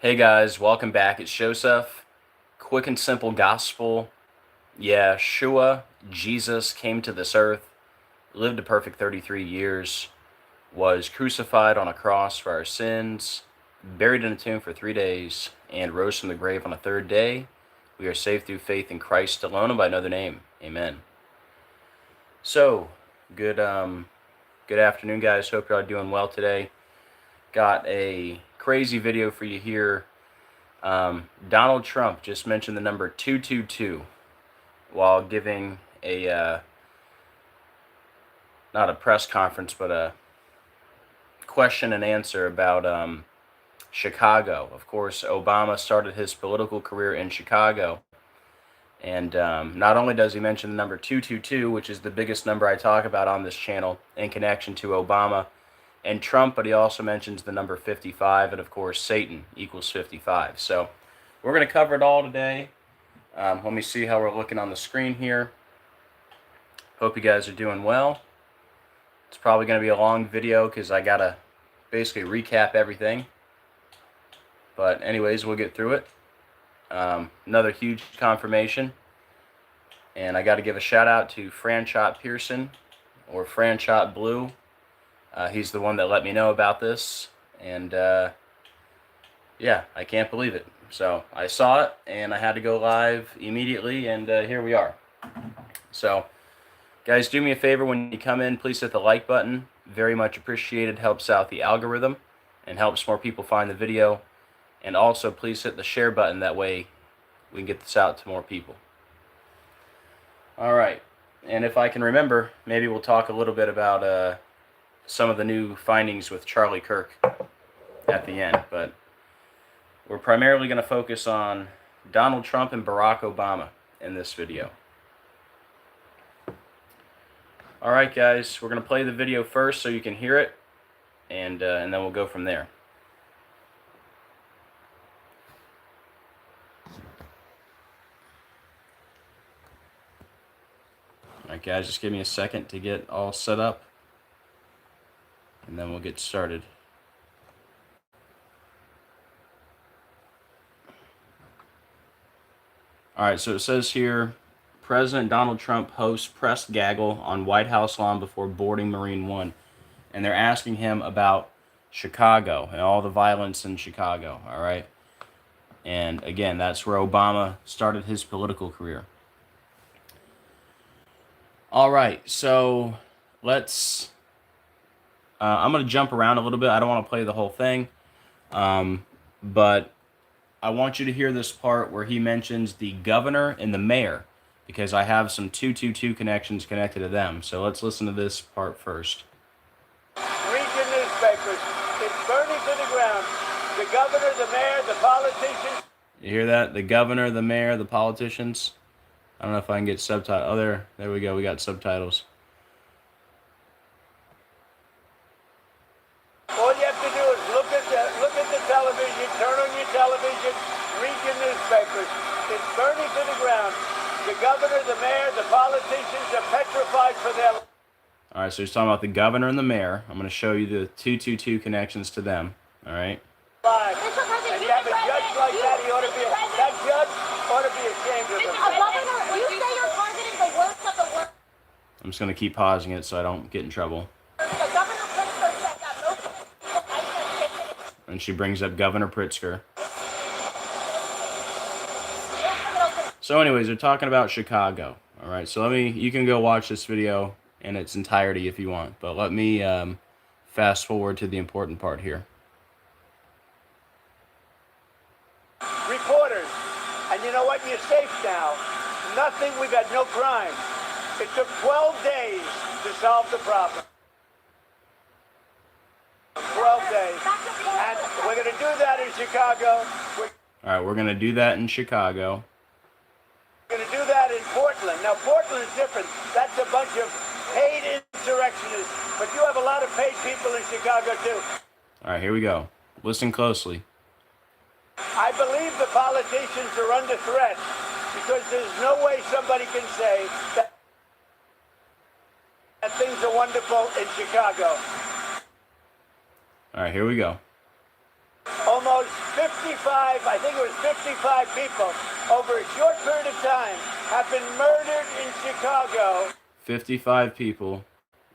Hey guys, welcome back. It's Joseph. Quick and simple gospel. Yeshua, Jesus, came to this earth, lived a perfect 33 years, was crucified on a cross for our sins, buried in a tomb for 3 days, and rose from the grave on a third day. We are saved through faith in Christ alone and by no other name. Amen. So, good afternoon, guys. Hope you're all doing well today. Got a crazy video for you here. Donald Trump just mentioned the number 222 while giving a, not a press conference, but a question and answer about Chicago. Of course, Obama started his political career in Chicago. And not only does he mention the number 222, which is the biggest number I talk about on this channel in connection to Obama and Trump, but he also mentions the number 55, and of course, Satan equals 55. So we're going to cover it all today. Let me see how we're looking on the screen here. Hope you guys are doing well. It's probably going to be a long video because I got to basically recap everything. But anyways, we'll get through it. Another huge confirmation. And I got to give a shout out to Franchot Pearson, or Franchot Blue. He's the one that let me know about this. And yeah, I can't believe it. So I saw it and I had to go live immediately, and here we are. So guys, do me a favor when you come in, please hit the like button. Very much appreciated. Helps out the algorithm and helps more people find the video. And also please hit the share button, that way we can get this out to more people. Alright, and if I can remember, maybe we'll talk a little bit about some of the new findings with Charlie Kirk at the end, but we're primarily going to focus on Donald Trump and Barack Obama in this video. Alright guys, we're going to play the video first so you can hear it, and then we'll go from there. Alright guys, just give me a second to get all set up, and then we'll get started. Alright, so it says here, President Donald Trump hosts press gaggle on White House lawn before boarding Marine One. And they're asking him about Chicago and all the violence in Chicago, alright? And again, that's where Obama started his political career. Alright, so let's... I'm going to jump around a little bit. I don't want to play the whole thing. But I want you to hear this part where he mentions the governor and the mayor, because I have some 222 connections connected to them. So let's listen to this part first. Read your newspapers. It's burning to the ground. The governor, the mayor, the politicians. You hear that? The governor, the mayor, the politicians. I don't know if I can get subtitles. Oh, there we go. We got subtitles. All you have to do is look at the television, turn on your television, read your newspapers. It's burning to the ground. The governor, the mayor, the politicians are petrified for their... All right, so he's talking about the governor and the mayor. I'm going to show you the 222 connections to them. All right. lives. And you have a judge like that, that judge ought to be ashamed of himself. You say you're targeting the worst of the worst. I'm just going to keep pausing it so I don't get in trouble. And she brings up Governor Pritzker. So anyways, they're talking about Chicago. All right, so you can go watch this video in its entirety if you want, but let me fast forward to the important part here. Reporters, and you know what? You're safe now. Nothing, we've had no crime. It took 12 days to solve the problem. 12 days. And we're going to do that in Chicago. All right, we're going to do that in Chicago. We're going to do that in Portland. Now, Portland is different. That's a bunch of paid insurrectionists. But you have a lot of paid people in Chicago, too. All right, here we go. Listen closely. I believe the politicians are under threat because there's no way somebody can say that things are wonderful in Chicago. All right, here we go. Almost 50 55, I think it was 55 people over a short period of time have been murdered in Chicago. 55 people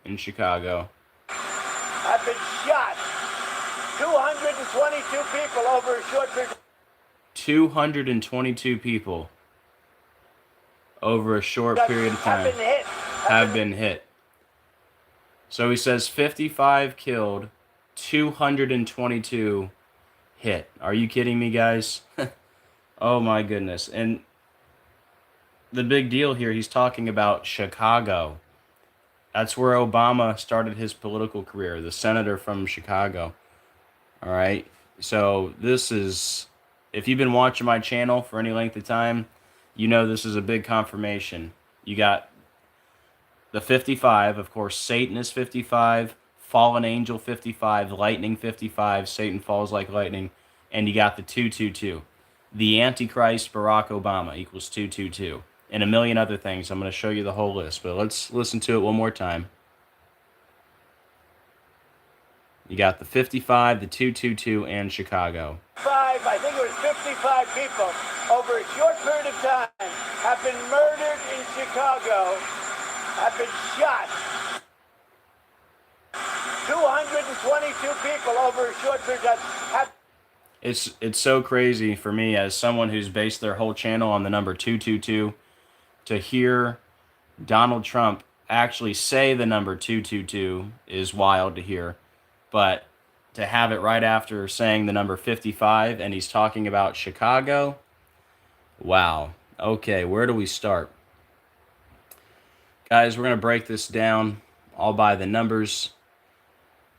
in Chicago Have been shot. 222 people over a short period. 222 people over a short period of time Have been hit. have been hit. So he says 55 killed, 222 hit. Are you kidding me, guys? Oh my goodness. And the big deal here, he's talking about Chicago. That's where Obama started his political career, the senator from Chicago. All right. So this is, if you've been watching my channel for any length of time, you know this is a big confirmation. You got the 55, of course, Satan is 55, fallen angel 55, lightning 55, Satan falls like lightning, and you got the 222. The Antichrist Barack Obama equals 222. And a million other things. I'm going to show you the whole list, but let's listen to it one more time. You got the 55, the 222, and Chicago. I think it was 55 people over a short period of time have been murdered in Chicago, have been shot. 222 people over a short period of time have. It's so crazy for me as someone who's based their whole channel on the number 222 to hear Donald Trump actually say the number 222 is wild to hear. But to have it right after saying the number 55 and he's talking about Chicago, wow. Okay, where do we start? Guys, we're going to break this down all by the numbers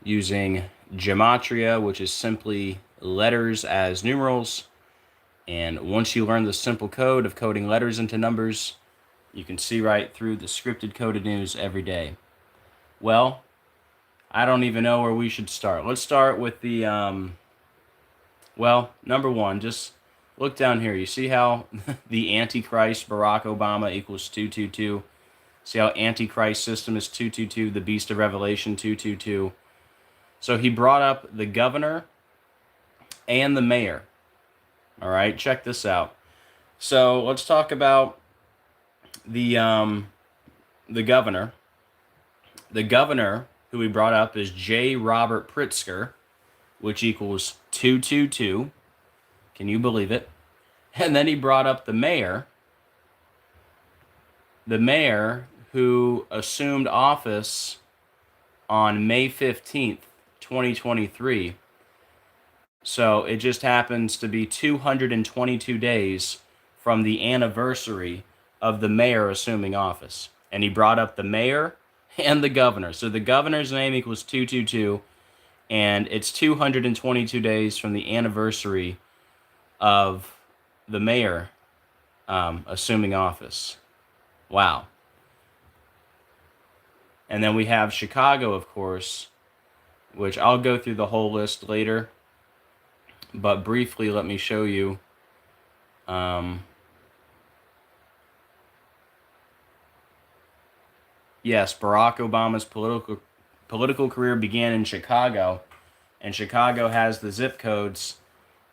using gematria, which is simply letters as numerals. And once you learn the simple code of coding letters into numbers, you can see right through the scripted coded news every day. Well, I don't even know where we should start. Let's start with the, well, number one, just look down here. You see how the Antichrist Barack Obama equals 222? See how Antichrist system is 222, the Beast of Revelation 222. So he brought up the governor and the mayor. All right, check this out. So let's talk about the governor. The governor who he brought up is J. Robert Pritzker, which equals 222. Can you believe it? And then he brought up the mayor who assumed office on May 15th, 2023. So it just happens to be 222 days from the anniversary of the mayor assuming office. And he brought up the mayor and the governor. So the governor's name equals 222, and it's 222 days from the anniversary of the mayor assuming office. Wow. And then we have Chicago, of course, which I'll go through the whole list later. But briefly, let me show you. Yes, Barack Obama's political career began in Chicago, and Chicago has the zip codes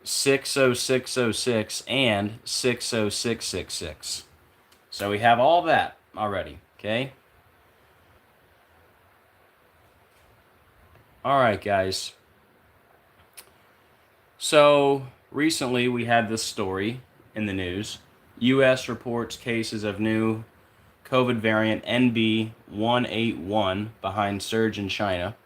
60606 and 60666. So we have all that already, okay? All right, guys. So recently we had this story in the news. U.S. reports cases of new COVID variant NB181 behind surge in China.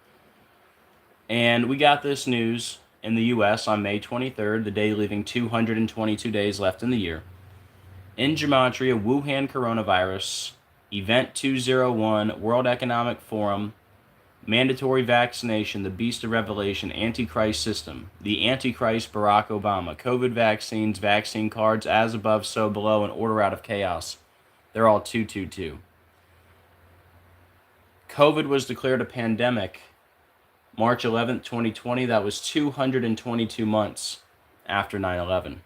And we got this news in the U.S. on May 23rd, the day leaving 222 days left in the year. In gematria, Wuhan coronavirus, Event 201, World Economic Forum, mandatory vaccination, the Beast of Revelation, Antichrist system, the Antichrist Barack Obama, COVID vaccines, vaccine cards, as above, so below, and order out of chaos. They're all 222. COVID was declared a pandemic March 11th, 2020. That was 222 months after 9/11.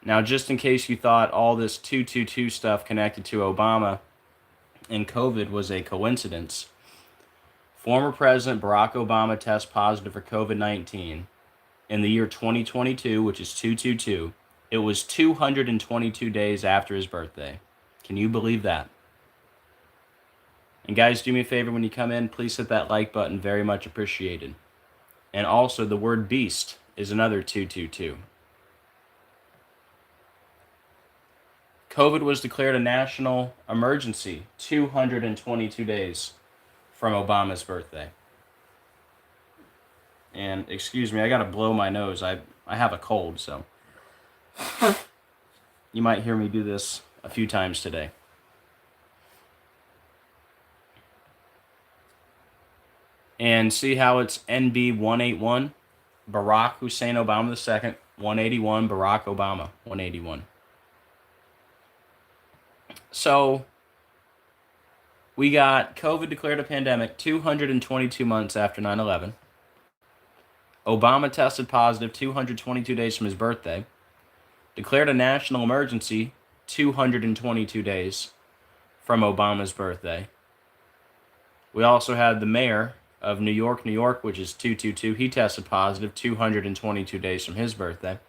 Now, just in case you thought all this 222 stuff connected to Obama and COVID was a coincidence, former President Barack Obama tests positive for COVID-19. in the year 2022, which is 222, it was 222 days after his birthday. Can you believe that? And guys, do me a favor when you come in, please hit that like button, very much appreciated. And also, the word beast is another 222. COVID was declared a national emergency 222 days from Obama's birthday. And excuse me, I gotta blow my nose. I have a cold, so you might hear me do this a few times today. And see how it's NB 181, Barack Hussein Obama II, 181, Barack Obama, 181. So we got COVID declared a pandemic 222 months after 9/11. Obama tested positive 222 days from his birthday. Declared a national emergency 222 days from Obama's birthday. We also had the mayor of New York, which is 222. He tested positive 222 days from his birthday.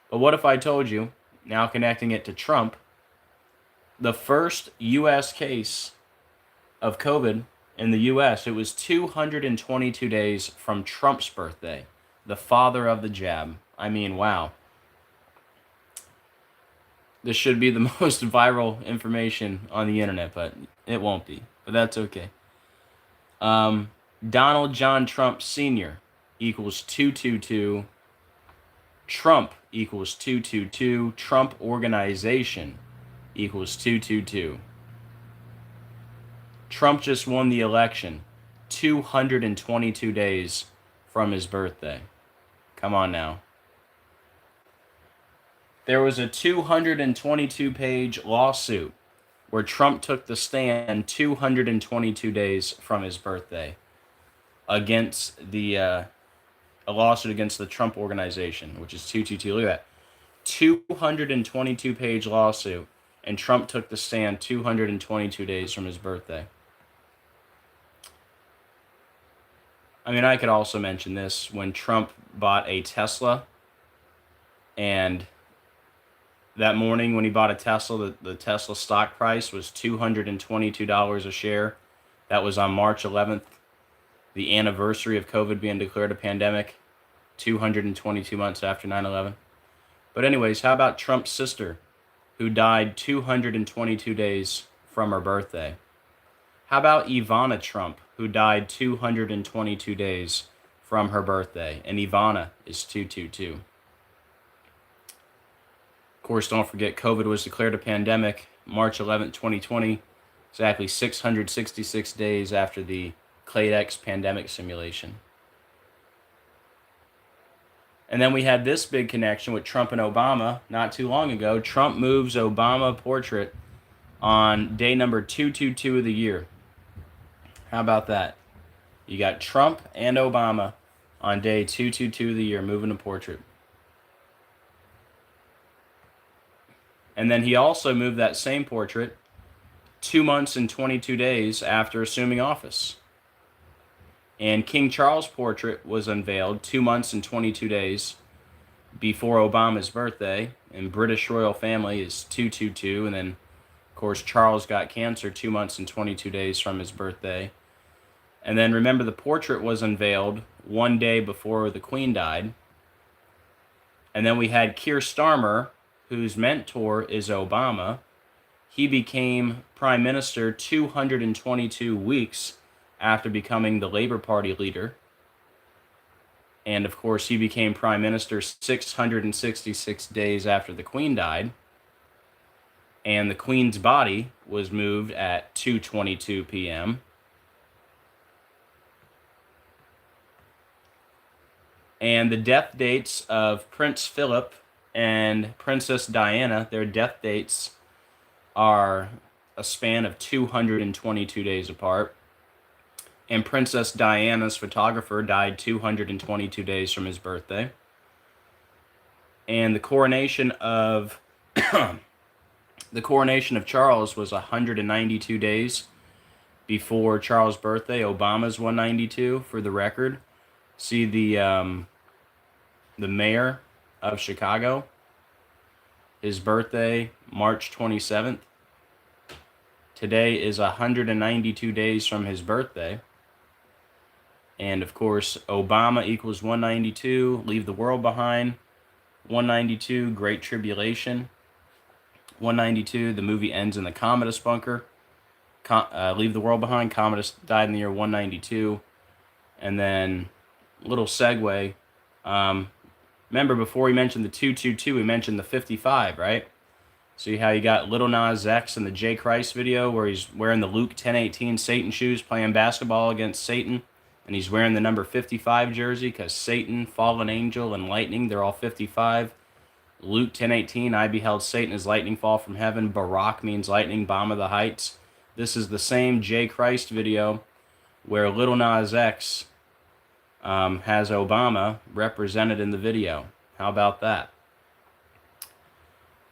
But what if I told you, now connecting it to Trump, the first U.S. case of COVID in the U.S., it was 222 days from Trump's birthday, the father of the jab. I mean, wow. This should be the most viral information on the internet, but it won't be. But that's okay. Donald John Trump Sr. equals 222. Trump equals 222. Trump Organization equals 222. Trump just won the election 222 days from his birthday. Come on now. There was a 222-page lawsuit where Trump took the stand 222 days from his birthday against a lawsuit against the Trump Organization, which is 222. Look at that. 222-page lawsuit, and Trump took the stand 222 days from his birthday. I mean, I could also mention this when Trump bought a Tesla, and that morning when he bought a Tesla, the Tesla stock price was $222 a share. That was on March 11th, the anniversary of COVID being declared a pandemic, 222 months after 9/11. But anyways, how about Trump's sister, who died 222 days from her birthday? How about Ivana Trump, who died 222 days from her birthday? And Ivana is 222. Of course, don't forget, COVID was declared a pandemic March 11th, 2020, exactly 666 days after the Clade X pandemic simulation. And then we had this big connection with Trump and Obama not too long ago. Trump moves Obama portrait on day number 222 of the year. How about that? You got Trump and Obama on day 222 of the year moving a portrait. And then he also moved that same portrait 2 months and 22 days after assuming office. And King Charles' portrait was unveiled 2 months and 22 days before Obama's birthday. And British royal family is 222. And then, of course, Charles got cancer 2 months and 22 days from his birthday. And then remember, the portrait was unveiled 1 day before the Queen died. And then we had Keir Starmer, whose mentor is Obama. He became prime minister 222 weeks after becoming the Labour Party leader. And of course, he became prime minister 666 days after the Queen died. And the Queen's body was moved at 2:22 p.m. And the death dates of Prince Philip and Princess Diana, their death dates are a span of 222 days apart. And Princess Diana's photographer died 222 days from his birthday. And the coronation of Charles was 192 days before Charles' birthday. Obama's 192 for the record. See the the mayor of Chicago. His birthday, March 27th. Today is 192 days from his birthday. And of course, Obama equals 192, Leave the World Behind. 192, Great Tribulation. 192, the movie ends in the Commodus bunker. Leave the World Behind, Commodus died in the year 192. And then, little segue. Remember, before he mentioned the 222, we mentioned the 55, right? See how you got Little Nas X in the J. Christ video where he's wearing the Luke 10:18 Satan shoes playing basketball against Satan. And he's wearing the number 55 jersey because Satan, fallen angel, and lightning, they're all 55. Luke 10:18, I beheld Satan as lightning fall from heaven. Barak means lightning, bomb of the heights. This is the same J. Christ video where Little Nas X has Obama represented in the video. How about that?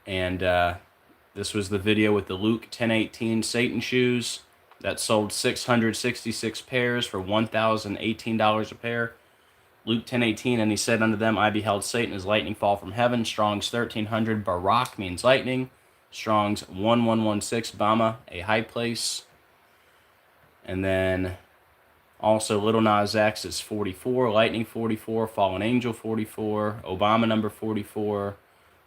And this was the video with the Luke 10:18 Satan shoes that sold 666 pairs for $1,018 a pair. Luke 10:18, and he said unto them, I beheld Satan as lightning fall from heaven. Strong's 1300, Barak means lightning. Strong's 1116, Bama, a high place. And then also Little Nas X is 44, Lightning 44, Fallen Angel 44, Obama number 44,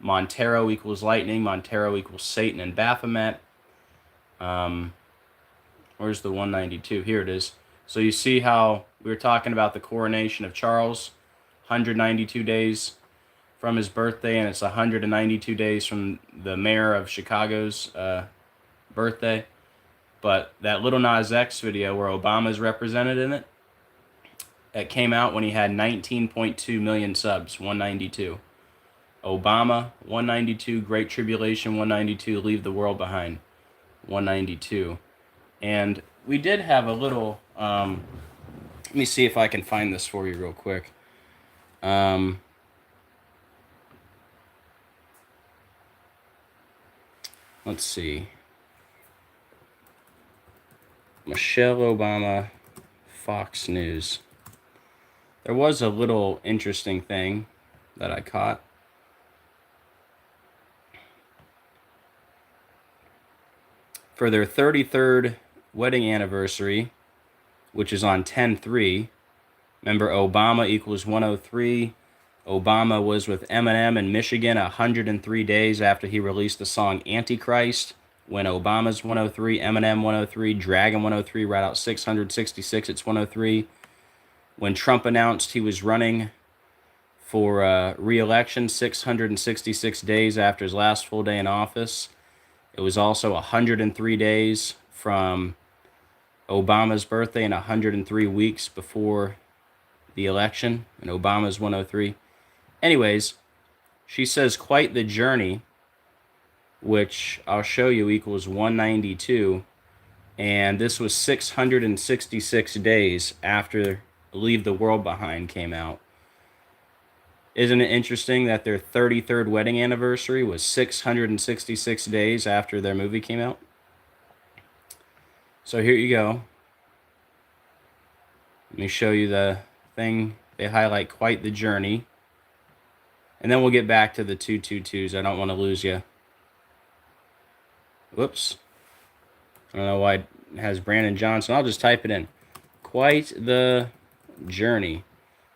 Montero equals lightning, Montero equals Satan and Baphomet. Where's the 192? Here it is. So you see how we were talking about the coronation of Charles, 192 days from his birthday, and it's 192 days from the mayor of Chicago's birthday. But that Little Nas X video where Obama's represented in it, it came out when he had 19.2 million subs, 192. Obama, 192, Great Tribulation, 192, Leave the World Behind, 192. And we did have a little, let me see if I can find this for you real quick. Let's see. Michelle Obama, Fox News. There was a little interesting thing that I caught. For their 33rd wedding anniversary, which is on 10/3, remember Obama equals 103. Obama was with Eminem in Michigan 103 days after he released the song Antichrist. When Obama's 103, Eminem 103, Dragon 103, right out 666, it's 103. When Trump announced he was running for re-election 666 days after his last full day in office, it was also 103 days from Obama's birthday and 103 weeks before the election, and Obama's 103. Anyways, she says quite the journey, which I'll show you equals 192, and this was 666 days after Leave the World Behind came out. Isn't it interesting that their 33rd wedding anniversary was 666 days after their movie came out? So here you go. Let me show you the thing. They highlight quite the journey. And then we'll get back to the 222s. I don't want to lose you. Whoops. I don't know why it has Brandon Johnson. I'll just type it in. Quite the journey.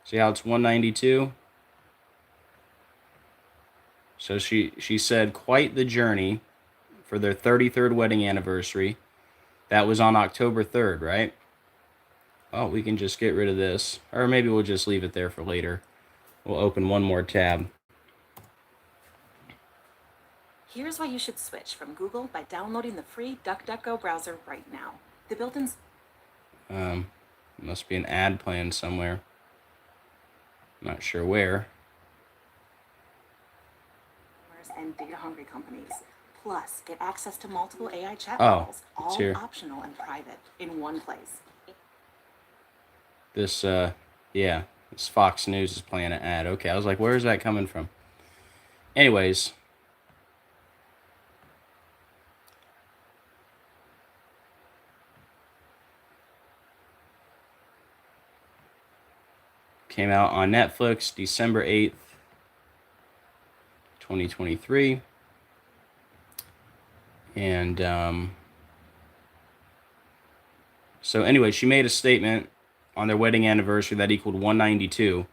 See how it's 192? So she said quite the journey for their 33rd wedding anniversary. That was on October 3rd, right? Oh, we can just get rid of this. Or maybe we'll just leave it there for later. We'll open one more tab. Here's why you should switch from Google by downloading the free DuckDuckGo browser right now. The built-in... Must be an ad plan somewhere. Not sure where. And data-hungry companies. Plus, get access to multiple AI chat Oh, models, all here. optional and private, in one place. This, yeah, this Fox News is playing an ad. Okay, I was like, where is that coming from? Anyways. Came out on Netflix December 8th, 2023. And so anyway, she made a statement on their wedding anniversary that equaled 192.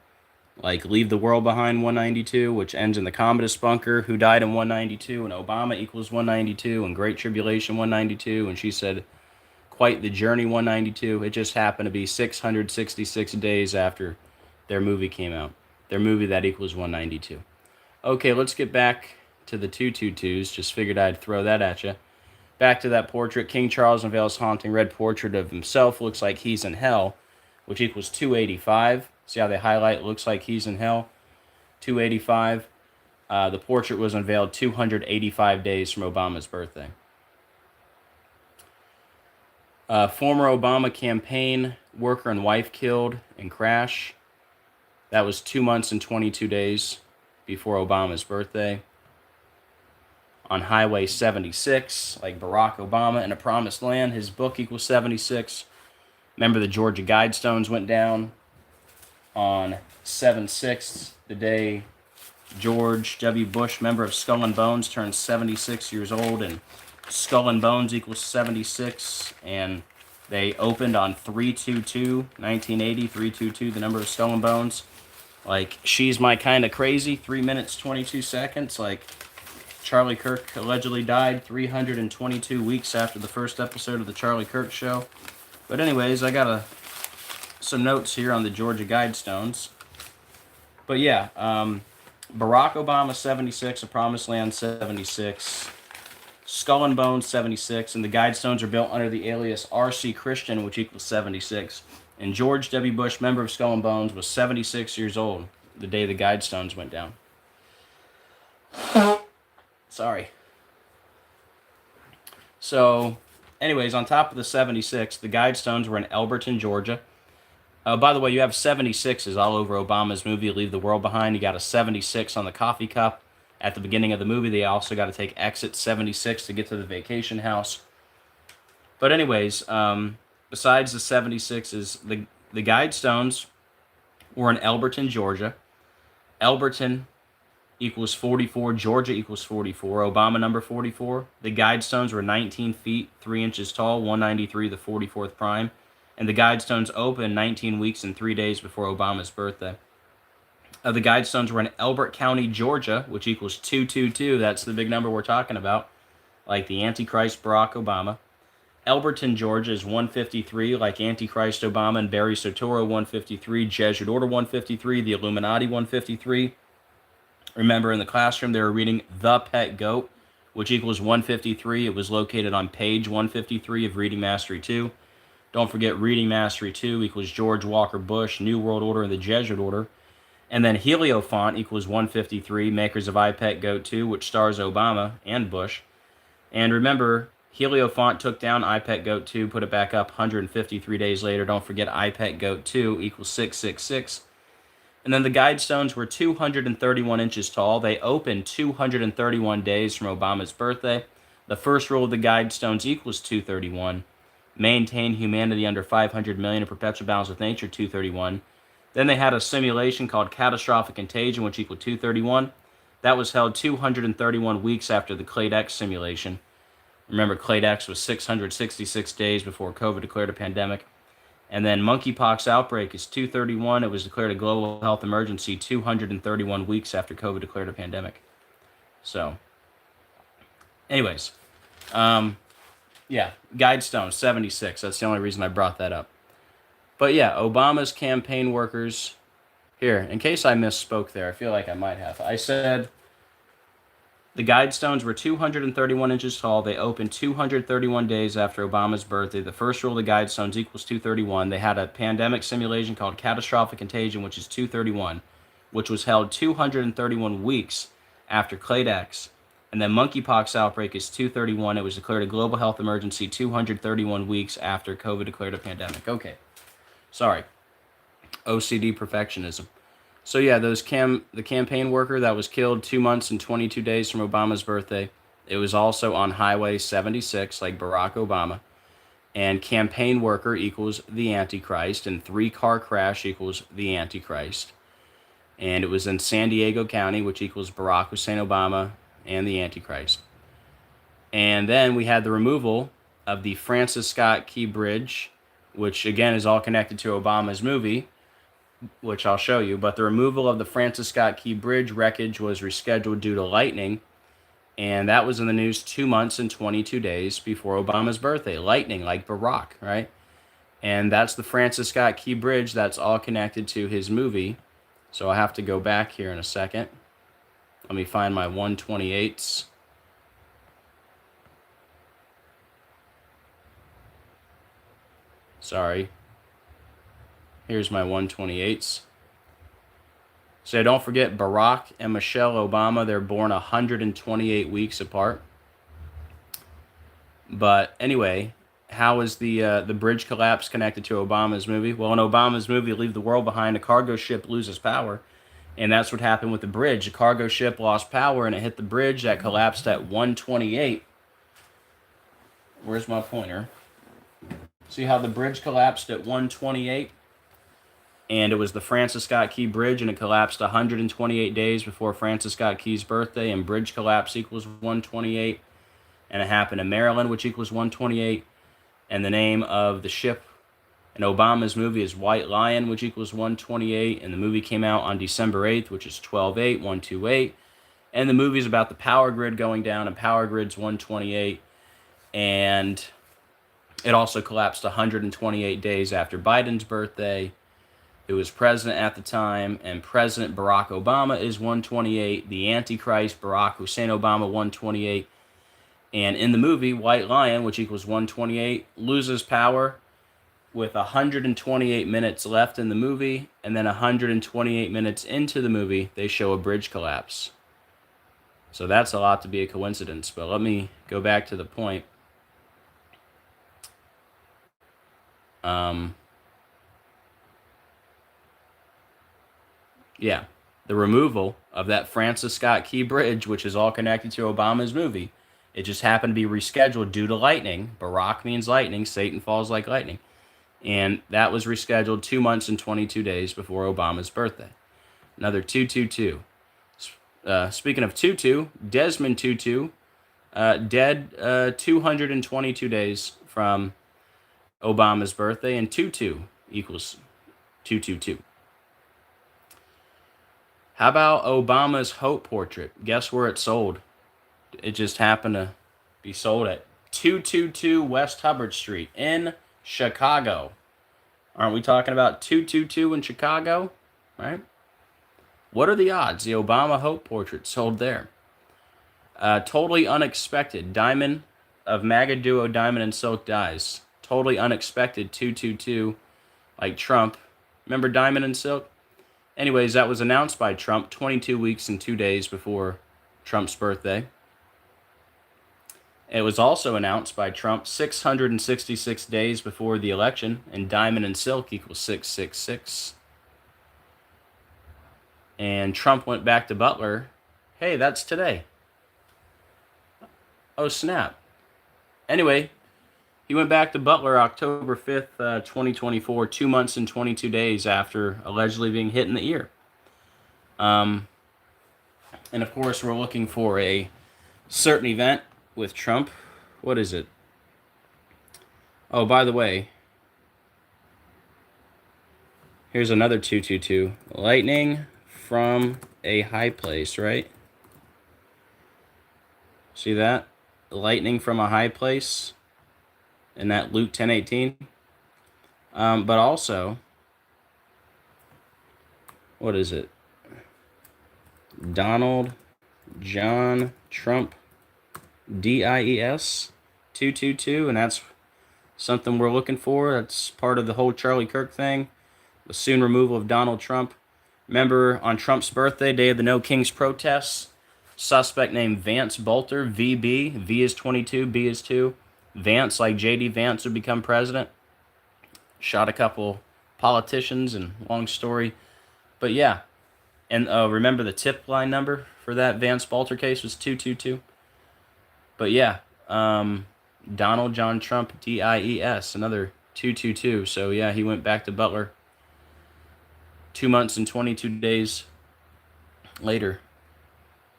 Like, leave the world behind 192, which ends in the Commodus bunker, who died in 192, and Obama equals 192, and Great Tribulation 192, and she said, quite the journey 192. It just happened to be 666 days after their movie came out. Their movie that equals 192. Okay, let's get back to the 222s. Just figured I'd throw that at you. Back to that portrait. King Charles unveils haunting red portrait of himself. Looks like he's in hell, which equals 285. See how they highlight? Looks like he's in hell. 285. The portrait was unveiled 285 days from Obama's birthday. Former Obama campaign worker and wife killed in crash. That was 2 months and 22 days before Obama's birthday. On Highway 76, like Barack Obama in A Promised Land, his book equals 76. Remember the Georgia Guidestones went down on 7/6, the day George W. Bush, member of Skull and Bones, turned 76 years old, and Skull and Bones equals 76, and they opened on 3/22, 1980, 3/22, the number of Skull and Bones. Like, She's My Kind of Crazy, 3 minutes, 22 seconds. Like, Charlie Kirk allegedly died 322 weeks after the first episode of the Charlie Kirk Show. But anyways, I got some notes here on the Georgia Guidestones. But yeah, Barack Obama 76, A Promised Land 76, Skull and Bones 76, and the Guidestones are built under the alias R.C. Christian, which equals 76. And George W. Bush, member of Skull and Bones, was 76 years old the day the Guidestones went down. Sorry. So, anyways, on top of the 76, the Guidestones were in Elberton, Georgia. By the way, you have 76s all over Obama's movie, Leave the World Behind. You got a 76 on the coffee cup at the beginning of the movie. They also got to take exit 76 to get to the vacation house. But anyways, besides the 76s, the Guidestones were in Elberton, Georgia. Elberton equals 44. Georgia equals 44. Obama number 44. The Guidestones were 19 feet, 3 inches tall, 193, the 44th prime. And the Guidestones opened 19 weeks and 3 days before Obama's birthday. The Guidestones were in Elbert County, Georgia, which equals 222. That's the big number we're talking about, like the Antichrist Barack Obama. Elberton, Georgia is 153, like Antichrist Obama and Barry Soetoro 153, Jesuit Order 153, the Illuminati 153. Remember, in the classroom, they were reading The Pet Goat, which equals 153. It was located on page 153 of Reading Mastery 2. Don't forget, Reading Mastery 2 equals George Walker Bush, New World Order, and the Jesuit Order. And then Heliofont equals 153, makers of iPet Goat 2, which stars Obama and Bush. And remember, Heliofont took down iPet Goat 2, put it back up 153 days later. Don't forget, iPet Goat 2 equals 666. And then the Guidestones were 231 inches tall. They opened 231 days from Obama's birthday. The first rule of the Guidestones equals 231. Maintain humanity under 500 million in perpetual balance with nature, 231. Then they had a simulation called catastrophic contagion, which equaled 231. That was held 231 weeks after the Clade X simulation. Remember, Clade X was 666 days before COVID declared a pandemic. And then monkeypox outbreak is 231. It was declared a global health emergency 231 weeks after COVID declared a pandemic. So, anyways, yeah, Guidestone 76. That's the only reason I brought that up. But yeah, Obama's campaign workers. Here, in case I misspoke there, I feel like I might have. I said the Guidestones were 231 inches tall. They opened 231 days after Obama's birthday. The first rule of the Guidestones equals 231. They had a pandemic simulation called catastrophic contagion, which is 231, which was held 231 weeks after Clade X. And then monkeypox outbreak is 231. It was declared a global health emergency 231 weeks after COVID declared a pandemic. Okay. Sorry. OCD perfectionism. So yeah, the campaign worker that was killed 2 months and 22 days from Obama's birthday, it was also on Highway 76, like Barack Obama. And campaign worker equals the Antichrist, and 3-car crash equals the Antichrist. and it was in San Diego County, which equals Barack Hussein Obama and the Antichrist. And then we had the removal of the Francis Scott Key Bridge, which again is all connected to Obama's movie, which I'll show you. But the removal of the Francis Scott Key Bridge wreckage was rescheduled due to lightning, and that was in the news 2 months and 22 days before Obama's birthday. Lightning, like Barack, right? And that's the Francis Scott Key Bridge that's all connected to his movie. So I'll have to go back here in a second. Let me find my 128s. Sorry. Here's my 128s. So don't forget Barack and Michelle Obama. They're born 128 weeks apart. But anyway, how is the bridge collapse connected to Obama's movie? Well, in Obama's movie, Leave the World Behind, a cargo ship loses power. And that's what happened with the bridge. The cargo ship lost power and it hit the bridge that collapsed at 128. Where's my pointer? See how the bridge collapsed at 128? And it was the Francis Scott Key Bridge, and it collapsed 128 days before Francis Scott Key's birthday, and bridge collapse equals 128. And it happened in Maryland, which equals 128. And the name of the ship in Obama's movie is White Lion, which equals 128. And the movie came out on December 8th, which is 12/8, 128. And the movie is about the power grid going down, and power grid's 128. And it also collapsed 128 days after Biden's birthday, who was president at the time, and President Barack Obama is 128. The Antichrist, Barack Hussein Obama, 128. And in the movie, White Lion, which equals 128, loses power with 128 minutes left in the movie, and then 128 minutes into the movie, they show a bridge collapse. So that's a lot to be a coincidence, but let me go back to the point. Yeah, the removal of that Francis Scott Key Bridge, which is all connected to Obama's movie, it just happened to be rescheduled due to lightning. Barack means lightning. Satan falls like lightning. And that was rescheduled 2 months and 22 days before Obama's birthday. Another 222. Speaking of Tutu, Desmond Tutu, dead 222 days from Obama's birthday, and Tutu equals 222. How about Obama's Hope portrait? Guess where it sold? It just happened to be sold at 222 West Hubbard Street in Chicago. Aren't we talking about 222 in Chicago? Right? What are the odds the Obama Hope portrait sold there? Totally unexpected. Diamond of MAGA duo Diamond and Silk Dyes. Totally unexpected 222, like Trump. Remember Diamond and Silk? Anyways, that was announced by Trump 22 weeks and 2 days before Trump's birthday. It was also announced by Trump 666 days before the election, and Diamond and Silk equals 666. And Trump went back to Butler. Hey, that's today. Oh, snap. Anyway, he went back to Butler October 5th, 2024, 2 months and 22 days after allegedly being hit in the ear. And of course, we're looking for a certain event with Trump. What is it? Oh, by the way, here's another 222. Lightning from a high place, right? See that? Lightning from a high place in that Luke 10:18. But also, what is it? Donald John Trump DIES 222, and that's something we're looking for. That's part of the whole Charlie Kirk thing. The soon removal of Donald Trump. Remember, on Trump's birthday, day of the No Kings protests, suspect named Vance Bolter, VB, V is 22, B is 2. Vance, like J.D. Vance, would become president. Shot a couple politicians, and long story. But yeah, and remember the tip line number for that Vance Bolter case was 222. But yeah, Donald John Trump, DIES, another 222. So yeah, he went back to Butler 2 months and 22 days later.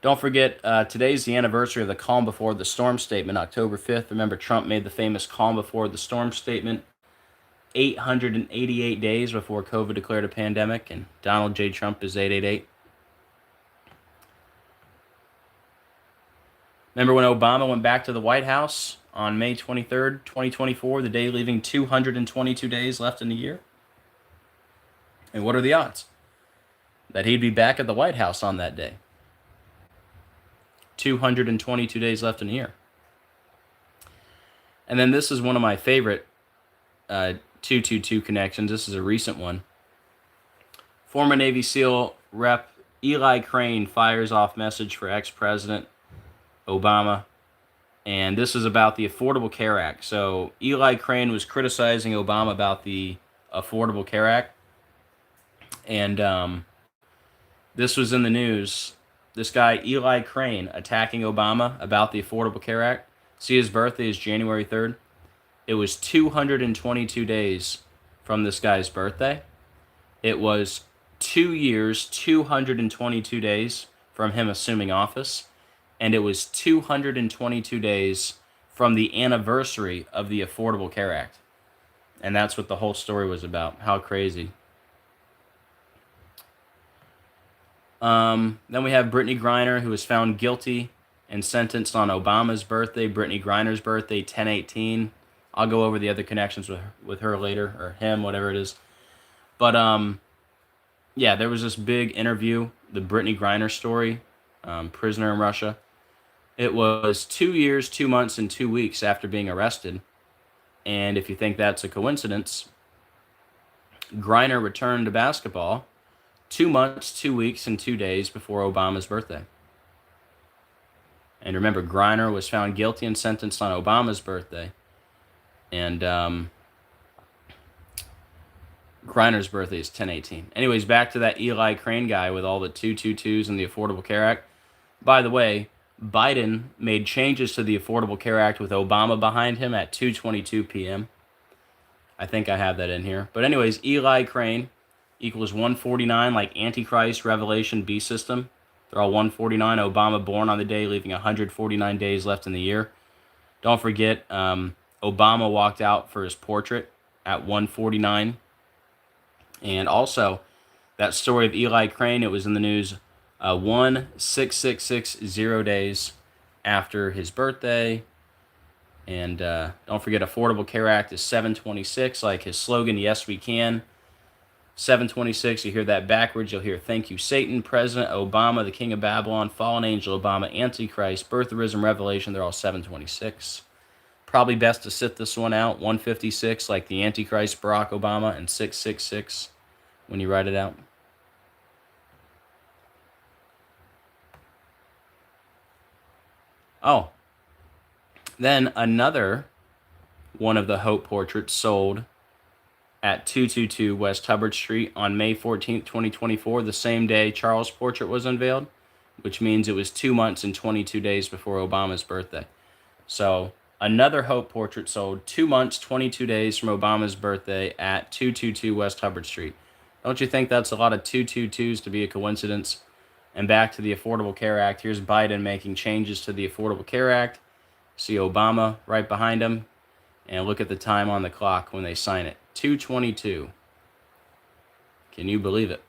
Don't forget, today's the anniversary of the calm before the storm statement, October 5th. Remember, Trump made the famous calm before the storm statement 888 days before COVID declared a pandemic, and Donald J. Trump is 888. Remember when Obama went back to the White House on May 23rd, 2024, the day leaving 222 days left in the year? And what are the odds that he'd be back at the White House on that day? 222 days left in the year. And then this is one of my favorite 222 connections. This is a recent one. Former Navy SEAL Rep. Eli Crane fires off message for ex-president Obama. And this is about the Affordable Care Act. So Eli Crane was criticizing Obama about the Affordable Care Act. And this was in the news. This guy, Eli Crane, attacking Obama about the Affordable Care Act. See, his birthday is January 3rd. It was 222 days from this guy's birthday. It was 2 years, 222 days from him assuming office. And it was 222 days from the anniversary of the Affordable Care Act. And that's what the whole story was about. How crazy. Then we have Brittany Griner, who was found guilty and sentenced on Obama's birthday, Brittany Griner's birthday, 10/18. I'll go over the other connections with her later, or him, whatever it is. But yeah, there was this big interview, the Brittany Griner story, prisoner in Russia. It was 2 years, 2 months, and 2 weeks after being arrested. And if you think that's a coincidence, Griner returned to basketball 2 months, 2 weeks, and 2 days before Obama's birthday. And remember, Griner was found guilty and sentenced on Obama's birthday. And Griner's birthday is 10/18. Anyways, back to that Eli Crane guy with all the 222s and the Affordable Care Act. By the way, Biden made changes to the Affordable Care Act with Obama behind him at 2:22 p.m. I think I have that in here. But anyways, Eli Crane equals 149, like Antichrist, Revelation, Beast System. They're all 149. Obama born on the day, leaving 149 days left in the year. Don't forget, Obama walked out for his portrait at 149. And also, that story of Eli Crane, it was in the news 16660 days after his birthday. And don't forget, Affordable Care Act is 726, like his slogan, Yes We Can. 726, you hear that backwards, you'll hear Thank You Satan, President Obama, the King of Babylon, Fallen Angel Obama, Antichrist, Birtherism, Revelation, they're all 726. Probably best to sit this one out, 156, like the Antichrist, Barack Obama, and 666 when you write it out. Oh, then another one of the Hope portraits sold at 222 West Hubbard Street on May 14th, 2024, the same day Charles' portrait was unveiled, which means it was 2 months and 22 days before Obama's birthday. So another Hope portrait sold 2 months, 22 days from Obama's birthday at 222 West Hubbard Street. Don't you think that's a lot of 222s to be a coincidence? And back to the Affordable Care Act, here's Biden making changes to the Affordable Care Act. See Obama right behind him. And look at the time on the clock when they sign it. 2:22. Can you believe it?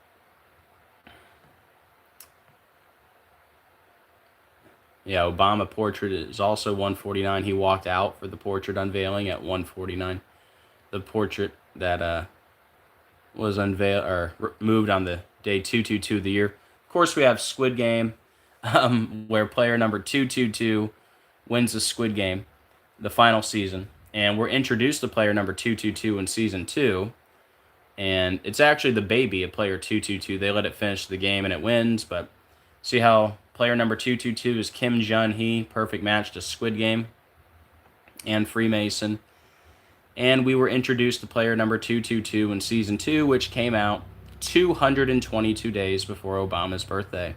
Yeah, Obama portrait is also 149. He walked out for the portrait unveiling at 149. The portrait that was unveiled or moved on the day 222 of the year. Of course, we have Squid Game, where player number 222 wins the Squid Game, the final season. And we're introduced to player number 222 in season 2. And it's actually the baby of player 222. They let it finish the game and it wins. But see how player number 222 is Kim Jun-hee, perfect match to Squid Game and Freemason. And we were introduced to player number 222 in season 2, which came out 222 days before Obama's birthday.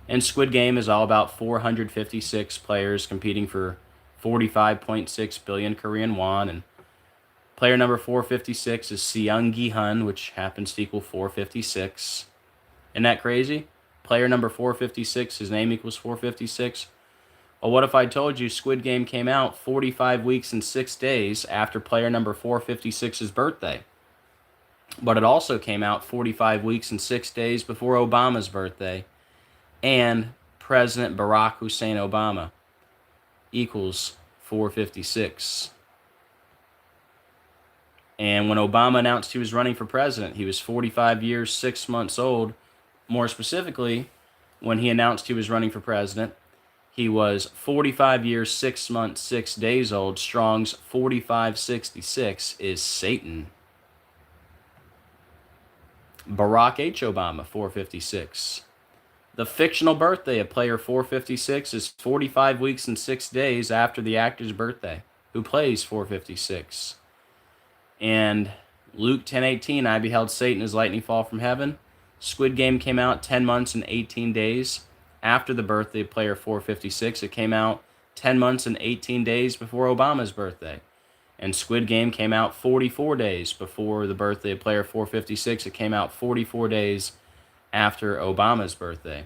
And Squid Game is all about 456 players competing for 45.6 billion Korean won, and player number 456 is Seung Gi-hun, which happens to equal 456. Isn't that crazy? Player number 456, his name equals 456. Well, what if I told you Squid Game came out 45 weeks and 6 days after player number 456's birthday? But it also came out 45 weeks and 6 days before Obama's birthday and President Barack Hussein Obama equals 456. And when Obama announced he was running for president, he was 45 years, 6 months old. More specifically, when he announced he was running for president, he was 45 years, 6 months, 6 days old. Strong's 4566 is Satan. Barack H. Obama, 456. The fictional birthday of player 456 is 45 weeks and 6 days after the actor's birthday, who plays 456. And Luke 10:18, I beheld Satan as lightning fall from heaven. Squid Game came out 10 months and 18 days after the birthday of player 456. It came out 10 months and 18 days before Obama's birthday. And Squid Game came out 44 days before the birthday of player 456. It came out 44 days after Obama's birthday.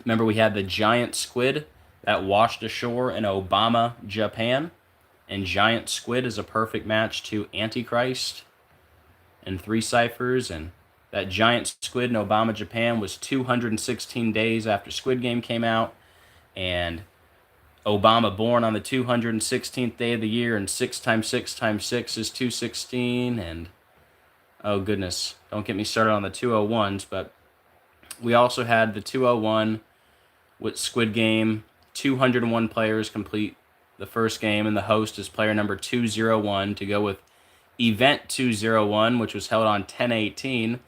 Remember, we had the giant squid that washed ashore in Obama, Japan. And giant squid is a perfect match to Antichrist and 3 ciphers. And that giant squid in Obama, Japan was 216 days after Squid Game came out. And Obama born on the 216th day of the year, and 6 times 6 times 6 is 216. And oh goodness, don't get me started on the 201s, but we also had the 201 with Squid Game. 201 players complete the first game, and the host is player number 201 to go with Event 201, which was held on 10/18.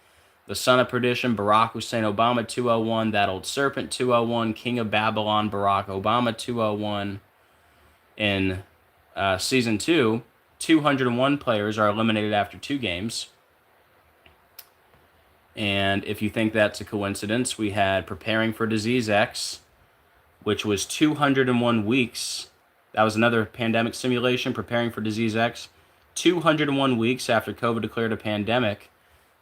The Son of Perdition, Barack Hussein Obama, 201. That Old Serpent, 201. King of Babylon, Barack Obama, 201. In Season 2, 201 players are eliminated after 2 games. And if you think that's a coincidence, we had Preparing for Disease X, which was 201 weeks. That was another pandemic simulation, Preparing for Disease X. 201 weeks after COVID declared a pandemic.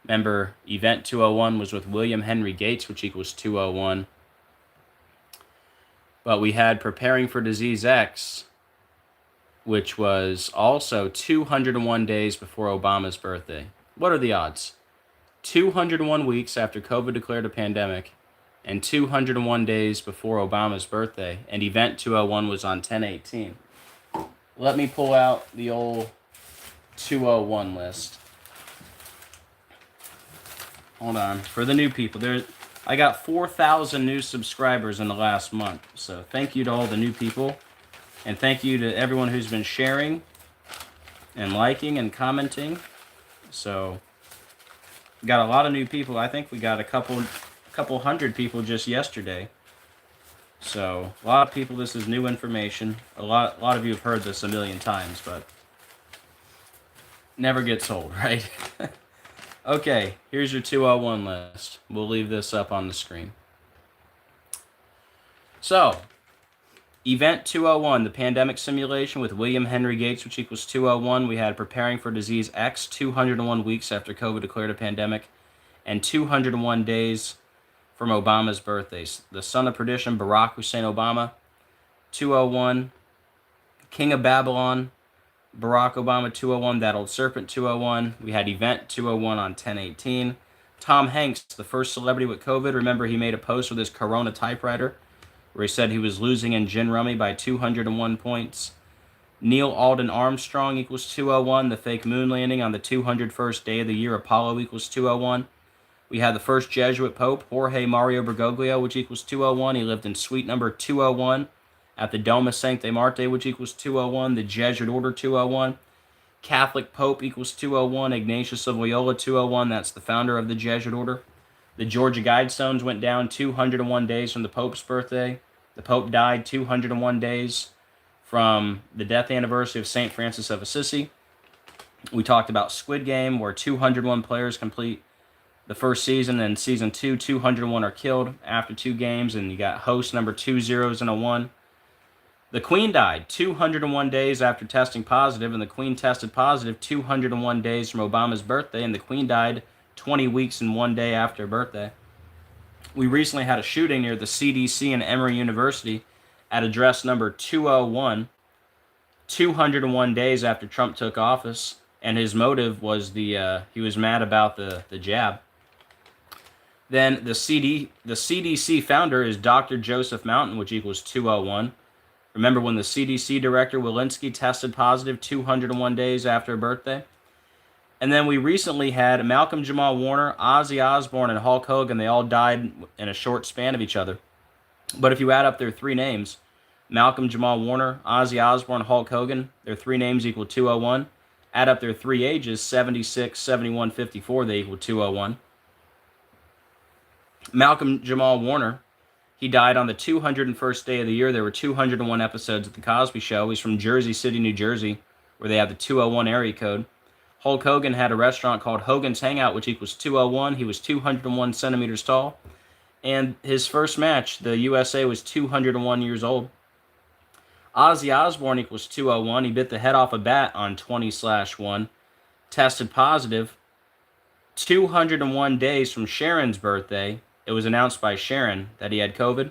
Remember, Event 201 was with William Henry Gates, which equals 201. But we had Preparing for Disease X, which was also 201 days before Obama's birthday. What are the odds? 201 weeks after COVID declared a pandemic and 201 days before Obama's birthday. And Event 201 was on 10/18. Let me pull out the old 201 list. Hold on. For the new people, I got 4,000 new subscribers in the last month. So thank you to all the new people. And thank you to everyone who's been sharing and liking and commenting. So got a lot of new people. I think we got a couple hundred people just yesterday. So a lot of people, this is new information. A lot of you have heard this a million times, but never gets old, right? Okay, here's your 201 list. We'll leave this up on the screen. So, Event 201, the pandemic simulation with William Henry Gates, which equals 201. We had Preparing for Disease X, 201 weeks after COVID declared a pandemic, and 201 days from Obama's birthdays. The Son of Perdition, Barack Hussein Obama, 201. King of Babylon, Barack Obama, 201. That Old Serpent, 201. We had Event 201 on 10/18. Tom Hanks, the first celebrity with COVID. Remember, he made a post with his Corona typewriter where he said he was losing in gin rummy by 201 points. Neil Alden Armstrong equals 201. The fake moon landing on the 201st day of the year, Apollo, equals 201. We had the first Jesuit Pope, Jorge Mario Bergoglio, which equals 201. He lived in suite number 201 at the Doma Sancti Marte, which equals 201. The Jesuit Order, 201. Catholic Pope equals 201. Ignatius of Loyola, 201. That's the founder of the Jesuit Order. The Georgia Guidestones went down 201 days from the Pope's birthday. The Pope died 201 days from the death anniversary of St. Francis of Assisi. We talked about Squid Game, where 201 players complete the first season, and season 2, 201 are killed after 2 games, and you got host number 2 zeros and a 1. The Queen died 201 days after testing positive, and the Queen tested positive 201 days from Obama's birthday, and the Queen died 20 weeks and 1 day after her birthday. we recently had a shooting near the CDC and Emory University at address number 201, 201 days after Trump took office, and his motive was he was mad about the jab. Then the CDC founder is Dr. Joseph Mountain, which equals 201. Remember when the CDC director Walensky tested positive 201 days after a birthday? And then we recently had Malcolm Jamal Warner, Ozzy Osbourne, and Hulk Hogan. They all died in a short span of each other. But if you add up their three names, Malcolm Jamal Warner, Ozzy Osbourne, Hulk Hogan, their three names equal 201. Add up their three ages, 76, 71, 54, they equal 201. Malcolm Jamal Warner, he died on the 201st day of the year. There were 201 episodes of The Cosby Show. He's from Jersey City, New Jersey, where they have the 201 area code. Hulk Hogan had a restaurant called Hogan's Hangout, which equals 201. He was 201 centimeters tall. And his first match, the USA, was 201 years old. Ozzy Osbourne equals 201. He bit the head off a bat on 20/1. Tested positive. 201 days from Sharon's birthday. It was announced by Sharon that he had COVID.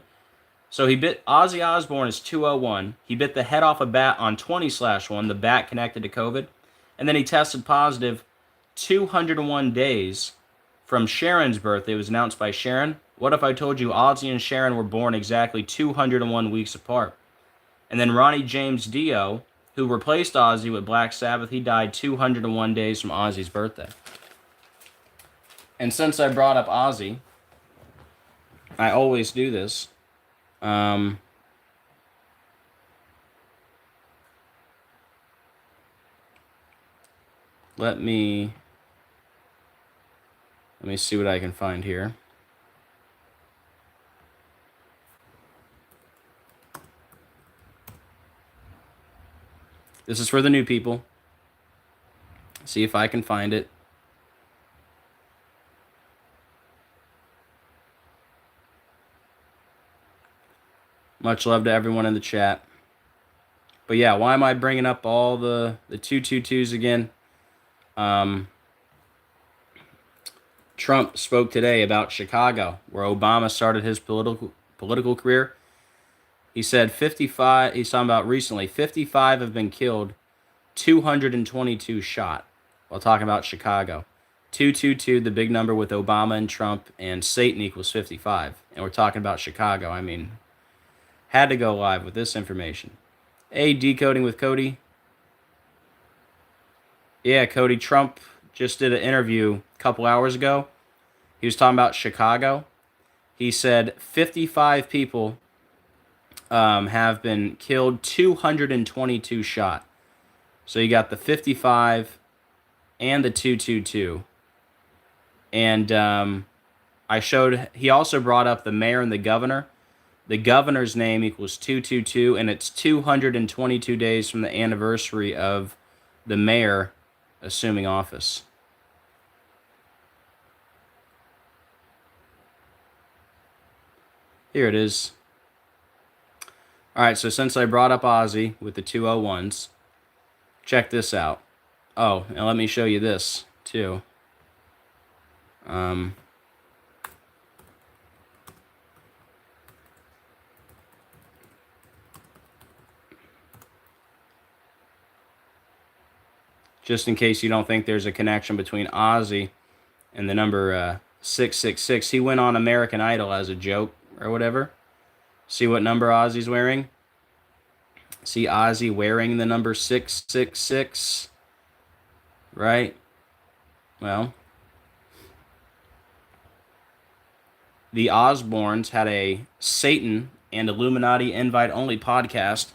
So Ozzy Osbourne is 201. He bit the head off a bat on 20/1, the bat connected to COVID. And then he tested positive 201 days from Sharon's birthday. It was announced by Sharon. What if I told you Ozzy and Sharon were born exactly 201 weeks apart? And then Ronnie James Dio, who replaced Ozzy with Black Sabbath, he died 201 days from Ozzy's birthday. And since I brought up Ozzy, I always do this. Let me see what I can find here. This is for the new people. See if I can find it. Much love to everyone in the chat. But yeah, why am I bringing up all the 222s again? Trump spoke today about Chicago, where Obama started his political career. He said 55, he's talking about recently, 55 have been killed, 222 shot, while talking about Chicago. 222, the big number with Obama and Trump, and Satan equals 55. And we're talking about Chicago. I mean, had to go live with this information. Hey, Decoding with Cody. Yeah, Cody, Trump just did an interview a couple hours ago. He was talking about Chicago. He said 55 people have been killed, 222 shot. So you got the 55 and the 222. And he also brought up the mayor and the governor. The governor's name equals 222, and it's 222 days from the anniversary of the mayor assuming office. Here it is. All right, so since I brought up Ozzy with the 201s, check this out. Oh, and let me show you this, too. Just in case you don't think there's a connection between Ozzy and the number 666. He went on American Idol as a joke or whatever. See what number Ozzy's wearing? See Ozzy wearing the number 666? Right? Well, the Osbournes had a Satan and Illuminati invite-only podcast.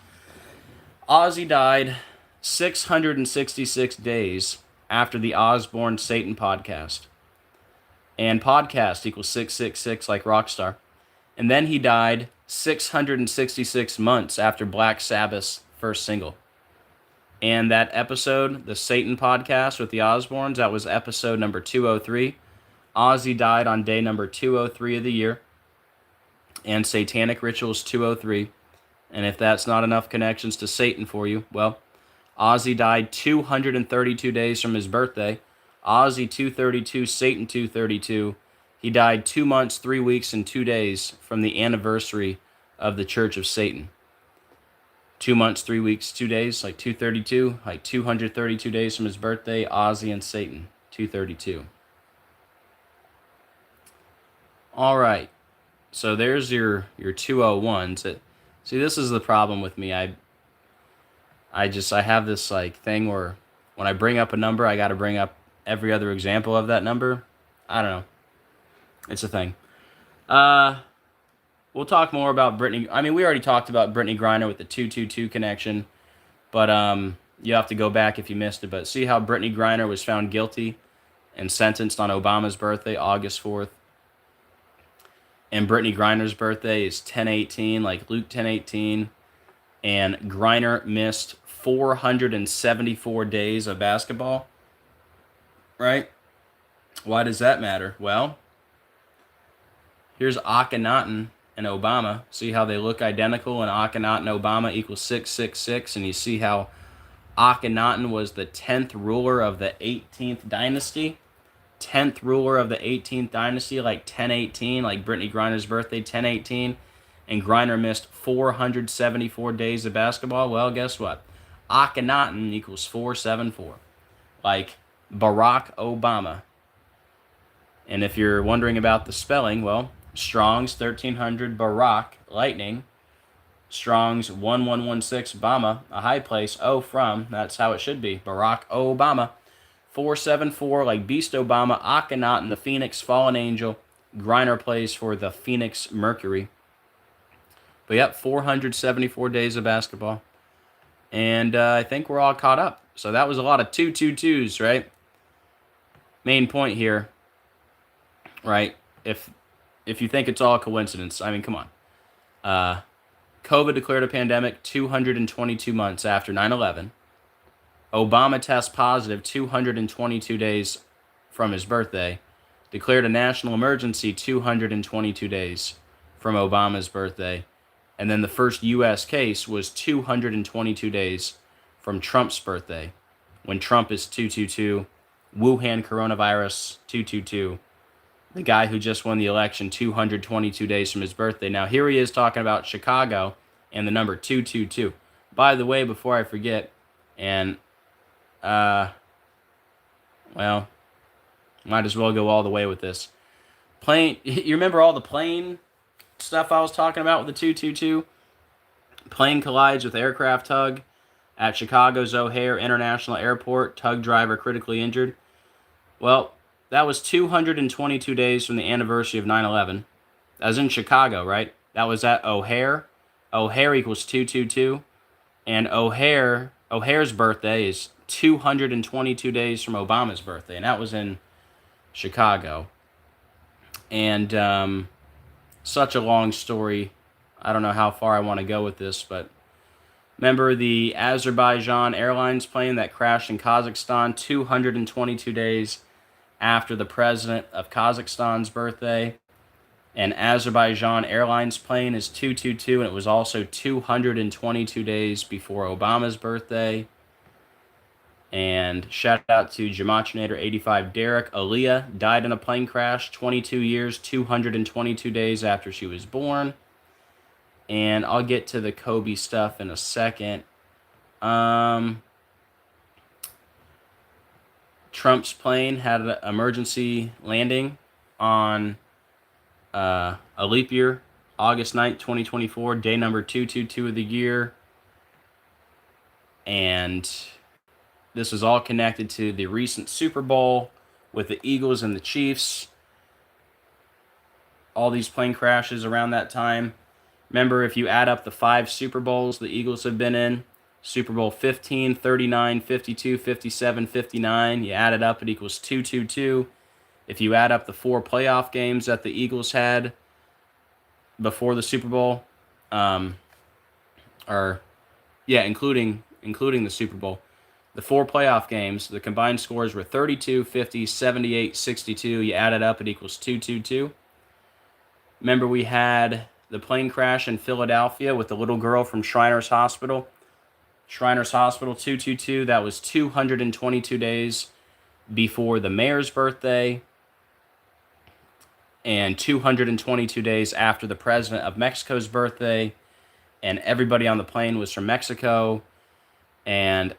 Ozzy died 666 days after the Osbourne Satan podcast. And podcast equals 666 like Rockstar. And then he died 666 months after Black Sabbath's first single. And that episode, the Satan podcast with the Osbournes, that was episode number 203. Ozzy died on day number 203 of the year. And Satanic Rituals 203. And if that's not enough connections to Satan for you, well, Ozzy died 232 days from his birthday. Ozzy 232, Satan 232. He died 2 months, 3 weeks, and 2 days from the anniversary of the Church of Satan. 2 months, 3 weeks, 2 days, like 232, like 232 days from his birthday. Ozzy and Satan, 232. All right, so there's your 201s. See, this is the problem with me. I have this like thing where when I bring up a number, I got to bring up every other example of that number. I don't know. It's a thing. We'll talk more about Brittany. I mean, we already talked about Brittany Griner with the 222 connection, but you have to go back if you missed it. But see how Brittany Griner was found guilty and sentenced on Obama's birthday, August 4th. And Brittany Griner's birthday is 10/18, like Luke 10/18. And Griner missed 474 days of basketball. Right? Why does that matter? Well, here's Akhenaten and Obama. See how they look identical, and Akhenaten and Obama equals 666. And you see how Akhenaten was the 10th ruler of the 18th dynasty. 10th ruler of the 18th dynasty, like 10/18, like Brittany Griner's birthday, 10/18. And Griner missed 474 days of basketball. Well, guess what? Akhenaten equals 474. Like Barack Obama. And if you're wondering about the spelling, well, Strong's 1300 Barack, lightning. Strong's 1116 Obama, a high place, O from, that's how it should be, Barack Obama. 474, like Beast Obama, Akhenaten, the Phoenix, fallen angel. Griner plays for the Phoenix Mercury. But yep, 474 days of basketball. And I think we're all caught up. So that was a lot of 222s, right? Main point here, right? If you think it's all coincidence, I mean, come on. COVID declared a pandemic 222 months after 9/11. Obama tests positive 222 days from his birthday. Declared a national emergency 222 days from Obama's birthday. And then the first U.S. case was 222 days from Trump's birthday, when Trump is 222, Wuhan coronavirus 222. The guy who just won the election 222 days from his birthday. Now, here he is talking about Chicago and the number 222. By the way, before I forget, and, well, might as well go all the way with this. Plane, you remember all the plane stuff I was talking about with the 222? Plane collides with aircraft tug at Chicago's O'Hare International Airport. Tug driver critically injured. Well, that was 222 days from the anniversary of 9/11. That was in Chicago, right? That was at O'Hare. O'Hare equals 222. And O'Hare's birthday is 222 days from Obama's birthday. And that was in Chicago. And such a long story. I don't know how far I want to go with this, but remember the Azerbaijan Airlines plane that crashed in Kazakhstan 222 days after the president of Kazakhstan's birthday. And Azerbaijan Airlines plane is 222, and it was also 222 days before Obama's birthday. And shout out to Gematinator 85 Derek. Aaliyah died in a plane crash, 22 years, 222 days after she was born. And I'll get to the Kobe stuff in a second. Trump's plane had an emergency landing on a leap year, August 9th, 2024, day number 222 of the year. And this was all connected to the recent Super Bowl with the Eagles and the Chiefs. All these plane crashes around that time. Remember, if you add up the 5 Super Bowls the Eagles have been in, Super Bowl 15, 39, 52, 57, 59, you add it up, it equals 222. If you add up the 4 playoff games that the Eagles had before the Super Bowl, including the Super Bowl, the 4 playoff games, the combined scores were 32, 50, 78, 62. You add it up, it equals 222. Remember, we had the plane crash in Philadelphia with the little girl from Shriners Hospital. Shriners Hospital 222, that was 222 days before the mayor's birthday. and 222 days after the president of Mexico's birthday, and everybody on the plane was from Mexico, and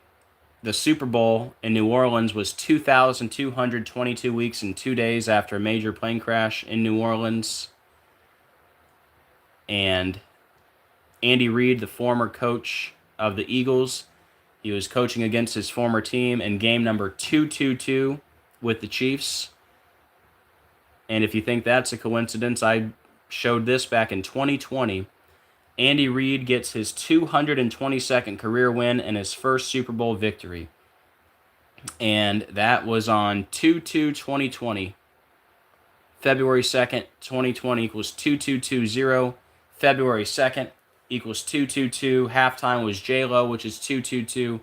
the Super Bowl in New Orleans was 2,222 weeks and 2 days after a major plane crash in New Orleans. And Andy Reid, the former coach of the Eagles, he was coaching against his former team in game number 222 with the Chiefs. And if you think that's a coincidence, I showed this back in 2020. Andy Reid gets his 222nd career win and his first Super Bowl victory. And that was on 2/2/2020. February 2nd, 2020 equals 2220. February 2nd equals 222. Halftime was J-Lo, which is 222.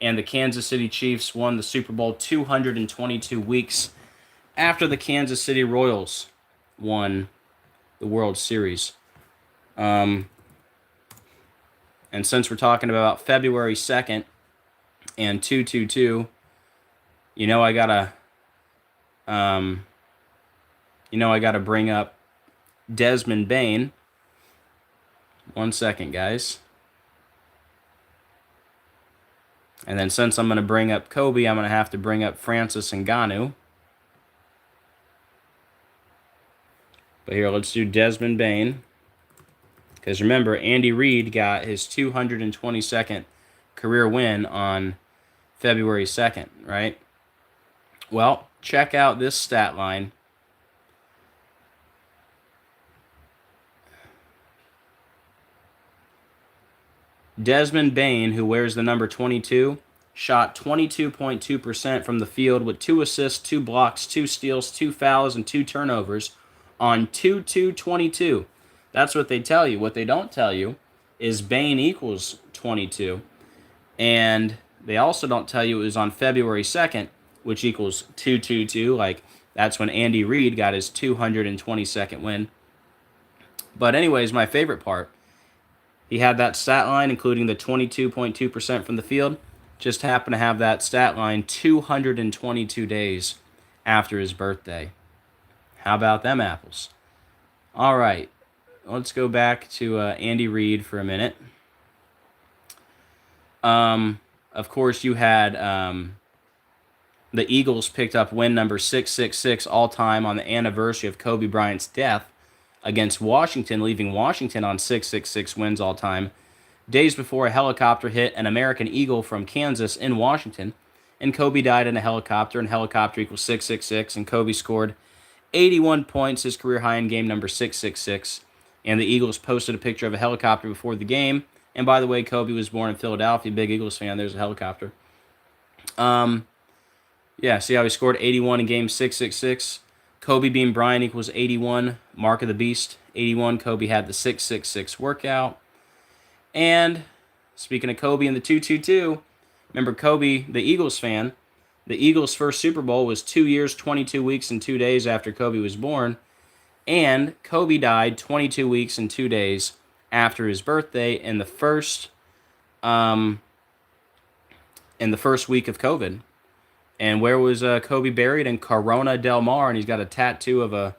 And the Kansas City Chiefs won the Super Bowl 222 weeks after the Kansas City Royals won the World Series. And since we're talking about February 2nd and 222, I gotta bring up Desmond Bain. 1 second, guys. And then since I'm going to bring up Kobe, I'm going to have to bring up Francis Ngannou. But here, let's do Desmond Bain. Because remember, Andy Reid got his 222nd career win on February 2nd, right? Well, check out this stat line. Desmond Bain, who wears the number 22, shot 22.2% from the field with 2 assists, 2 blocks, 2 steals, 2 fouls, and 2 turnovers on 2/2/22. That's what they tell you. What they don't tell you is Bain equals 22. And they also don't tell you it was on February 2nd, which equals 2/22. Like, that's when Andy Reid got his 222nd win. But anyways, my favorite part, he had that stat line, including the 22.2% from the field. Just happened to have that stat line 222 days after his birthday. How about them apples? All right, let's go back to Andy Reid for a minute. Of course, you had the Eagles picked up win number 666 all-time on the anniversary of Kobe Bryant's death against Washington, leaving Washington on 666 wins all-time, days before a helicopter hit an American Eagle from Kansas in Washington, and Kobe died in a helicopter, and helicopter equals 666, and Kobe scored 81 points, his career high in game number 666, and the Eagles posted a picture of a helicopter before the game. And by the way, Kobe was born in Philadelphia, big Eagles fan. There's a helicopter. See how he scored 81 in game 666? Kobe being Bryant equals 81. Mark of the Beast, 81. Kobe had the 666 workout. And speaking of Kobe and the 222, remember Kobe, the Eagles fan, the Eagles' first Super Bowl was 2 years, 22 weeks, and 2 days after Kobe was born. And Kobe died 22 weeks and 2 days after his birthday in the first week of COVID. And where was Kobe buried? In Corona del Mar, and he's got a tattoo of a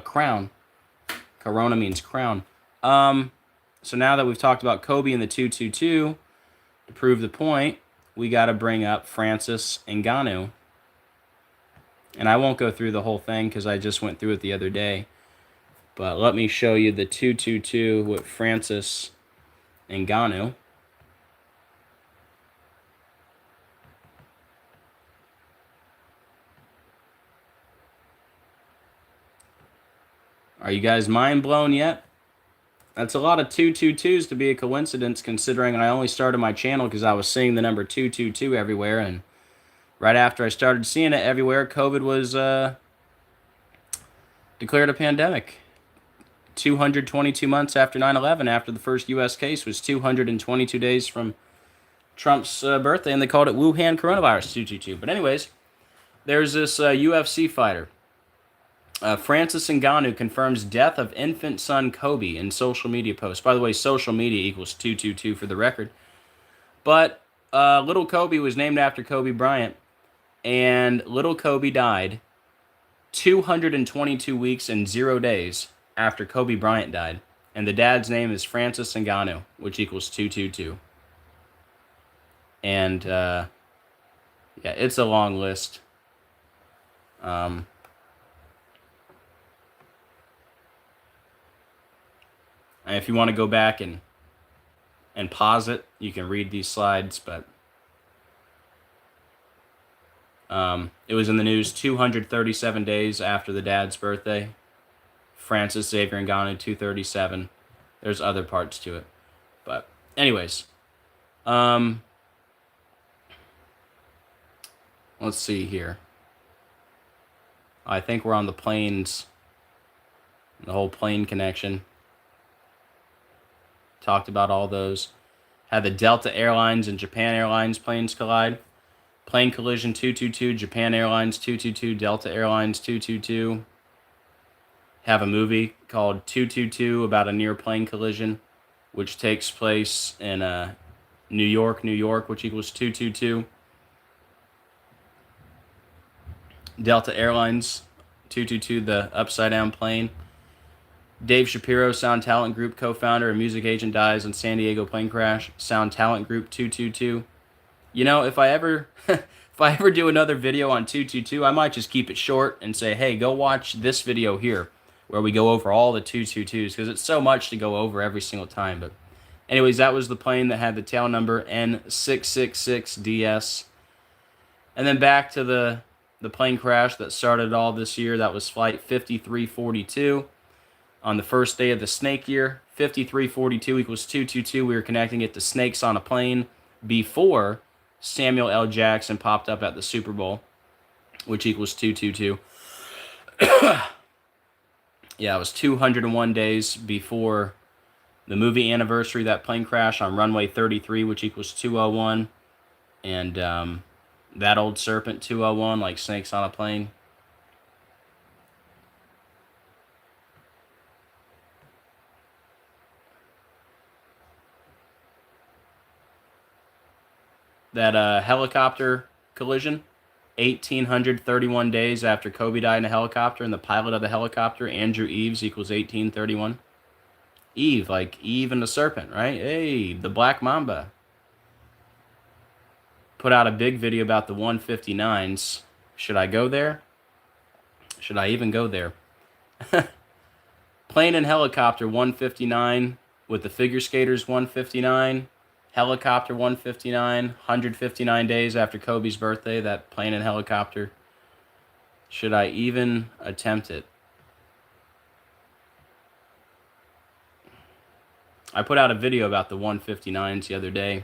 crown. Corona means crown. So now that we've talked about Kobe and the 222, to prove the point, we got to bring up Francis Ngannou. And I won't go through the whole thing because I just went through it the other day. But let me show you the 222 with Francis Ngannou. Are you guys mind blown yet? That's a lot of 222s to be a coincidence, considering I only started my channel because I was seeing the number 222 everywhere, and right after I started seeing it everywhere, COVID was declared a pandemic. 222 months after 9/11, after the first U.S. case, was 222 days from Trump's birthday, and they called it Wuhan coronavirus 222. But anyways, there's this UFC fighter. Francis Ngannou confirms death of infant son Kobe in social media post. By the way, social media equals 222 for the record. But little Kobe was named after Kobe Bryant, and little Kobe died 222 weeks and 0 days after Kobe Bryant died. And the dad's name is Francis Ngannou, which equals 222. And yeah, it's a long list. And if you want to go back and pause it, you can read these slides, but it was in the news 237 days after the dad's birthday. Francis Xavier Ngannou, 237. There's other parts to it. But anyways, let's see here. I think we're on the planes, the whole plane connection. Talked about all those. Had the Delta Airlines and Japan Airlines planes collide. Plane collision 222, Japan Airlines 222, Delta Airlines 222. Have a movie called 222 about a near plane collision, which takes place in New York, which equals 222. Delta Airlines 222, the upside down plane. Dave Shapiro, Sound Talent Group co-founder and music agent, dies in San Diego plane crash. Sound Talent Group 222. You know, if I ever do another video on 222, I might just keep it short and say, hey, go watch this video here where we go over all the 222s, because it's so much to go over every single time. But anyways, that was the plane that had the tail number N666DS. And then back to the plane crash that started all this year. That was flight 5342 on the first day of the snake year. 5342 equals 222. We were connecting it to snakes on a plane before Samuel L. Jackson popped up at the Super Bowl, which equals 222. Yeah, it was 201 days before the movie anniversary, that plane crash on runway 33, which equals 201. And That Old Serpent 201, like snakes on a plane. That helicopter collision, 1,831 days after Kobe died in a helicopter, and the pilot of the helicopter, Andrew Eves, equals 1831. Eve, like Eve and the serpent, right? Hey, the Black Mamba. Put out a big video about the 159s. Should I go there? Should I even go there? Plane and helicopter 159 with the figure skaters 159. Helicopter 159, 159 days after Kobe's birthday, that plane and helicopter. Should I even attempt it? I put out a video about the 159s the other day.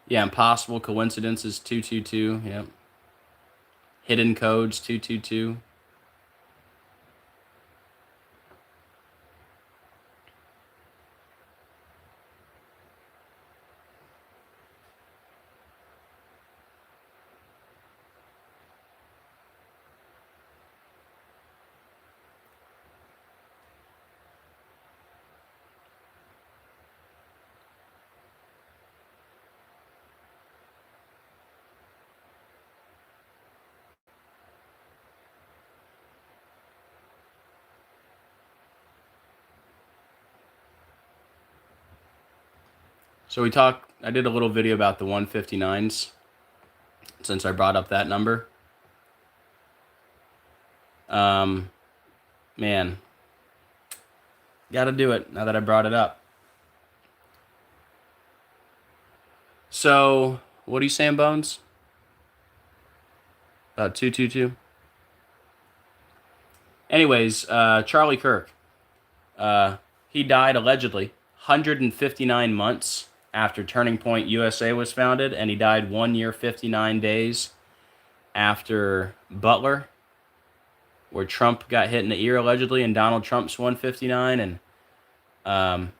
Yeah, Impossible Coincidences 222, yep. Hidden Codes 222. So I did a little video about the 159s, since I brought up that number. Man, gotta do it now that I brought it up. So, what are you saying, Bones? About 222? Anyways, Charlie Kirk. He died allegedly 159 months after Turning Point USA was founded, and he died 1 year, 59 days after Butler, where Trump got hit in the ear allegedly, and Donald Trump's 159, and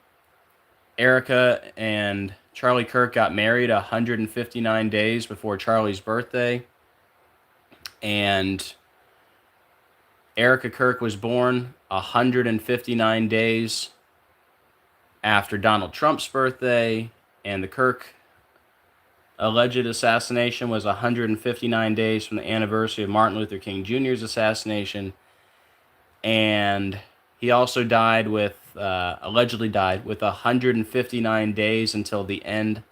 Erica and Charlie Kirk got married 159 days before Charlie's birthday, and Erica Kirk was born 159 days after Donald Trump's birthday, And the Kirk alleged assassination was 159 days from the anniversary of Martin Luther King Jr.'s assassination. And he also died with, allegedly died with 159 days until the end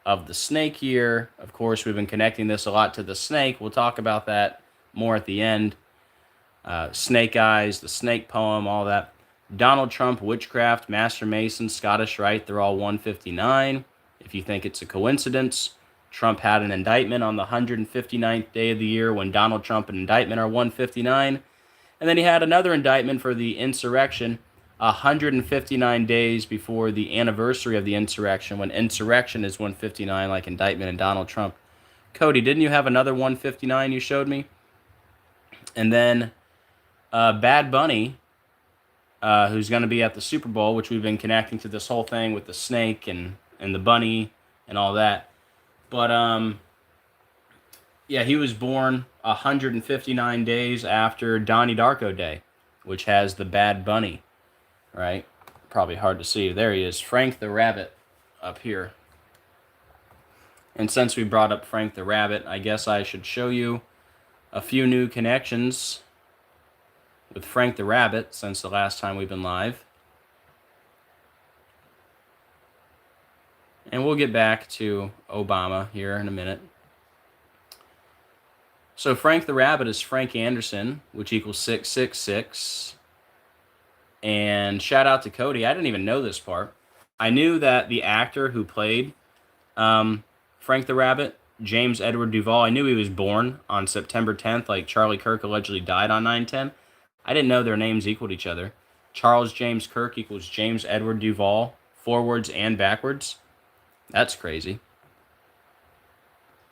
of the snake year. Of course, we've been connecting this a lot to the snake. We'll talk about that more at the end. Snake Eyes, the snake poem, all that. Donald Trump, witchcraft, Master Mason, Scottish Rite, they're all 159. If you think it's a coincidence, Trump had an indictment on the 159th day of the year when Donald Trump and indictment are 159. And then he had another indictment for the insurrection 159 days before the anniversary of the insurrection, when insurrection is 159, like indictment and Donald Trump. Cody, didn't you have another 159 you showed me? And then Bad Bunny, who's going to be at the Super Bowl, which we've been connecting to this whole thing with the snake and the bunny and all that. But, yeah, he was born 159 days after Donnie Darko Day, which has the Bad Bunny, right? Probably hard to see. There he is, Frank the Rabbit up here. And since we brought up Frank the Rabbit, I guess I should show you a few new connections with Frank the Rabbit since the last time we've been live. And we'll get back to Obama here in a minute. So Frank the Rabbit is Frank Anderson, which equals 666. And shout out to Cody. I didn't even know this part. I knew that the actor who played Frank the Rabbit, James Edward Duvall, I knew he was born on September 10th, like Charlie Kirk allegedly died on 9/10. I didn't know their names equaled each other. Charles James Kirk equals James Edward Duvall, forwards and backwards. That's crazy.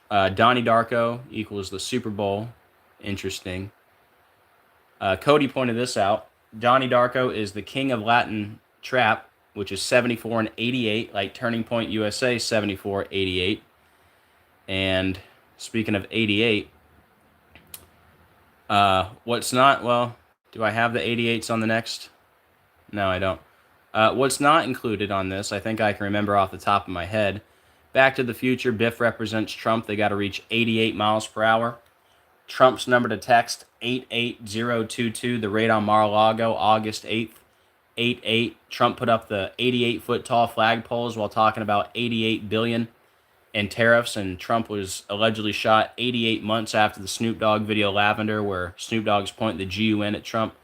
Donnie Darko equals the Super Bowl. Interesting. Cody pointed this out. Donnie Darko is the king of Latin trap, which is 74 and 88, like Turning Point USA 74, 88. And speaking of 88, what's not, well, do I have the 88s on the next? No, I don't. What's not included on this, I think I can remember off the top of my head. Back to the Future, Biff represents Trump. They got to reach 88 miles per hour. Trump's number to text, 88022, the raid on Mar-a-Lago, August 8th, 88. Trump put up the 88-foot tall flagpoles while talking about 88 billion in tariffs, and Trump was allegedly shot 88 months after the Snoop Dogg video Lavender, where Snoop Dogg's pointing the GUN at Trump.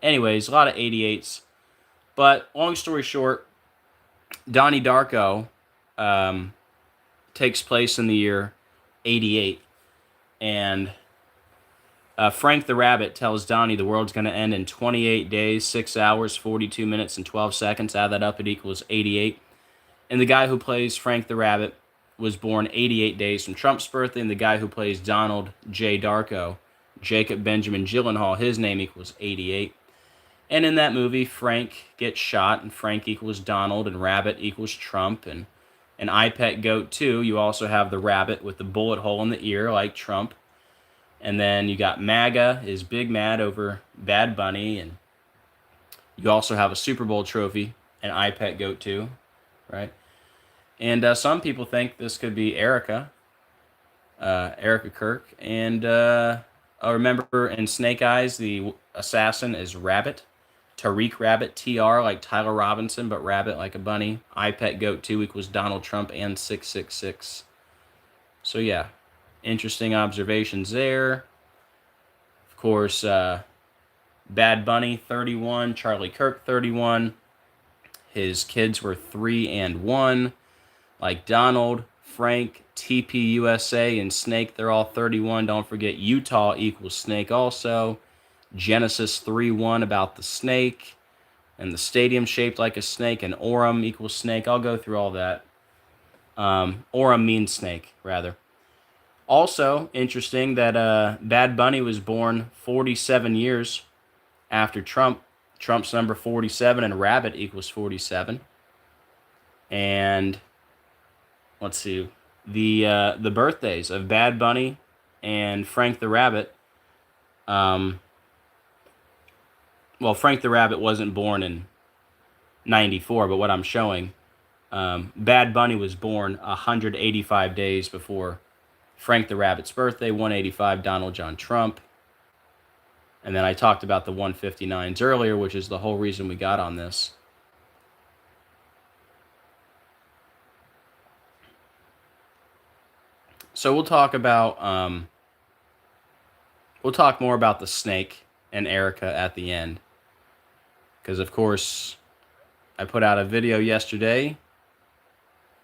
Anyways, a lot of 88s. But long story short, Donnie Darko takes place in the year 88. And Frank the Rabbit tells Donnie the world's going to end in 28 days, 6 hours, 42 minutes, and 12 seconds. Add that up, it equals 88. And the guy who plays Frank the Rabbit was born 88 days from Trump's birthday. And the guy who plays Donald J. Darko, Jacob Benjamin Gyllenhaal, his name equals 88. And in that movie, Frank gets shot, and Frank equals Donald, and Rabbit equals Trump, and an I Pet Goat too. You also have the rabbit with the bullet hole in the ear, like Trump. And then you got MAGA is big mad over Bad Bunny, and you also have a Super Bowl trophy, an I Pet Goat too, right? And some people think this could be Erica Kirk, and remember in Snake Eyes, the assassin is Rabbit. Tariq Rabbit, TR, like Tyler Robinson, but Rabbit like a bunny. I Pet Goat 2 equals Donald Trump and 666. So yeah, interesting observations there. Of course, Bad Bunny, 31. Charlie Kirk, 31. His kids were 3 and 1. Like Donald, Frank, TP USA, and Snake, they're all 31. Don't forget Utah equals Snake also. Genesis 3:1 about the snake, and the stadium shaped like a snake, and Orem equals snake. I'll go through all that. Orem means snake, rather. Also, interesting that Bad Bunny was born 47 years after Trump. Trump's number 47, and Rabbit equals 47. And let's see, the birthdays of Bad Bunny and Frank the Rabbit. Well, Frank the Rabbit wasn't born in 94, but what I'm showing, Bad Bunny was born 185 days before Frank the Rabbit's birthday, 185 Donald John Trump. And then I talked about the 159s earlier, which is the whole reason we got on this. So we'll talk more about the snake and Erica at the end. Because, of course, I put out a video yesterday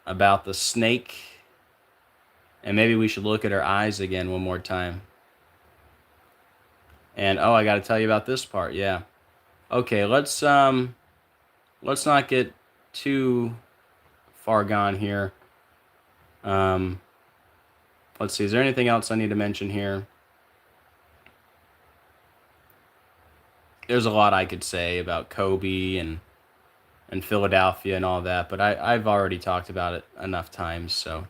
about the snake. And maybe we should look at her eyes again one more time. And, oh, I got to tell you about this part, yeah. Okay, let's not get too far gone here. Let's see, is there anything else I need to mention here? There's a lot I could say about Kobe and Philadelphia and all that, but I've already talked about it enough times, so.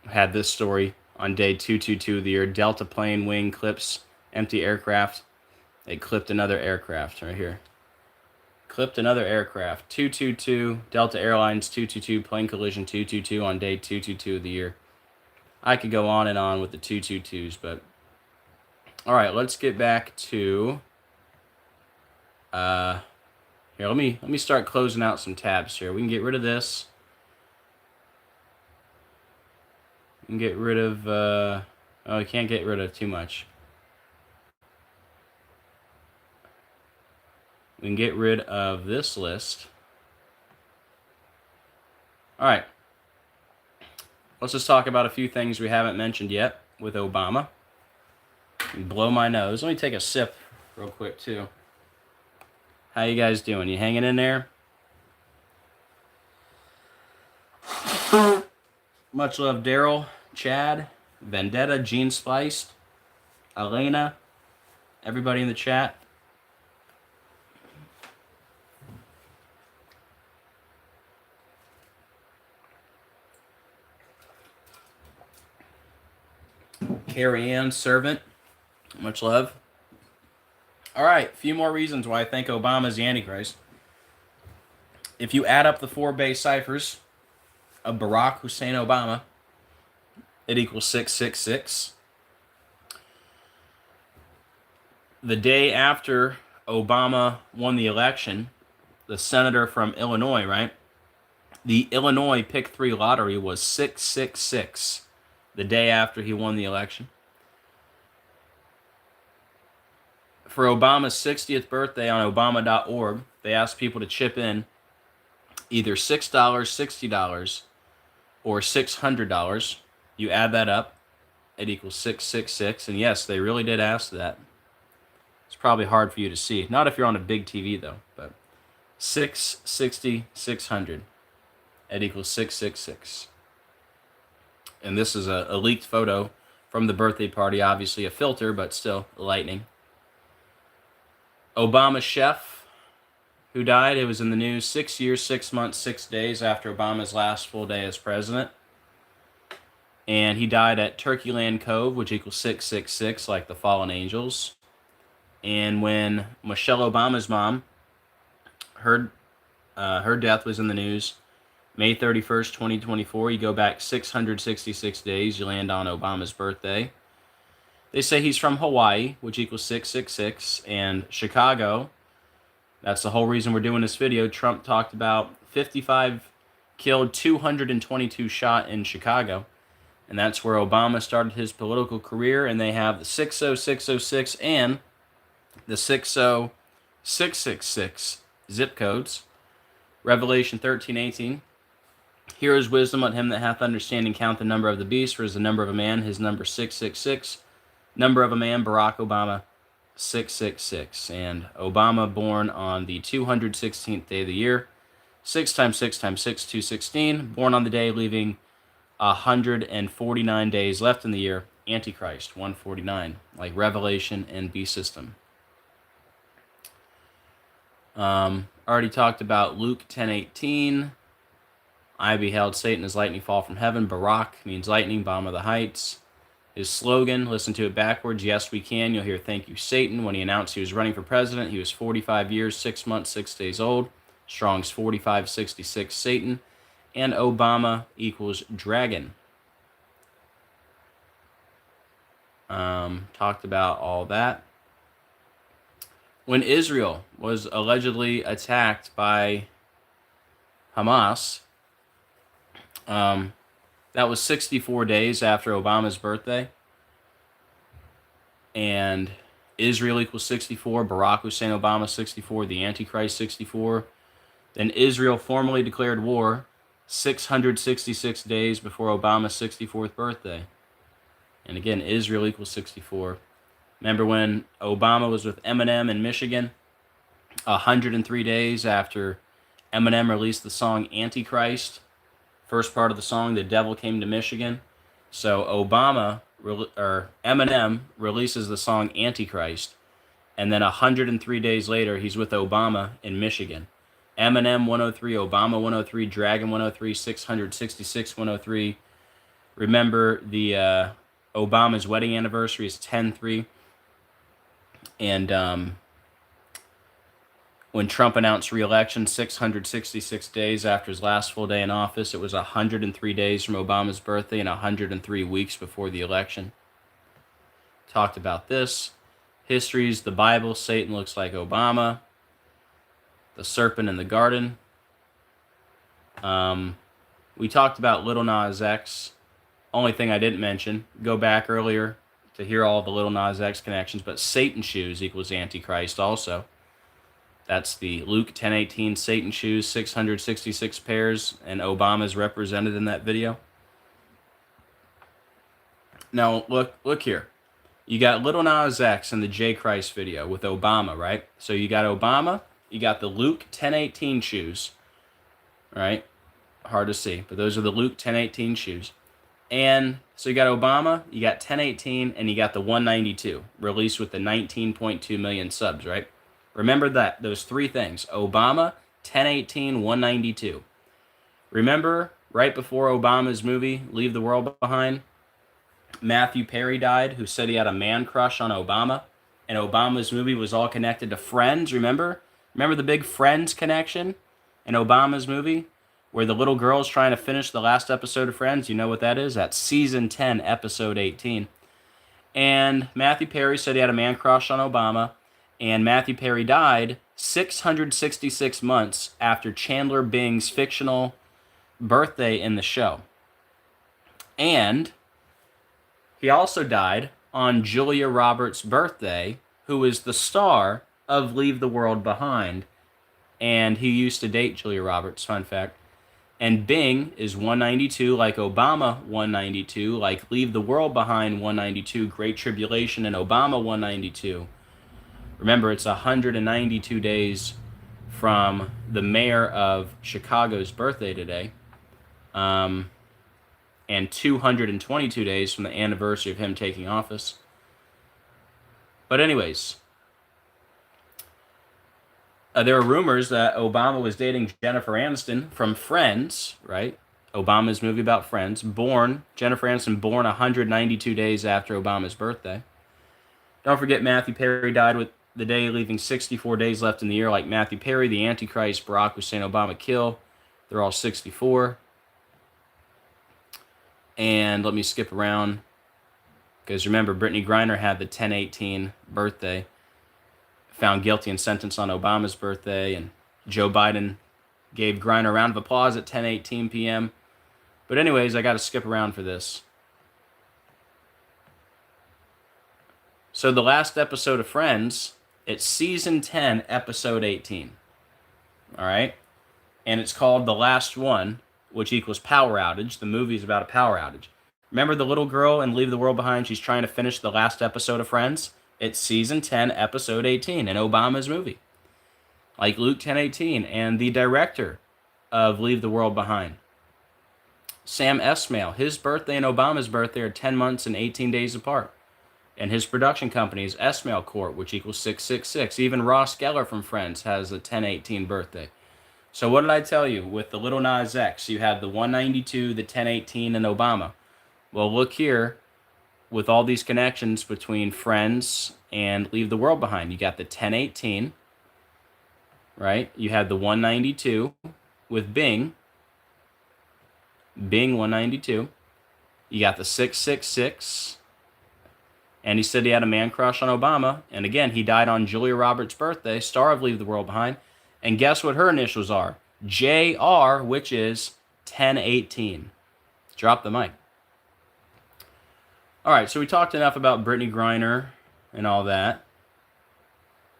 Had this story on day 222 of the year. Delta plane wing clips empty aircraft. They clipped another aircraft right here. Clipped another aircraft. 222, Delta Airlines 222, plane collision 222 on day 222 of the year. I could go on and on with the 222s, but all right, let's get back to here. Let me start closing out some tabs here. We can get rid of this. We can get rid of oh, we can't get rid of too much. We can get rid of this list. All right. Let's just talk about a few things we haven't mentioned yet with Obama. Blow my nose. Let me take a sip real quick, too. How you guys doing? You hanging in there? Much love, Daryl, Chad, Vendetta, Gene Spliced, Elena, everybody in the chat. Carrie Ann, Servant, much love. All right, a few more reasons why I think Obama is the Antichrist. If you add up the 4 base ciphers of Barack Hussein Obama, it equals 666. The day after Obama won the election, the senator from Illinois, right? The Illinois Pick 3 lottery was 666 the day after he won the election. For Obama's 60th birthday on Obama.org, they asked people to chip in either $6, $60, or $600. You add that up, it equals 666. And yes, they really did ask that. It's probably hard for you to see. Not if you're on a big TV, though. But 660, 600. It equals 666. And this is a leaked photo from the birthday party. Obviously a filter, but still lightning. Obama's chef, who died, it was in the news 6 years, 6 months, 6 days after Obama's last full day as president. And he died at Turkeyland Cove, which equals 666, like the fallen angels. And when Michelle Obama's mom, her death was in the news, May 31st, 2024. You go back 666 days, you land on Obama's birthday. They say he's from Hawaii, which equals 666, and Chicago. That's the whole reason we're doing this video. Trump talked about 55 killed, 222 shot in Chicago. And that's where Obama started his political career. And they have the 60606 and the 60666 zip codes. Revelation 13:18. Here is wisdom, let him that hath understanding count the number of the beast, for is the number of a man, his number 666. Number of a man, Barack Obama, 666. And Obama born on the 216th day of the year. 6 times 6 times 6, 216. Born on the day leaving 149 days left in the year. Antichrist, 149. Like Revelation and Beast System. Already talked about Luke 10:18. I beheld Satan as lightning fall from heaven. Barak means lightning, bomb of the heights. His slogan, listen to it backwards, yes we can. You'll hear thank you Satan. When he announced he was running for president, he was 45 years, 6 months, 6 days old. Strong's 4566 Satan. And Obama equals dragon. Talked about all that. When Israel was allegedly attacked by Hamas, that was 64 days after Obama's birthday. And Israel equals 64, Barack Hussein Obama 64, the Antichrist 64. Then Israel formally declared war 666 days before Obama's 64th birthday. And again, Israel equals 64. Remember when Obama was with Eminem in Michigan? 103 days after Eminem released the song Antichrist. First part of the song, The Devil Came to Michigan. So Eminem releases the song Antichrist, and then 103 days later, he's with Obama in Michigan. Eminem 103, Obama 103, Dragon 103, 666 103. Remember, the Obama's wedding anniversary is 10/3. And when Trump announced re-election 666 days after his last full day in office, it was 103 days from Obama's birthday and 103 weeks before the election. Talked about this. History's the Bible. Satan looks like Obama. The serpent in the garden. We talked about Little Nas X. Only thing I didn't mention, go back earlier to hear all the Little Nas X connections, but Satan shoes equals Antichrist also. That's the Luke 10:18 Satan shoes, 666 pairs, and Obama's represented in that video. Now, look here. You got Little Nas X in the J. Christ video with Obama, right? So you got Obama, you got the Luke 10:18 shoes, right? Hard to see, but those are the Luke 10:18 shoes. And so you got Obama, you got 10:18, and you got the 192, released with the 19.2 million subs, right? Remember that, those three things. Obama, 10:18, 192. Remember, right before Obama's movie, Leave the World Behind, Matthew Perry died, who said he had a man crush on Obama, and Obama's movie was all connected to Friends, remember? Remember the big Friends connection in Obama's movie, where the little girl's trying to finish the last episode of Friends? You know what that is? That's season 10, episode 18. And Matthew Perry said he had a man crush on Obama, and Matthew Perry died 666 months after Chandler Bing's fictional birthday in the show. And he also died on Julia Roberts' birthday, who is the star of Leave the World Behind. And he used to date Julia Roberts, fun fact. And Bing is 192, like Obama 192, like Leave the World Behind 192, Great Tribulation and Obama 192. Remember, it's 192 days from the mayor of Chicago's birthday today. And 222 days from the anniversary of him taking office. But anyways, there are rumors that Obama was dating Jennifer Aniston from Friends, right? Obama's movie about Friends. Jennifer Aniston born 192 days after Obama's birthday. Don't forget Matthew Perry died with the day leaving 64 days left in the year, like Matthew Perry, the Antichrist, Barack Hussein Obama kill. They're all 64. And let me skip around, because remember, Brittany Griner had the 10/18 birthday, found guilty and sentenced on Obama's birthday, and Joe Biden gave Griner a round of applause at 10:18 p.m. But anyways, I got to skip around for this. So the last episode of Friends, it's season 10, episode 18. All right? And it's called The Last One, which equals power outage. The movie is about a power outage. Remember the little girl in Leave the World Behind? She's trying to finish the last episode of Friends. It's season 10, episode 18 in Obama's movie. Like Luke 10:18. And the director of Leave the World Behind, Sam Esmail, his birthday and Obama's birthday are 10 months and 18 days apart. And his production company is Esmail Corp, which equals 666. Even Ross Geller from Friends has a 1018 birthday. So what did I tell you? With the Little Nas X, you had the 192, the 1018, and Obama. Well, look here, with all these connections between Friends and Leave the World Behind. You got the 1018, right? You had the 192 with Bing 192. You got the 666. And he said he had a man crush on Obama. And again, he died on Julia Roberts' birthday, star of Leave the World Behind. And guess what her initials are? JR, which is 1018. Drop the mic. All right, so we talked enough about Brittany Griner and all that.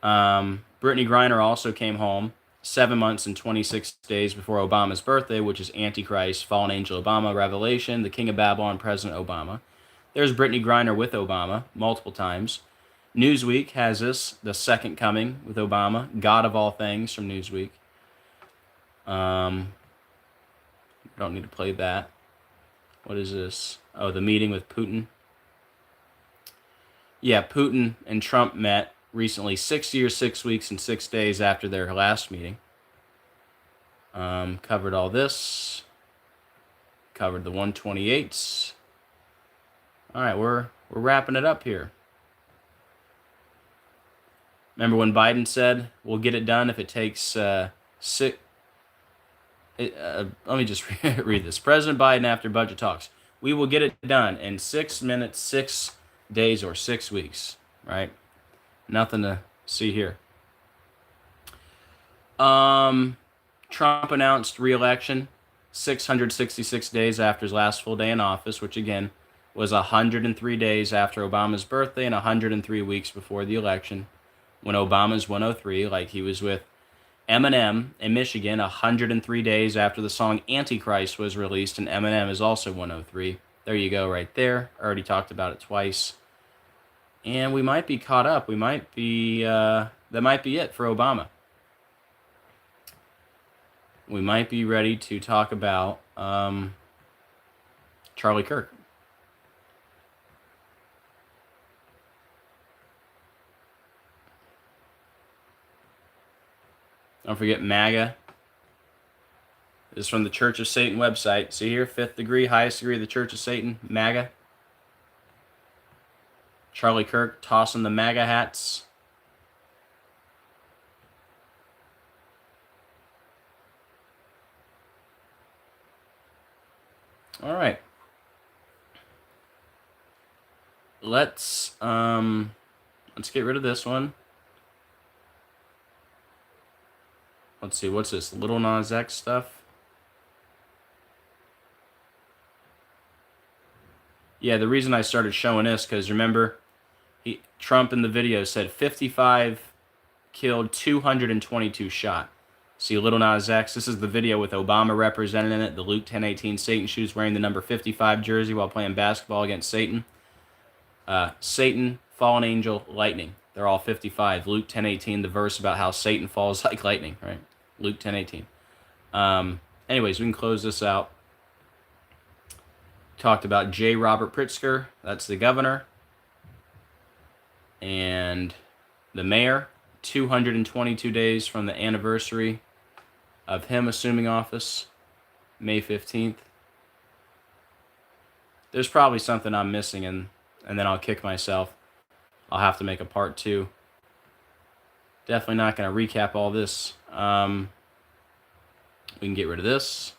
Brittany Griner also came home 7 months and 26 days before Obama's birthday, which is Antichrist, Fallen Angel Obama, Revelation, the King of Babylon, President Obama. There's Brittany Griner with Obama multiple times. Newsweek has this, the second coming with Obama, God of all things from Newsweek. Don't need to play that. What is this? Oh, the meeting with Putin. Yeah, Putin and Trump met recently 6 years, 6 weeks, and 6 days after their last meeting. Covered all this. Covered the 128s. All right, we're wrapping it up here. Remember when Biden said, we'll get it done if it takes six... let me just read this. President Biden after budget talks. We will get it done in 6 minutes, 6 days, or 6 weeks. Right? Nothing to see here. Trump announced re-election 666 days after his last full day in office, which again was 103 days after Obama's birthday and 103 weeks before the election, when Obama's 103, like he was with Eminem in Michigan, 103 days after the song Antichrist was released, and Eminem is also 103. There you go, right there. Already talked about it twice. And we might be caught up. We might be, that might be it for Obama. We might be ready to talk about Charlie Kirk. Don't forget MAGA. This is from the Church of Satan website. See here, 5th degree, highest degree of the Church of Satan, MAGA. Charlie Kirk tossing the MAGA hats. All right. Let's get rid of this one. Let's see, what's this? Little Nas X stuff? Yeah, the reason I started showing this, because remember, Trump in the video said 55 killed, 222 shot. See Little Nas X? This is the video with Obama represented in it. The Luke 10:18 Satan shoes wearing the number 55 jersey while playing basketball against Satan. Satan, fallen angel, lightning. They're all 55. Luke 10:18, the verse about how Satan falls like lightning, right? Luke 10:18. Anyways, we can close this out. Talked about J. Robert Pritzker. That's the governor. And the mayor. 222 days from the anniversary of him assuming office. May 15th. There's probably something I'm missing, and then I'll kick myself. I'll have to make a part 2. Definitely not going to recap all this. We can get rid of this.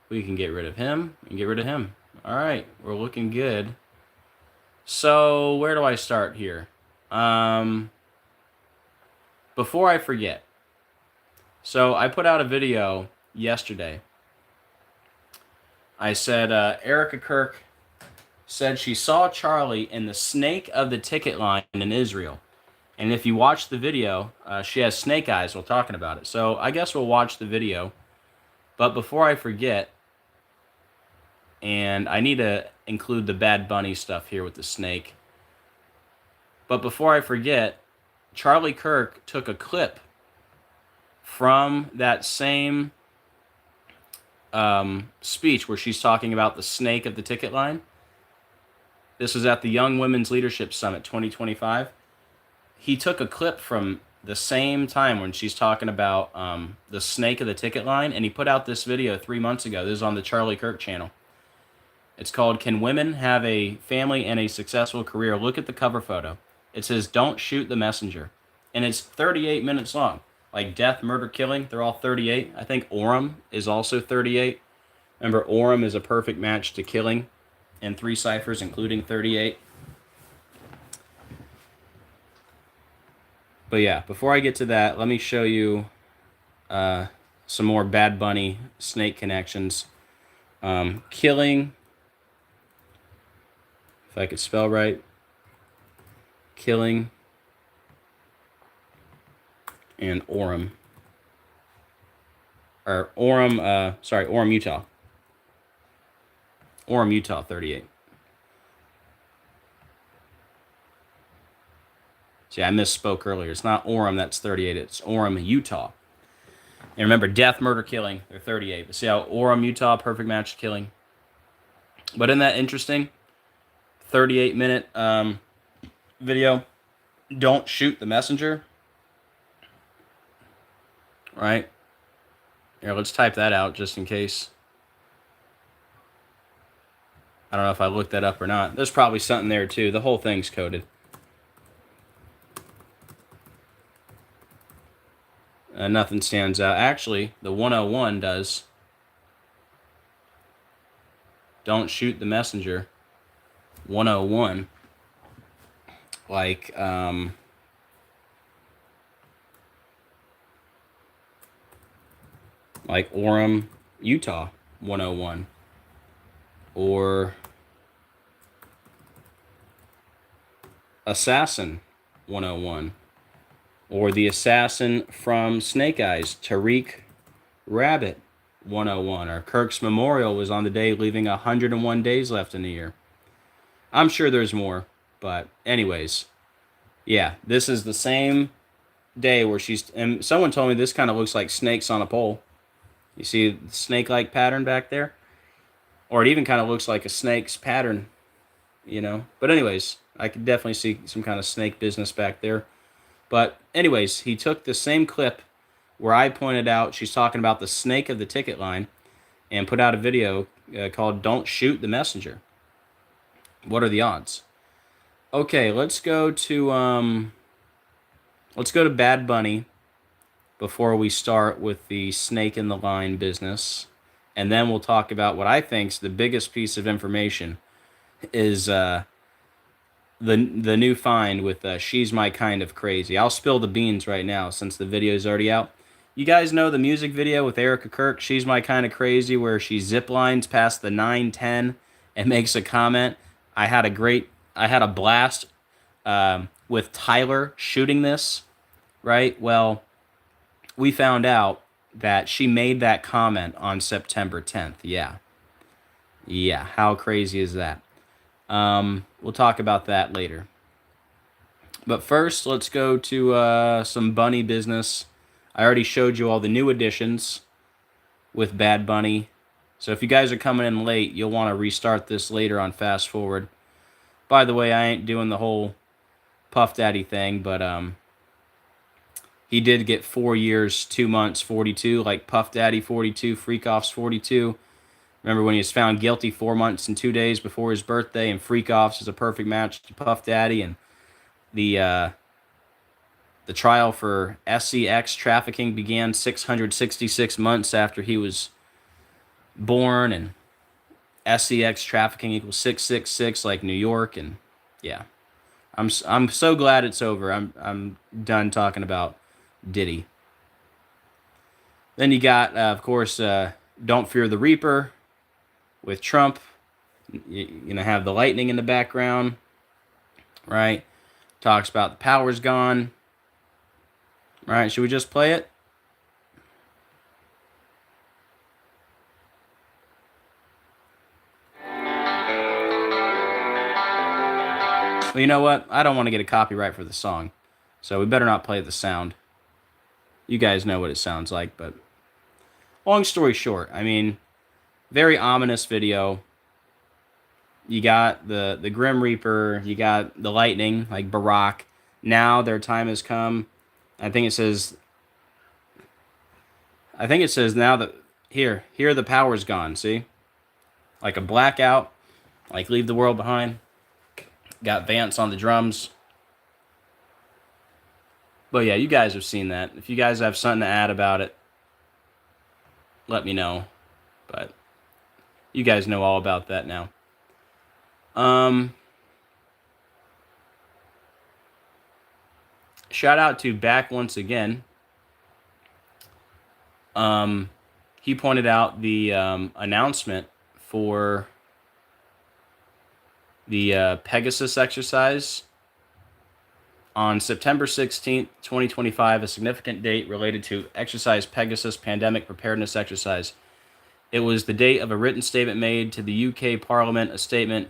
We can get rid of him. We can get rid of him. All right, we're looking good. So where do I start here? Before I forget. So I put out a video yesterday. I said Erica Kirk said she saw Charlie in the snake of the ticket line in Israel. And if you watch the video, she has snake eyes while talking about it. So I guess we'll watch the video. But before I forget, and I need to include the Bad Bunny stuff here with the snake. But before I forget, Charlie Kirk took a clip from that same speech where she's talking about the snake of the ticket line. This was at the Young Women's Leadership Summit 2025. He took a clip from the same time when she's talking about the snake of the ticket line, and he put out this video 3 months ago. This is on the Charlie Kirk channel. It's called "Can Women Have a Family and a Successful Career?" Look at the cover photo. It says, "Don't shoot the messenger." And it's 38 minutes long. Like death, murder, killing, they're all 38. I think Orem is also 38. Remember, Orem is a perfect match to killing in 3 ciphers, including 38. But yeah, before I get to that, let me show you some more Bad Bunny snake connections. Killing, if I could spell right, killing and Orem. Or Orem, sorry, Orem, Utah. Orem, Utah, 38. See, I misspoke earlier. It's not Orem that's 38. It's Orem, Utah. And remember, death, murder, killing, they're 38. But see how Orem, Utah, perfect match to killing. But isn't that interesting? 38-minute video. Don't shoot the messenger. Right? Here, let's type that out just in case. I don't know if I looked that up or not. There's probably something there too. The whole thing's coded. Nothing stands out. Actually, the 101 does. Don't shoot the messenger. 101. Like, Orem, Utah, 101. Or Assassin, 101. Or the assassin from Snake Eyes, Tariq Rabbit, 101. Or Kirk's memorial was on the day leaving 101 days left in the year. I'm sure there's more, but anyways, yeah, this is the same day where she's, and someone told me this kind of looks like snakes on a pole. You see the snake-like pattern back there? Or it even kind of looks like a snake's pattern, you know? But anyways, I could definitely see some kind of snake business back there. But anyways, he took the same clip where I pointed out she's talking about the snake of the ticket line and put out a video called "Don't Shoot the Messenger." What are the odds? Okay, let's go to Bad Bunny before we start with the snake in the line business. And then we'll talk about what I think is the biggest piece of information is the new find with She's My Kind of Crazy. I'll spill the beans right now since the video is already out. You guys know the music video with Erica Kirk, She's My Kind of Crazy, where she zip lines past the 910 and makes a comment. I had a blast with Tyler shooting this, right? Well, we found out that she made that comment on September 10th. Yeah, how crazy is that? We'll talk about that later. But first, let's go to some Bunny business. I already showed you all the new additions with Bad Bunny. So if you guys are coming in late, you'll want to restart this later on Fast Forward. By the way, I ain't doing the whole Puff Daddy thing, but he did get 4 years, 2 months, 42, like Puff Daddy 42, Freakoff's 42. Remember when he was found guilty 4 months and 2 days before his birthday, and Freakoffs is a perfect match to Puff Daddy, and the trial for SCX trafficking began 666 months after he was born, and SCX trafficking equals 666 like New York, and yeah, I'm so glad it's over. I'm done talking about Diddy. Then you got of course Don't Fear the Reaper with Trump. You're gonna have the lightning in the background, right? Talks about the power's gone. Right, should we just play it? Well, you know what? I don't want to get a copyright for the song, so we better not play the sound. You guys know what it sounds like, but long story short, I mean, very ominous video. You got the Grim Reaper. You got the Lightning, like Barack. Now their time has come. I think it says. I think it says now that here the power's gone. See, like a blackout, like Leave the World Behind. Got Vance on the drums. But yeah, you guys have seen that. If you guys have something to add about it, let me know. But you guys know all about that now. Shout out to Back Once Again. He pointed out the announcement for the Pegasus exercise on September 16th, 2025, a significant date related to Exercise Pegasus pandemic preparedness exercise. It was the date of a written statement made to the UK Parliament, a statement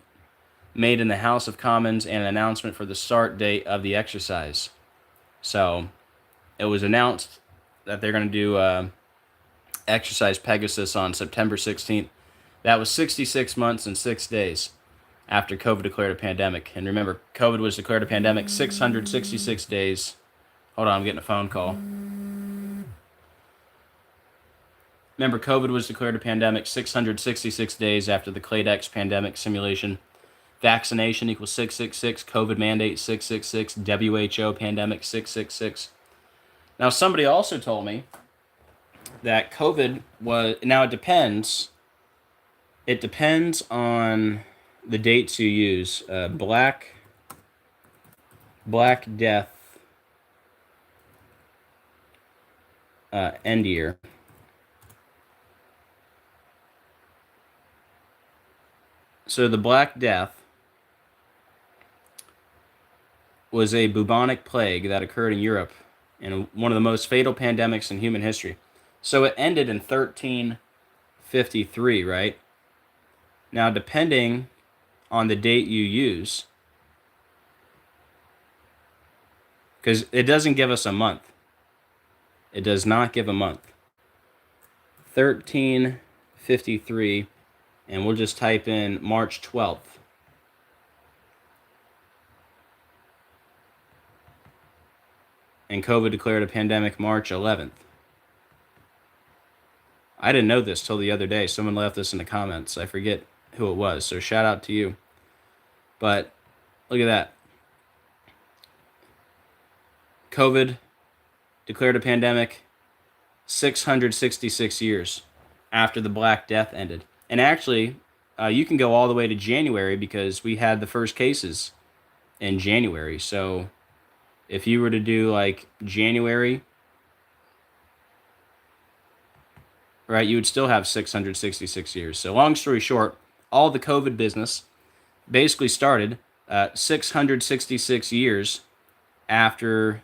made in the House of Commons, and an announcement for the start date of the exercise. So it was announced that they're going to do Exercise Pegasus on September 16th. That was 66 months and 6 days after COVID declared a pandemic. And remember, COVID was declared a pandemic 666 days. Hold on, I'm getting a phone call. Remember, COVID was declared a pandemic 666 days after the Cladex pandemic simulation. Vaccination equals 666. COVID mandate 666. WHO pandemic 666. Now, somebody also told me that COVID was... Now, it depends. It depends on the dates you use. Black Death end year. So the Black Death was a bubonic plague that occurred in Europe and one of the most fatal pandemics in human history. So it ended in 1353, right? Now, depending on the date you use, because it doesn't give us a month. It does not give a month. 1353, and we'll just type in March 12th. And COVID declared a pandemic March 11th. I didn't know this till the other day. Someone left this in the comments. I forget who it was, so shout out to you. But look at that. COVID declared a pandemic 666 years after the Black Death ended. And actually, you can go all the way to January because we had the first cases in January. So if you were to do like January, right, you would still have 666 years. So long story short, all the COVID business basically started 666 years after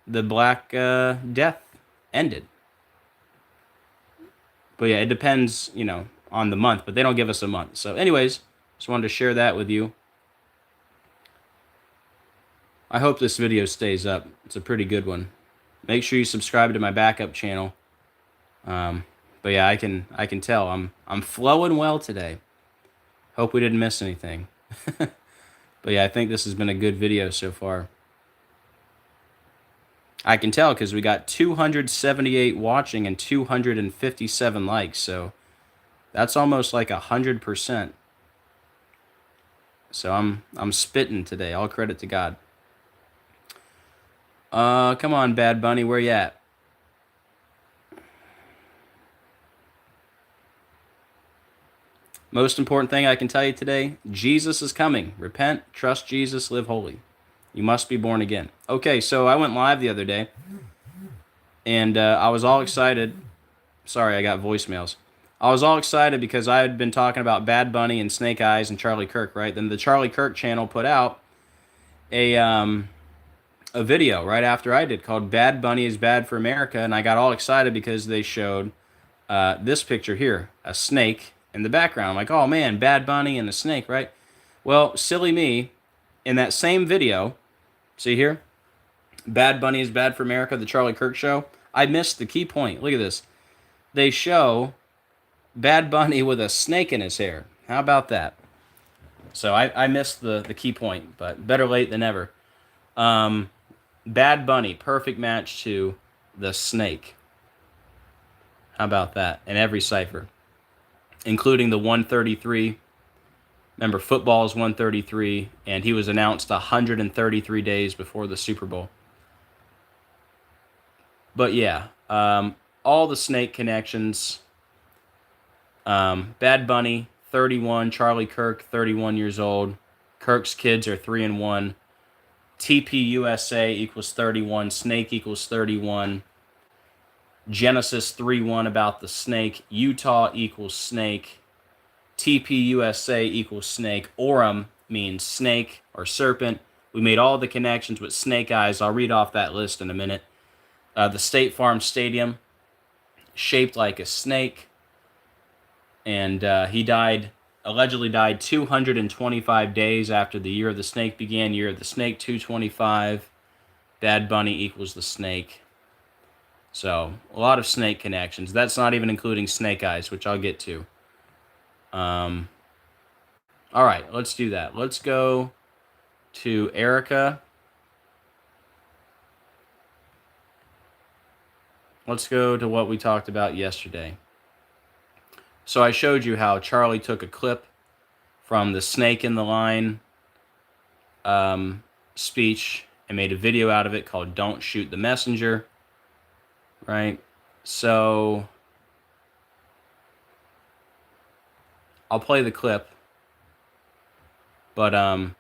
the Black Death ended. But yeah, it depends, on the month, but they don't give us a month. So anyways, just wanted to share that with you. I hope this video stays up. It's a pretty good one. Make sure you subscribe to my backup channel. But yeah, I can tell I'm flowing well today. Hope we didn't miss anything. But yeah, I think this has been a good video so far. I can tell because we got 278 watching and 257 likes, so that's almost like 100%. So I'm spitting today. All credit to God. Come on, Bad Bunny, where you at? Most important thing I can tell you today, Jesus is coming. Repent, trust Jesus, live holy. You must be born again. Okay, so I went live the other day, and I was all excited. Sorry, I got voicemails. I was all excited because I had been talking about Bad Bunny and Snake Eyes and Charlie Kirk, right? Then the Charlie Kirk channel put out a video right after I did called Bad Bunny is Bad for America, and I got all excited because they showed this picture here, a snake in the background. I'm like, oh man, Bad Bunny and a snake, right? Well, silly me, in that same video, see here, Bad Bunny is Bad for America, the Charlie Kirk show, I missed the key point. Look at this. They show Bad Bunny with a snake in his hair. How about that? So I missed the key point, but better late than never. Bad Bunny, perfect match to the Snake. How about that? In every cipher, including the 133. Remember, football is 133, and he was announced 133 days before the Super Bowl. But yeah, all the Snake connections. Bad Bunny, 31. Charlie Kirk, 31 years old. Kirk's kids are 3-1. TPUSA equals 31. Snake equals 31. Genesis 3-1 about the snake. Utah equals snake. TPUSA equals snake. Orem means snake or serpent. We made all the connections with snake eyes. I'll read off that list in a minute. The State Farm Stadium, shaped like a snake. And he allegedly died 225 days after the Year of the Snake began. Year of the Snake, 225. Bad Bunny equals the snake. So, a lot of snake connections. That's not even including Snake Eyes, which I'll get to. All right, let's do that. Let's go to Erica. Let's go to what we talked about yesterday. So I showed you how Charlie took a clip from the Snake in the Line speech and made a video out of it called Don't Shoot the Messenger. Right? So I'll play the clip. But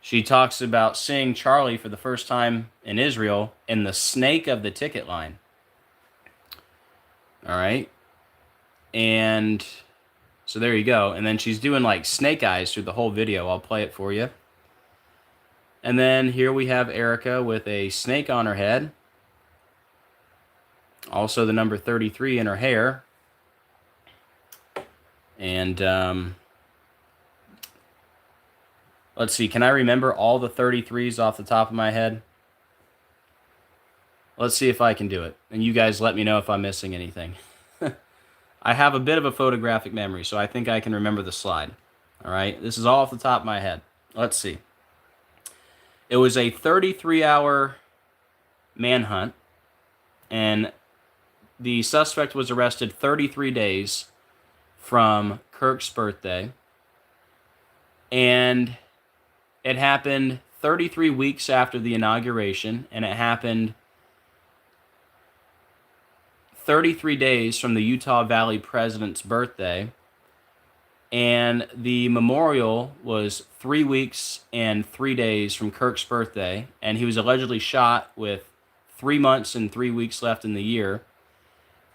she talks about seeing Charlie for the first time in Israel in the snake of the ticket line. All right? And so there you go. And then she's doing like snake eyes through the whole video. I'll play it for you. And then here we have Erica with a snake on her head. Also the number 33 in her hair. And let's see. Can I remember all the 33s off the top of my head? Let's see if I can do it. And you guys let me know if I'm missing anything. I have a bit of a photographic memory, so I think I can remember the slide. All right? This is all off the top of my head. Let's see. It was a 33-hour manhunt, and the suspect was arrested 33 days from Kirk's birthday, and it happened 33 weeks after the inauguration, and it happened 33 days from the Utah Valley president's birthday, and the memorial was 3 weeks and 3 days from Kirk's birthday, and he was allegedly shot with 3 months and 3 weeks left in the year,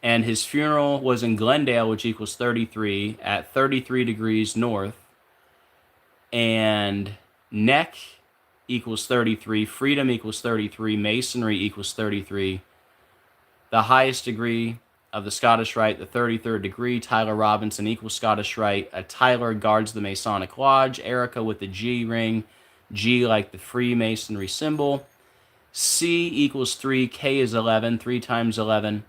and his funeral was in Glendale, which equals 33, at 33 degrees north, and Neck equals 33, Freedom equals 33, Masonry equals 33, the highest degree of the Scottish Rite, the 33rd degree. Tyler Robinson equals Scottish Rite. A Tyler guards the Masonic Lodge. Erica with the G ring. G like the Freemasonry symbol. C equals 3. K is 11. 3 times 11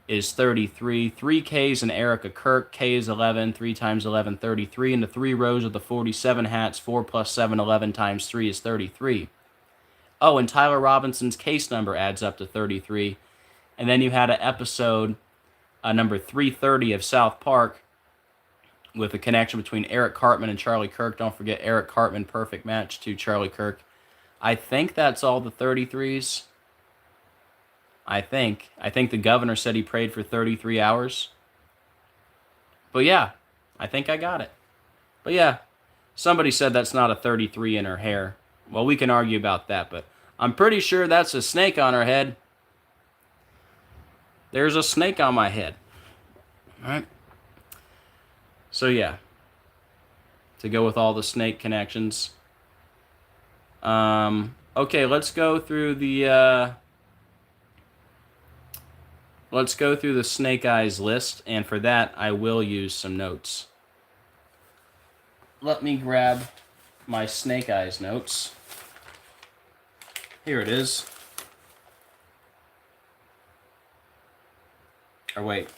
is 33. 3 Ks in Erica Kirk. K is 11. 3 times 11, 33. And the 3 rows of the 47 hats. 4 plus 7, 11 times 3 is 33. Oh, and Tyler Robinson's case number adds up to 33. And then you had an episode, number 330 of South Park, with a connection between Eric Cartman and Charlie Kirk. Don't forget Eric Cartman, perfect match to Charlie Kirk. I think that's all the 33s. I think the governor said he prayed for 33 hours. But yeah, I think I got it. But yeah, somebody said that's not a 33 in her hair. Well, we can argue about that, but I'm pretty sure that's a snake on her head. There's a snake on my head. All right. So yeah, to go with all the snake connections. Okay, let's go through the snake eyes list, and for that I will use some notes. Let me grab my snake eyes notes. Here it is. Or wait.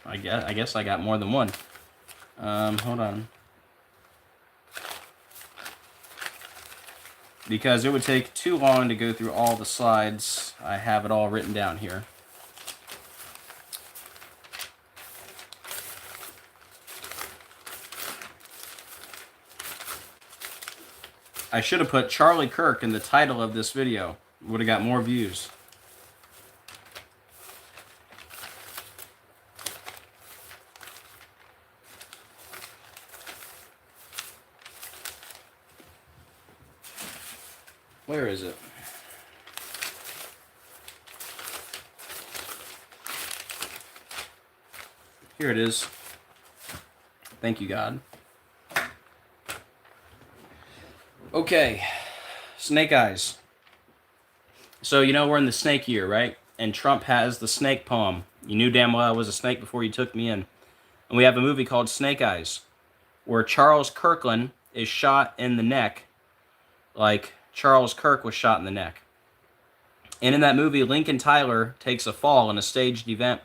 I guess I got more than one. Hold on. Because it would take too long to go through all the slides. I have it all written down here. I should have put Charlie Kirk in the title of this video. Would have got more views. Where is it? Here it is. Thank you, God. Okay, Snake Eyes. So, you know, we're in the snake year, right? And Trump has the snake poem. You knew damn well I was a snake before you took me in. And we have a movie called Snake Eyes, where Charles Kirkland is shot in the neck like Charles Kirk was shot in the neck. And in that movie, Lincoln Tyler takes a fall in a staged event.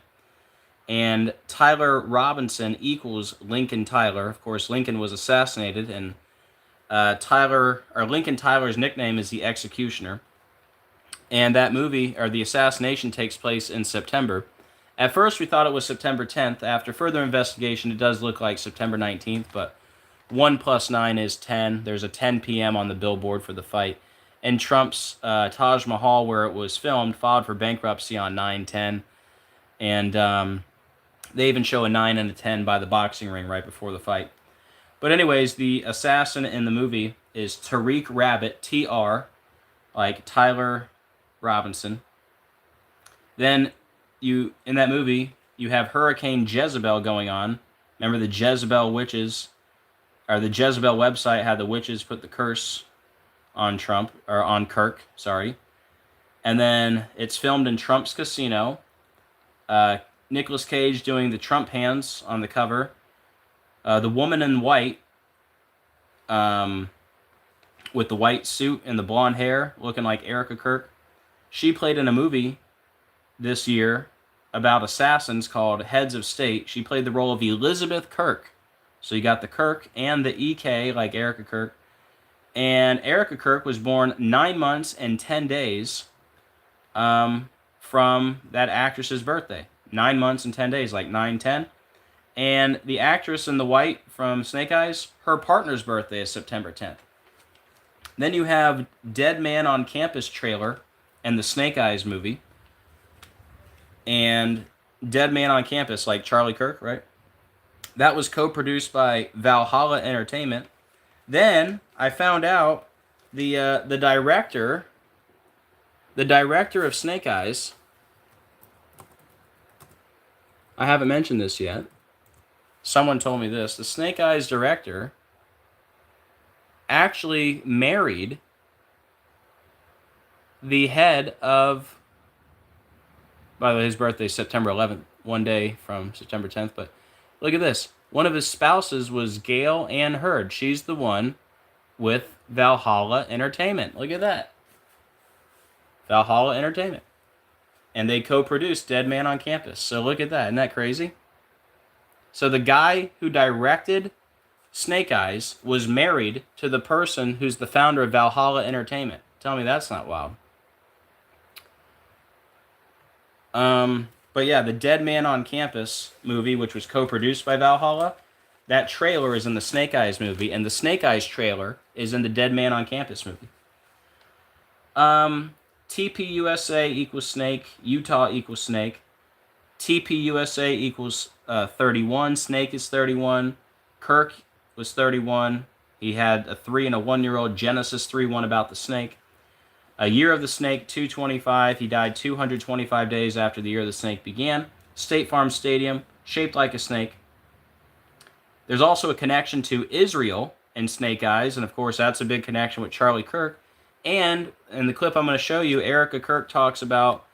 And Tyler Robinson equals Lincoln Tyler. Of course, Lincoln was assassinated, and Lincoln Tyler's nickname is the Executioner. And that movie, or the assassination, takes place in September. At first, we thought it was September 10th. After further investigation, it does look like September 19th, but 1 + 9 is 10. There's a 10 p.m. on the billboard for the fight. And Trump's Taj Mahal, where it was filmed, filed for bankruptcy on 9/10. And they even show a 9 and a 10 by the boxing ring right before the fight. But anyways, the assassin in the movie is Tariq Rabbit, T-R, like Tyler Robinson. Then in that movie, you have Hurricane Jezebel going on. Remember the Jezebel witches, or the Jezebel website had the witches put the curse on Trump, or on Kirk, sorry. And then it's filmed in Trump's casino. Nicolas Cage doing the Trump hands on the cover. The woman in white, with the white suit and the blonde hair, looking like Erica Kirk. She played in a movie this year about assassins called Heads of State. She played the role of Elizabeth Kirk. So you got the Kirk and the EK, like Erica Kirk. And Erica Kirk was born 9 months and 10 days from that actress's birthday. 9 months and 10 days, like 9/10. And the actress in the white from Snake Eyes, her partner's birthday is September 10th. Then you have Dead Man on Campus trailer and the Snake Eyes movie. And Dead Man on Campus, like Charlie Kirk, right? That was co-produced by Valhalla Entertainment. Then I found out the director of Snake Eyes. I haven't mentioned this yet. Someone told me this. The Snake Eyes director actually married the head of, by the way, his birthday is September 11th, one day from September 10th, but look at this. One of his spouses was Gail Ann Hurd. She's the one with Valhalla Entertainment. Look at that. Valhalla Entertainment. And they co-produced Dead Man on Campus. So look at that. Isn't that crazy? So the guy who directed Snake Eyes was married to the person who's the founder of Valhalla Entertainment. Tell me that's not wild. But yeah, the Dead Man on Campus movie, which was co-produced by Valhalla, that trailer is in the Snake Eyes movie, and the Snake Eyes trailer is in the Dead Man on Campus movie. TPUSA equals Snake, Utah equals Snake. TPUSA equals 31, Snake is 31, Kirk was 31. He had a 3 and a 1-year-old, Genesis 3:1 about the snake. A Year of the Snake, 225. He died 225 days after the Year of the Snake began. State Farm Stadium, shaped like a snake. There's also a connection to Israel and Snake Eyes, and of course that's a big connection with Charlie Kirk. And in the clip I'm going to show you, Erica Kirk talks about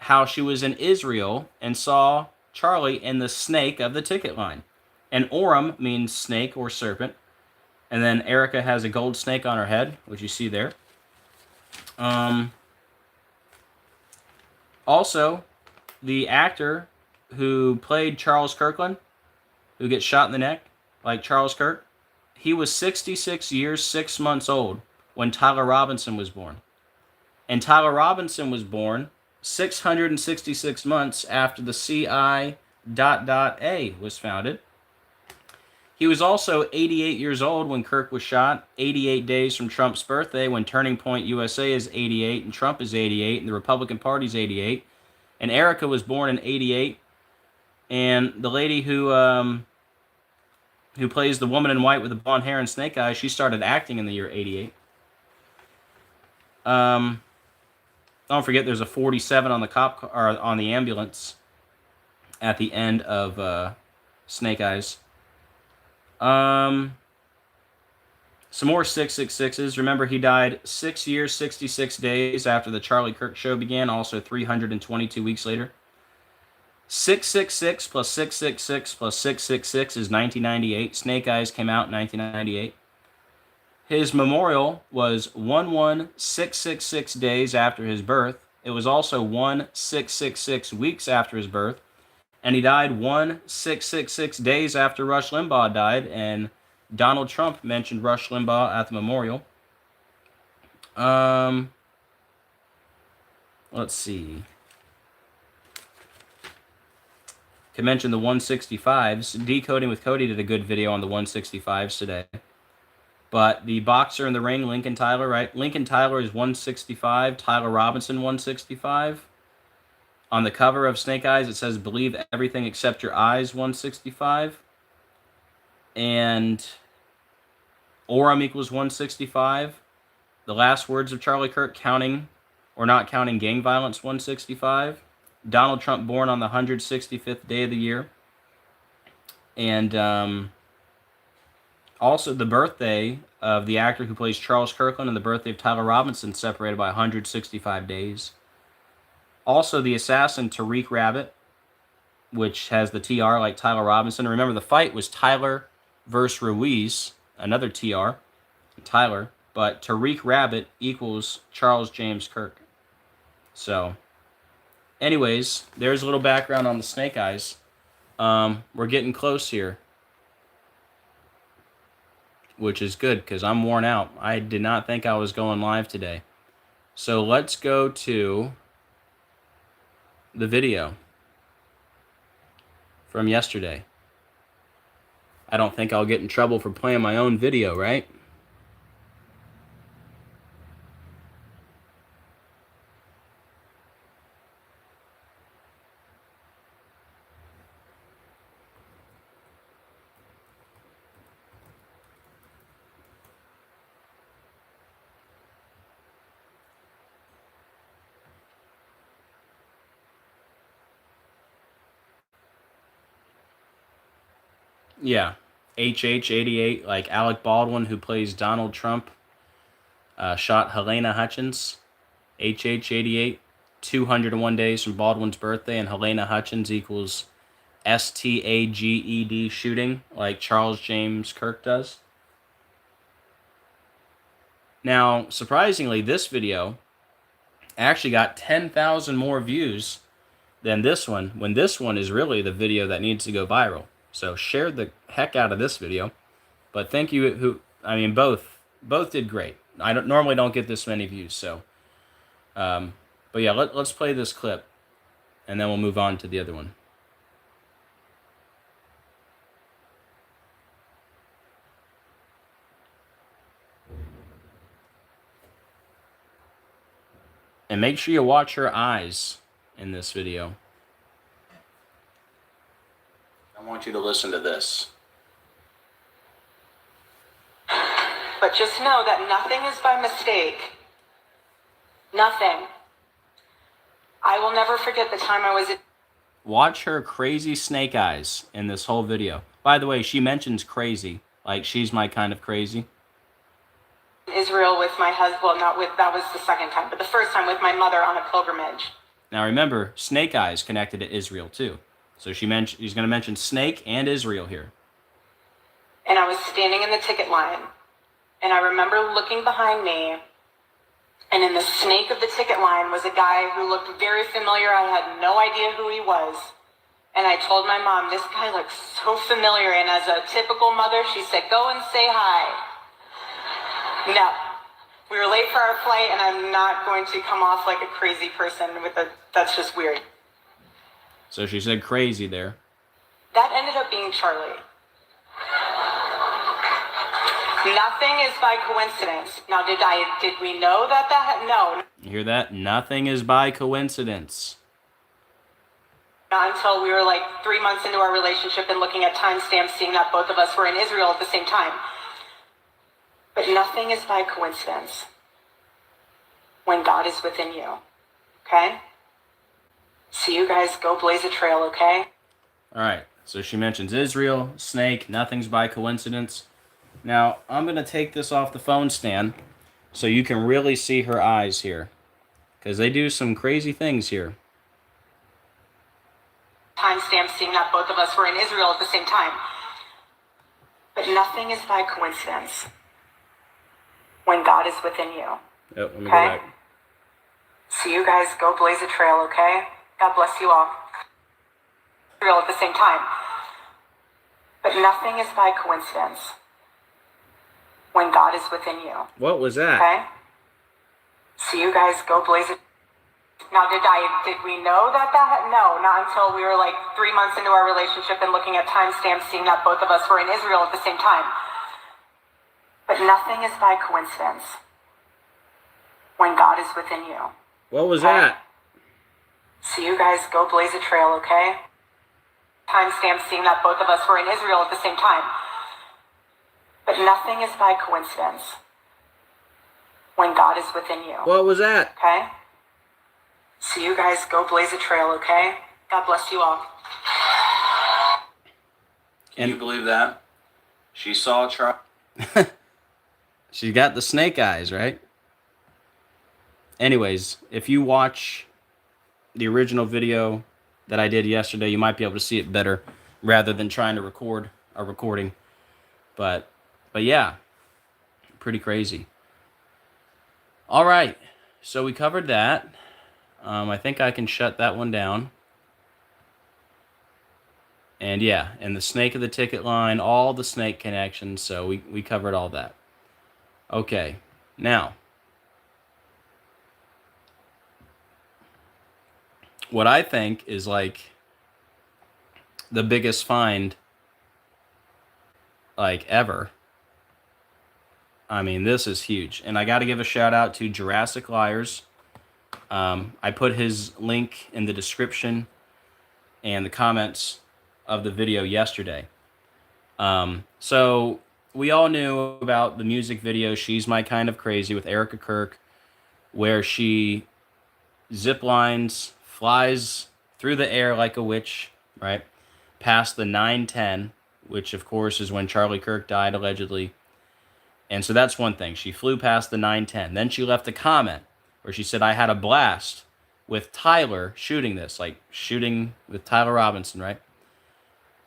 how she was in Israel and saw Charlie in the snake of the ticket line. And Oram means snake or serpent. And then Erica has a gold snake on her head, which you see there. Also, the actor who played Charles Kirkland, who gets shot in the neck, like Charles Kirk, he was 66 years, 6 months old when Tyler Robinson was born. And Tyler Robinson was born 666 months after the CI A was founded. He was also 88 years old when Kirk was shot, 88 days from Trump's birthday, when Turning Point USA is 88 and Trump is 88 and the Republican Party's 88. And Erica was born in 88. And the lady who plays the woman in white with the blonde hair and snake eyes, she started acting in the year 88. Don't forget there's a 47 on the cop car, or on the ambulance at the end of Snake Eyes. Some more 666s. Remember, he died 6 years, 66 days after the Charlie Kirk show began, also 322 weeks later. 666 plus 666 plus 666 is 1998. Snake Eyes came out in 1998. His memorial was 11666 days after his birth. It was also 1666 weeks after his birth. And he died 1666 days after Rush Limbaugh died, and Donald Trump mentioned Rush Limbaugh at the memorial. Let's see. Could mention the 165s. Decoding with Cody did a good video on the 165s today. But the boxer in the ring, Lincoln Tyler, right? Lincoln Tyler is 165. Tyler Robinson, 165. On the cover of Snake Eyes, it says, "Believe everything except your eyes," 165. And Orem equals 165. The last words of Charlie Kirk, counting or not counting gang violence, 165. Donald Trump born on the 165th day of the year. And also the birthday of the actor who plays Charles Kirkland and the birthday of Tyler Robinson separated by 165 days. Also the assassin Tariq Rabbit, which has the TR like Tyler Robinson. Remember, the fight was Tyler versus Ruiz, another TR, Tyler, but Tariq Rabbit equals Charles James Kirk. So, anyways, there's a little background on the Snake Eyes. We're getting close here, which is good because I'm worn out. I did not think I was going live today. So let's go to the video from yesterday. I don't think I'll get in trouble for playing my own video, right? Yeah, HH88, like Alec Baldwin, who plays Donald Trump, shot Helena Hutchins. HH88, 201 days from Baldwin's birthday, and Helena Hutchins equals STAGED shooting, like Charles James Kirk does. Now, surprisingly, this video actually got 10,000 more views than this one, when this one is really the video that needs to go viral. So share the heck out of this video. But thank you, both did great. I normally don't get this many views, so. But yeah, let's play this clip, and then we'll move on to the other one. And make sure you watch her eyes in this video. I want you to listen to this. But just know that nothing is by mistake. Nothing. I will never forget the time I was at... Watch her crazy snake eyes in this whole video. By the way, she mentions crazy. Like, she's my kind of crazy. Israel with my husband. Well, that was the second time, but the first time with my mother on a pilgrimage. Now remember, Snake Eyes connected to Israel too. So she's going to mention Snake and Israel here. And I was standing in the ticket line. And I remember looking behind me. And in the snake of the ticket line was a guy who looked very familiar. I had no idea who he was. And I told my mom, this guy looks so familiar. And as a typical mother, she said, go and say hi. No. We were late for our flight, and I'm not going to come off like a crazy person that's just weird. So she said crazy there. That ended up being Charlie. Nothing is by coincidence. Now, did we know that? No. You hear that? Nothing is by coincidence. Not until we were like 3 months into our relationship and looking at timestamps, seeing that both of us were in Israel at the same time. But nothing is by coincidence when God is within you. Okay? So you guys go blaze a trail, okay? All right. So she mentions Israel, snake, nothing's by coincidence. Now, I'm going to take this off the phone stand so you can really see her eyes here, because they do some crazy things here. Timestamps, seeing that both of us were in Israel at the same time. But nothing is by coincidence when God is within you. Yep, let me okay? go back. So you guys go blaze a trail, okay? God bless you all. Israel at the same time. But nothing is by coincidence when God is within you. What was that? Okay? So you guys go blaze it. Now, did we know that? No, not until we were like 3 months into our relationship and looking at timestamps, seeing that both of us were in Israel at the same time. But nothing is by coincidence when God is within you. What was okay? that? So you guys go blaze a trail, okay? Timestamps, seeing that both of us were in Israel at the same time. But nothing is by coincidence when God is within you. What was that? Okay? So you guys go blaze a trail, okay? God bless you all. Can you believe that? She saw Charlie. She got the snake eyes, right? Anyways, if you watch the original video that I did yesterday, you might be able to see it better rather than trying to record a recording. But yeah, pretty crazy. All right, so we covered that. I think I can shut that one down. And yeah, and the snake of the ticket line, all the snake connections, so we covered all that. Okay, now, what I think is like the biggest find like ever. I mean, this is huge. And I got to give a shout out to Jurassic Liars. I put his link in the description and the comments of the video yesterday. So we all knew about the music video She's My Kind of Crazy with Erica Kirk, where she zip lines, flies through the air like a witch, right? Past the 910, which of course is when Charlie Kirk died allegedly. And so that's one thing. She flew past the 910. Then she left a comment where she said, I had a blast with Tyler shooting this, like shooting with Tyler Robinson, right?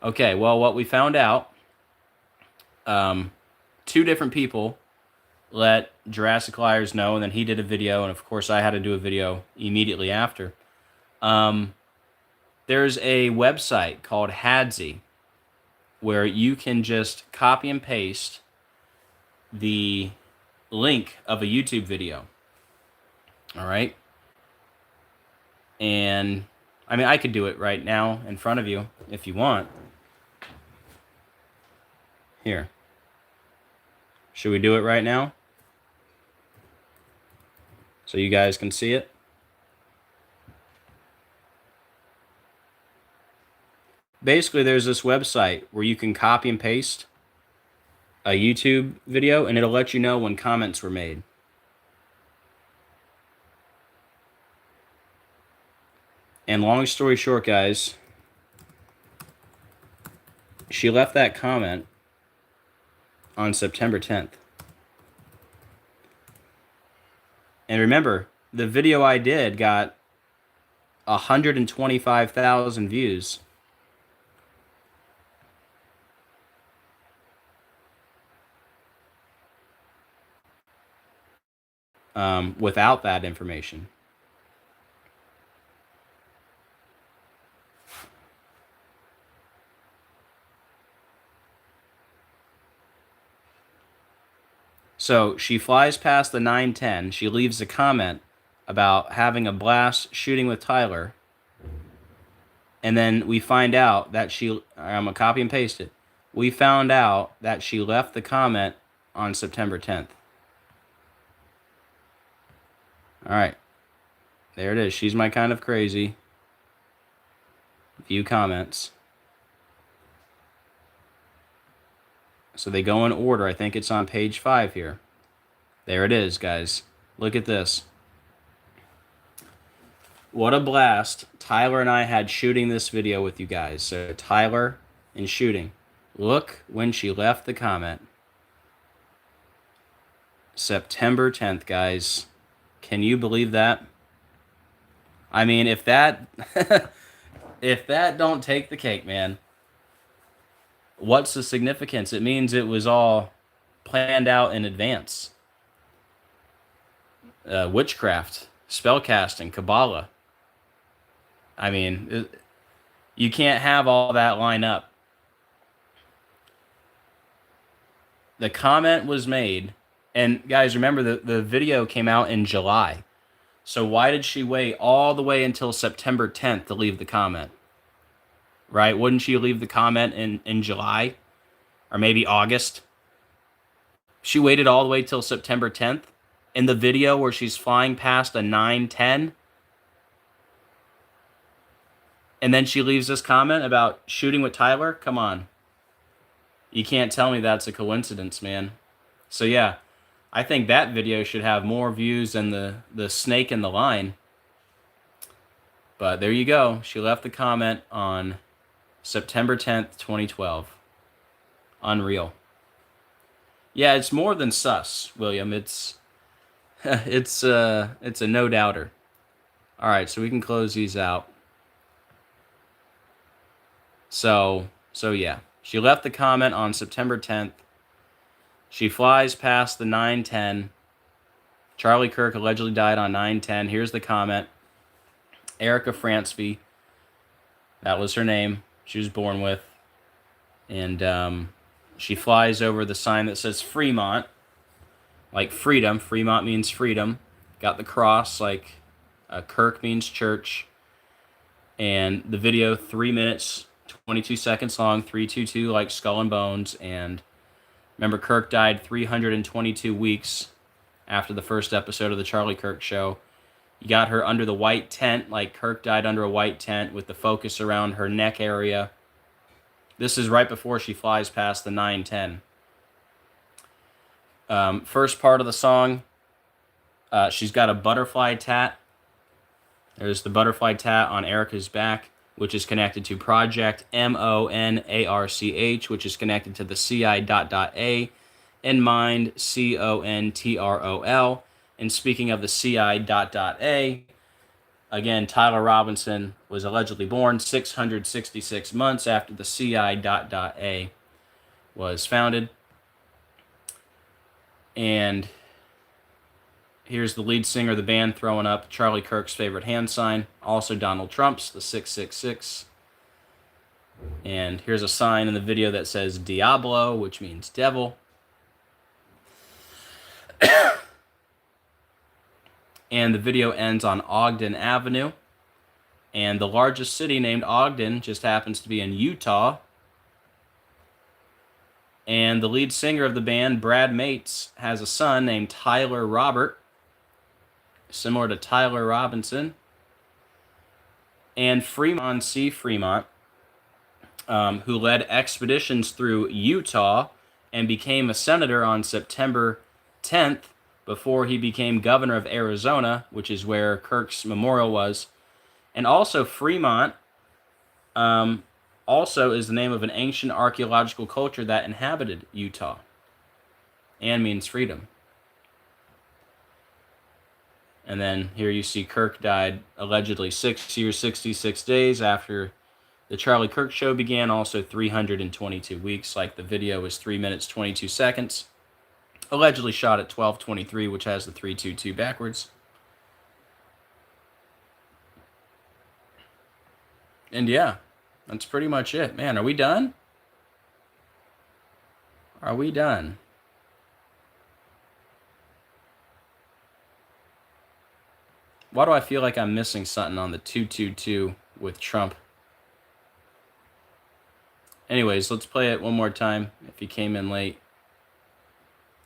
Okay, well, what we found out, 2 different people let Jurassic Liars know, and then he did a video, and of course I had to do a video immediately after. There's a website called Hadsy where you can just copy and paste the link of a YouTube video. All right? And, I mean, I could do it right now in front of you if you want. Here. Should we do it right now? So you guys can see it? Basically, there's this website where you can copy and paste a YouTube video, and it'll let you know when comments were made. And long story short, guys, she left that comment on September 10th. And remember, the video I did got 125,000 views. Without that information. So she flies past the 910. She leaves a comment about having a blast shooting with Tyler. And then we find out that I'm going to copy and paste it. We found out that she left the comment on September 10th. All right. There it is. She's my kind of crazy. View comments. So they go in order. I think it's on page 5 here. There it is, guys. Look at this. What a blast Tyler and I had shooting this video with you guys. So Tyler and shooting. Look when she left the comment. September 10th, guys. Can you believe that? I mean, if that if that don't take the cake, man. What's the significance? It means it was all planned out in advance. Witchcraft, spellcasting, Kabbalah. I mean, you can't have all that line up. The comment was made, and guys, remember the video came out in July. So why did she wait all the way until September 10th to leave the comment? Right? Wouldn't she leave the comment in July? Or maybe August? She waited all the way till September 10th in the video where she's flying past a 910. And then she leaves this comment about shooting with Tyler? Come on. You can't tell me that's a coincidence, man. So yeah, I think that video should have more views than the snake in the line. But there you go. She left the comment on September 10th, 2012. Unreal. Yeah, it's more than sus, William. It's it's a no-doubter. All right, so we can close these out. So yeah. She left the comment on September 10th. She flies past the 910. Charlie Kirk allegedly died on 910. Here's the comment. Erica Franceby. That was her name. She was born with. And she flies over the sign that says Fremont. Like freedom. Fremont means freedom. Got the cross like Kirk means church. And the video, 3 minutes, 22 seconds long, 322 like Skull and Bones. And remember, Kirk died 322 weeks after the first episode of the Charlie Kirk Show. You got her under the white tent, like Kirk died under a white tent with the focus around her neck area. This is right before she flies past the 910. First part of the song, she's got a butterfly tat. There's the butterfly tat on Erica's back, which is connected to Project MONARCH, which is connected to the CI.A, and Mind CONTROL. And speaking of the CI.A, again, Tyler Robinson was allegedly born 666 months after the CI.A was founded. And here's the lead singer of the band throwing up Charlie Kirk's favorite hand sign. Also Donald Trump's, the 666. And here's a sign in the video that says Diablo, which means devil. And the video ends on Ogden Avenue. And the largest city named Ogden just happens to be in Utah. And the lead singer of the band, Brad Mates, has a son named Tyler Robert, similar to Tyler Robinson. And Fremont C. Fremont, who led expeditions through Utah and became a senator on September 10th before he became governor of Arizona, which is where Kirk's memorial was. And also Fremont also is the name of an ancient archaeological culture that inhabited Utah and means freedom. And then here you see Kirk died allegedly 6 years, 66 days after the Charlie Kirk Show began, also 322 weeks, like the video is 3 minutes, 22 seconds. Allegedly shot at 12:23, which has the 322 backwards. And yeah, that's pretty much it. Man, are we done? Are we done? Why do I feel like I'm missing something on the 222 with Trump? Anyways, let's play it one more time. If you came in late,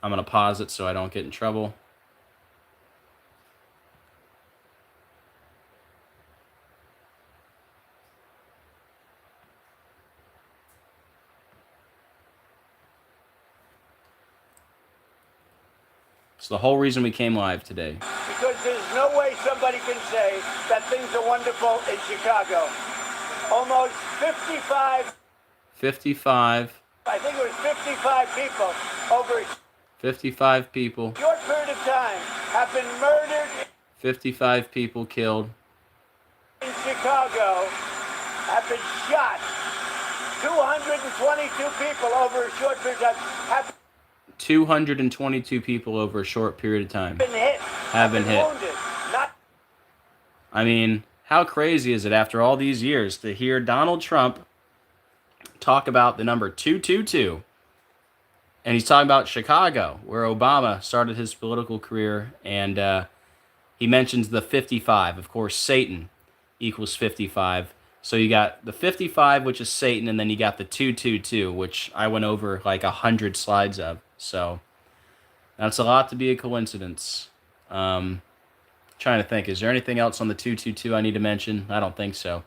I'm going to pause it so I don't get in trouble. It's the whole reason we came live today. Because there's no way somebody can say that things are wonderful in Chicago. Almost 55, 55. I think it was 55 people over 55 people. a short period of time have been murdered 55 people killed. in Chicago, have been shot. 222 people over a short period of time have 222 people over a short period of time been hit. have been hit. Wounded. Not I mean, how crazy is it after all these years to hear Donald Trump talk about the number 222? And he's talking about Chicago, where Obama started his political career, and he mentions the 55. Of course, Satan equals 55. So you got the 55, which is Satan, and then you got the 222, which I went over like 100 slides of. So that's a lot to be a coincidence. Trying to think, is there anything else on the 222 I need to mention? I don't think so.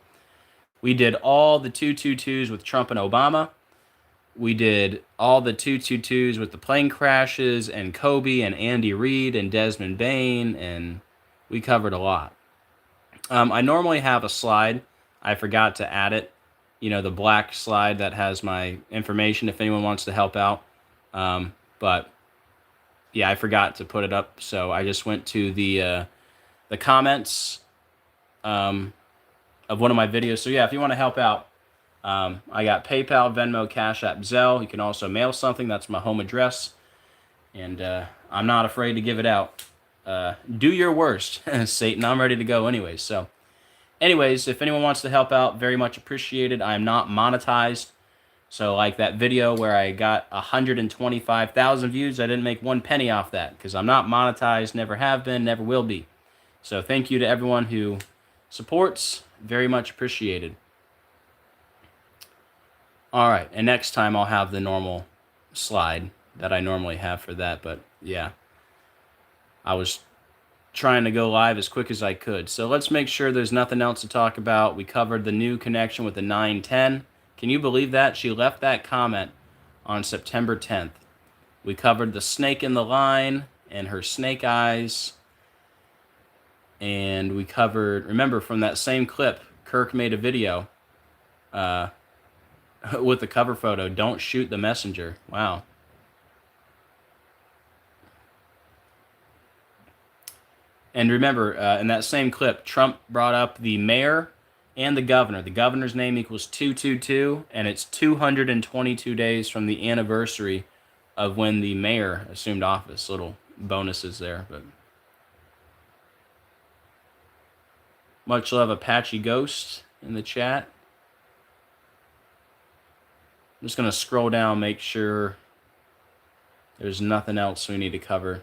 We did all the 222s with Trump and Obama. We did all the 222s with the plane crashes and Kobe and Andy Reid and Desmond Bain, and we covered a lot. I normally have a slide. I forgot to add it. You know, the black slide that has my information if anyone wants to help out. But yeah, I forgot to put it up, so I just went to the comments of one of my videos. So yeah, if you want to help out, I got PayPal, Venmo, Cash App, Zelle. You can also mail something. That's my home address, and I'm not afraid to give it out. Do your worst, Satan. I'm ready to go anyways. So anyways, if anyone wants to help out, very much appreciated. I am not monetized. So like that video where I got 125,000 views, I didn't make 1 penny off that because I'm not monetized, never have been, never will be. So thank you to everyone who supports. Very much appreciated. All right, and next time I'll have the normal slide that I normally have for that. But yeah, I was trying to go live as quick as I could. So let's make sure there's nothing else to talk about. We covered the new connection with the 910. Can you believe that? She left that comment on September 10th. We covered the snake in the line and her snake eyes. And we covered, remember from that same clip, Kirk made a video with the cover photo, "Don't shoot the messenger." Wow. And remember, in that same clip, Trump brought up the mayor and the governor. The governor's name equals 222, and it's 222 days from the anniversary of when the mayor assumed office. Little bonuses there, but much love, Apache Ghost, in the chat. I'm just going to scroll down, make sure there's nothing else we need to cover.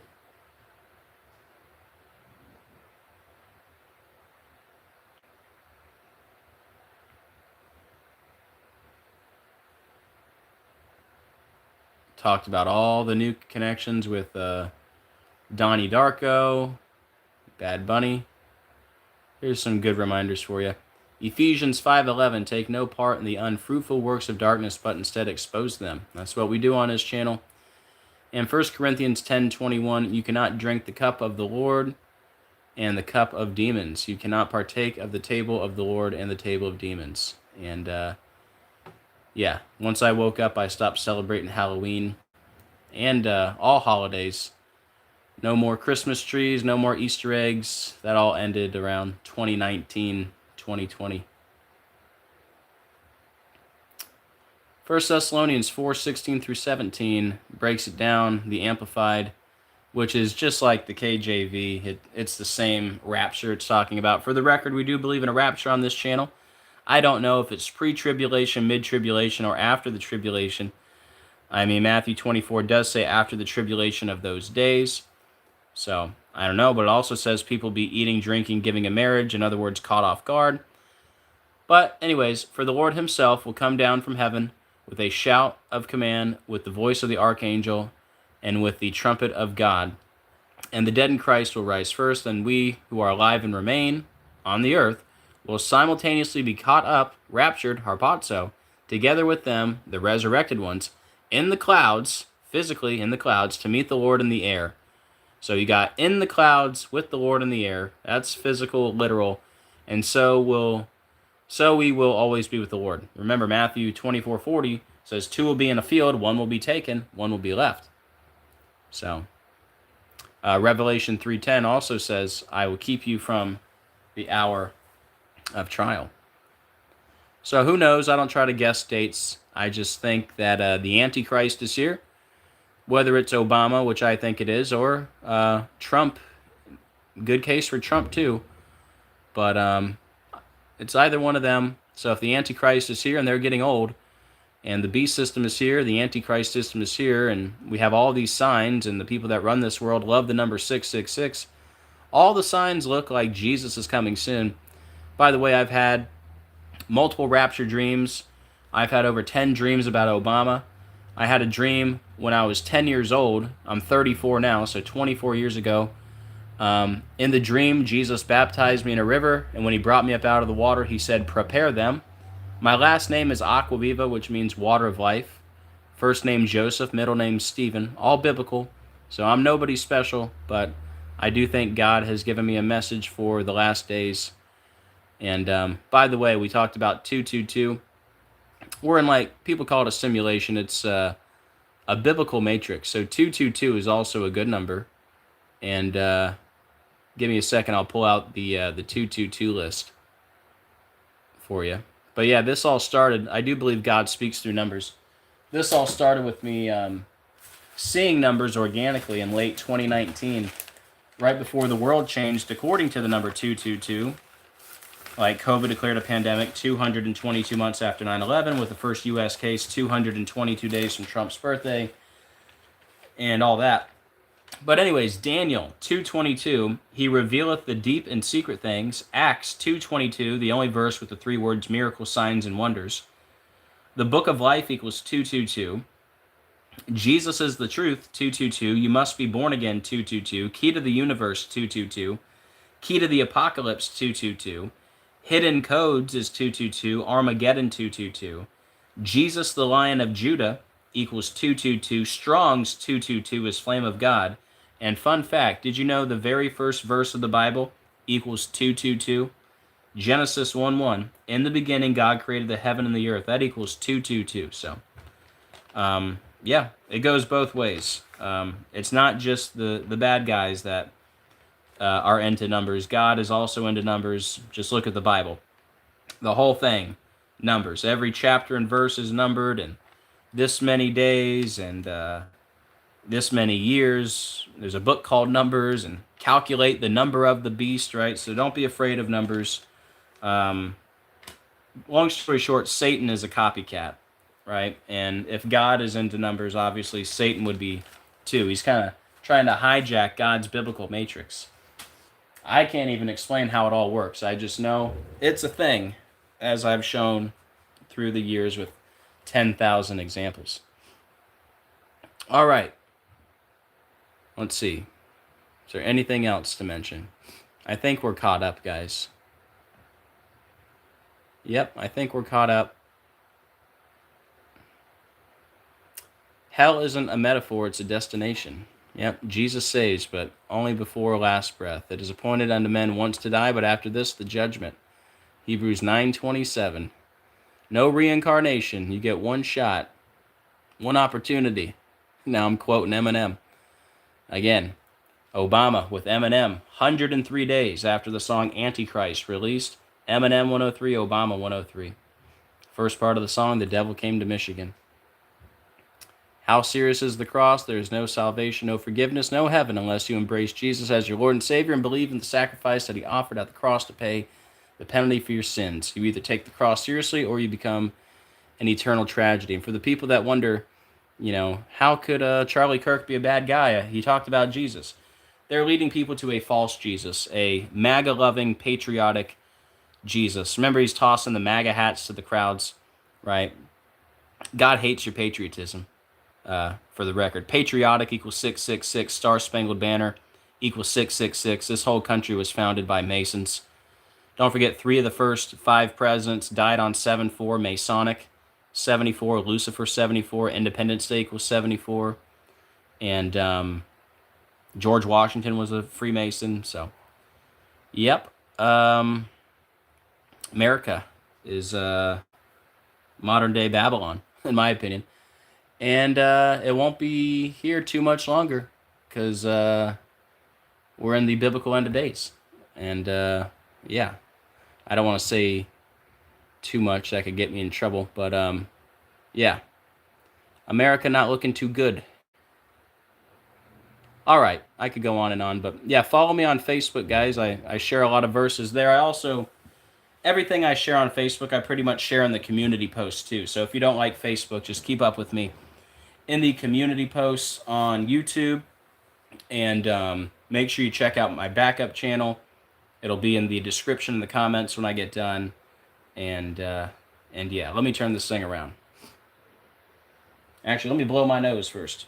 Talked about all the new connections with Donnie Darko, Bad Bunny. Here's some good reminders for you. Ephesians 5:11, take no part in the unfruitful works of darkness, but instead expose them. That's what we do on this channel. And 1 Corinthians 10:21, you cannot drink the cup of the Lord and the cup of demons. You cannot partake of the table of the Lord and the table of demons. And yeah, once I woke up, I stopped celebrating Halloween and all holidays. No more Christmas trees, no more Easter eggs. That all ended around 2019, 2020. 1 Thessalonians 4:16 through 17 breaks it down, the Amplified, which is just like the KJV. It's the same rapture it's talking about. For the record, we do believe in a rapture on this channel. I don't know if it's pre-tribulation, mid-tribulation, or after the tribulation. I mean, Matthew 24 does say after the tribulation of those days. So I don't know, but it also says people be eating, drinking, giving in marriage, in other words, caught off guard. But anyways, for the Lord himself will come down from heaven with a shout of command, with the voice of the archangel, and with the trumpet of God. And the dead in Christ will rise first, and we who are alive and remain on the earth will simultaneously be caught up, raptured, harpazo, together with them, the resurrected ones, in the clouds, physically in the clouds, to meet the Lord in the air. So you got in the clouds with the Lord in the air. That's physical, literal. And so we will always be with the Lord. Remember, Matthew 24:40 says, two will be in a field, one will be taken, one will be left. So Revelation 3:10 also says, I will keep you from the hour of trial. So who knows? I don't try to guess dates. I just think that the Antichrist is here. Whether it's Obama, which I think it is, or Trump. Good case for Trump too. But it's either one of them. So if the Antichrist is here and they're getting old, and the beast system is here, the Antichrist system is here, and we have all these signs, and the people that run this world love the number 666. All the signs look like Jesus is coming soon. By the way, I've had multiple rapture dreams. I've had over 10 dreams about Obama. I had a dream when I was 10 years old. I'm 34 now, so 24 years ago. In the dream, Jesus baptized me in a river, and when he brought me up out of the water, he said, prepare them. My last name is Aquaviva, which means water of life. First name Joseph, middle name Stephen, all biblical. So I'm nobody special, but I do think God has given me a message for the last days. And by the way, we talked about 222. We're in, like, people call it a simulation. It's a biblical matrix. So 222 is also a good number. And give me a second, I'll pull out the 222 list for you. But yeah, this all started, I do believe God speaks through numbers. This all started with me seeing numbers organically in late 2019, right before the world changed according to the number 222. Like COVID declared a pandemic 222 months after 9/11, with the first U.S. case 222 days from Trump's birthday, and all that. But anyways, Daniel 2:22, he revealeth the deep and secret things. Acts 2:22, the only verse with the three words miracle, signs, and wonders. The book of life equals 222. Jesus is the truth 222. You must be born again 222. Key to the universe 222. Key to the apocalypse 222. Hidden codes is 222. Armageddon 222. Jesus the Lion of Judah equals 222. Strong's 222 is Flame of God. And fun fact, did you know the very first verse of the Bible equals 222? Genesis 1:1. In the beginning, God created the heaven and the earth. That equals 222. So, yeah, it goes both ways. It's not just the bad guys that are into numbers. God is also into numbers. Just look at the Bible. The whole thing, numbers. Every chapter and verse is numbered, and this many days, and this many years. There's a book called Numbers, and calculate the number of the beast, right? So don't be afraid of numbers. Long story short, Satan is a copycat, right? And if God is into numbers, obviously Satan would be too. He's kind of trying to hijack God's biblical matrix. I can't even explain how it all works. I just know it's a thing, as I've shown through the years with 10,000 examples. All right. Let's see. Is there anything else to mention? I think we're caught up, guys. Yep, I think we're caught up. Hell isn't a metaphor, it's a destination. Yep, Jesus saves, but only before last breath. It is appointed unto men once to die, but after this, the judgment. Hebrews 9:27. No reincarnation. You get one shot, one opportunity. Now I'm quoting Eminem. Again, Obama with Eminem, 103 days after the song Antichrist released. Eminem 103, Obama 103. First part of the song, The Devil Came to Michigan. How serious is the cross? There is no salvation, no forgiveness, no heaven unless you embrace Jesus as your Lord and Savior and believe in the sacrifice that he offered at the cross to pay the penalty for your sins. You either take the cross seriously or you become an eternal tragedy. And for the people that wonder, how could Charlie Kirk be a bad guy? He talked about Jesus. they're leading people to a false Jesus, a MAGA-loving, patriotic Jesus. Remember, he's tossing the MAGA hats to the crowds, right? God hates your patriotism, for the record. Patriotic equals 666. Star Spangled Banner equals 666. This whole country was founded by Masons. Don't forget, 3 of the first 5 presidents died on 7/4, Masonic. 74, Lucifer 74, Independence Day equals 74. And George Washington was a Freemason. So, yep. America is modern day Babylon, in my opinion. And it won't be here too much longer because we're in the biblical end of days. And yeah, I don't want to say too much that could get me in trouble. But yeah, America not looking too good. All right, I could go on and on. But yeah, follow me on Facebook, guys. I share a lot of verses there. I also, everything I share on Facebook, I pretty much share in the community posts too. So if you don't like Facebook, just keep up with me in the community posts on YouTube. And make sure you check out my backup channel. It'll be in the description in the comments when I get done. And yeah, let me turn this thing around. Actually, let me blow my nose first.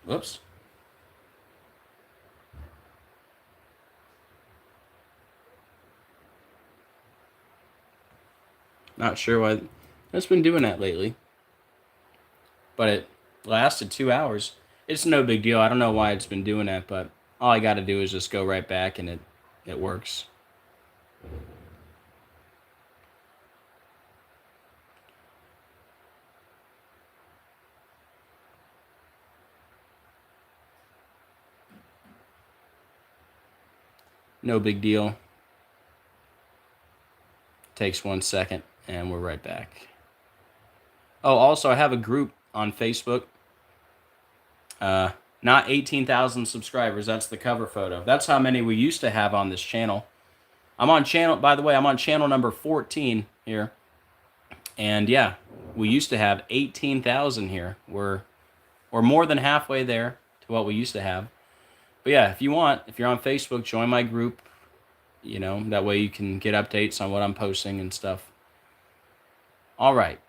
Whoops. Not sure why it's been doing that lately. But it lasted 2 hours. It's no big deal. I don't know why it's been doing that, but all I got to do is just go right back and it works. No big deal. Takes 1 second and we're right back. Oh, also I have a group on Facebook. Not 18,000 subscribers. That's the cover photo. That's how many we used to have on this channel. By the way, I'm on channel number 14 here. And yeah, we used to have 18,000 here. We're more than halfway there to what we used to have. But yeah, if you're on Facebook, join my group. You know, that way you can get updates on what I'm posting and stuff. All right.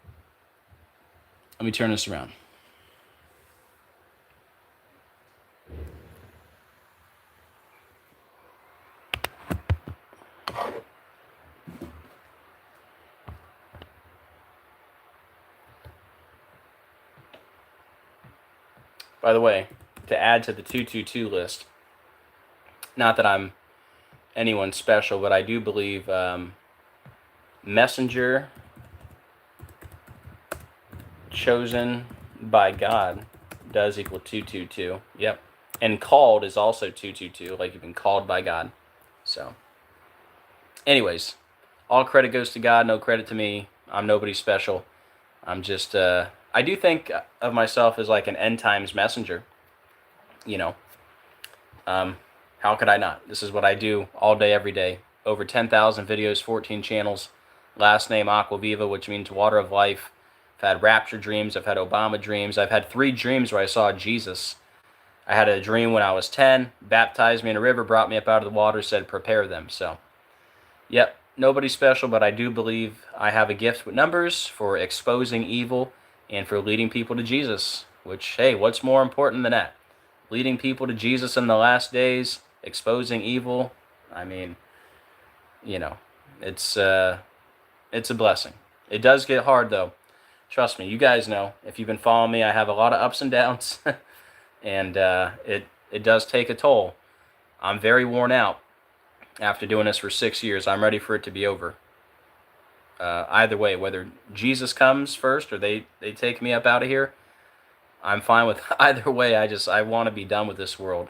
Let me turn this around. By the way, to add to the 222 list, not that I'm anyone special, but I do believe messenger chosen by God does equal 222. Yep. And called is also 222, like you've been called by God. So, anyways, all credit goes to God, no credit to me. I'm nobody special. I'm just, I do think of myself as like an end times messenger. You know, how could I not? This is what I do all day, every day. Over 10,000 videos, 14 channels. Last name Aquaviva, which means water of life. I've had rapture dreams. I've had Obama dreams. I've had 3 dreams where I saw Jesus. I had a dream when I was 10, baptized me in a river, brought me up out of the water, said prepare them. So, yep, nobody special, but I do believe I have a gift with numbers for exposing evil and for leading people to Jesus, which, hey, what's more important than that? Leading people to Jesus in the last days, exposing evil. I mean, you know, it's a blessing. It does get hard, though. Trust me, you guys know. If you've been following me, I have a lot of ups and downs, and it does take a toll. I'm very worn out after doing this for 6 years. I'm ready for it to be over. Either way, whether Jesus comes first or they take me up out of here, I'm fine with either way. I want to be done with this world.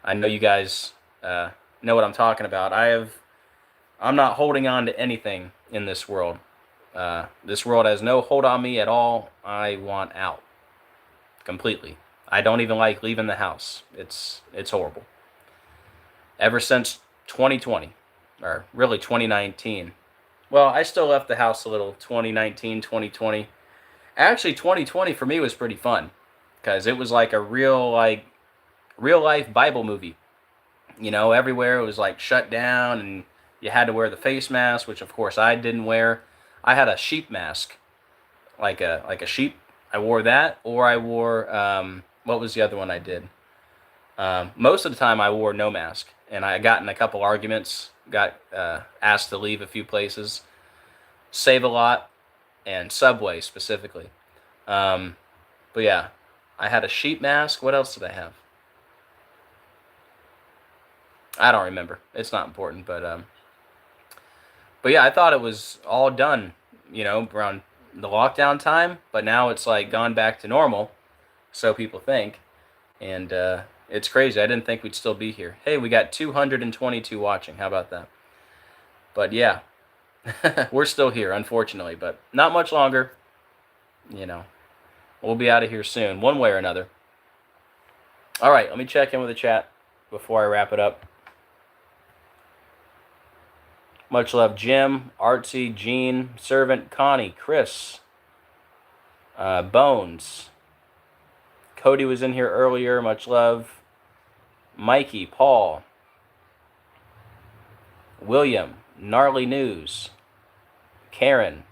I know you guys know what I'm talking about. I'm not holding on to anything in this world. This world has no hold on me at all. I want out completely. I don't even like leaving the house. It's horrible. Ever since 2020, or really 2019, Well, I still left the house a little. 2019, 2020. Actually, 2020 for me was pretty fun because it was like a real life Bible movie. You know, everywhere it was like shut down, and you had to wear the face mask, which of course I didn't wear. I had a sheep mask, like a sheep. I wore that, or I wore what was the other one I did? Most of the time I wore no mask, and I got in a couple arguments, got asked to leave a few places. Save a Lot and Subway specifically. Um, but yeah, I had a sheep mask. What else did I have? I don't remember. It's not important, but yeah, I thought it was all done, you know, around the lockdown time. But now it's like gone back to normal, so people think, and it's crazy. I didn't think we'd still be here. Hey, we got 222 watching. How about that? But yeah, we're still here, unfortunately, but not much longer. You know, we'll be out of here soon, one way or another. All right, let me check in with the chat before I wrap it up. Much love, Jim, Artsy, Gene, Servant, Connie, Chris, Bones. Cody was in here earlier. Much love. Mikey, Paul, William, Gnarly News, Karen.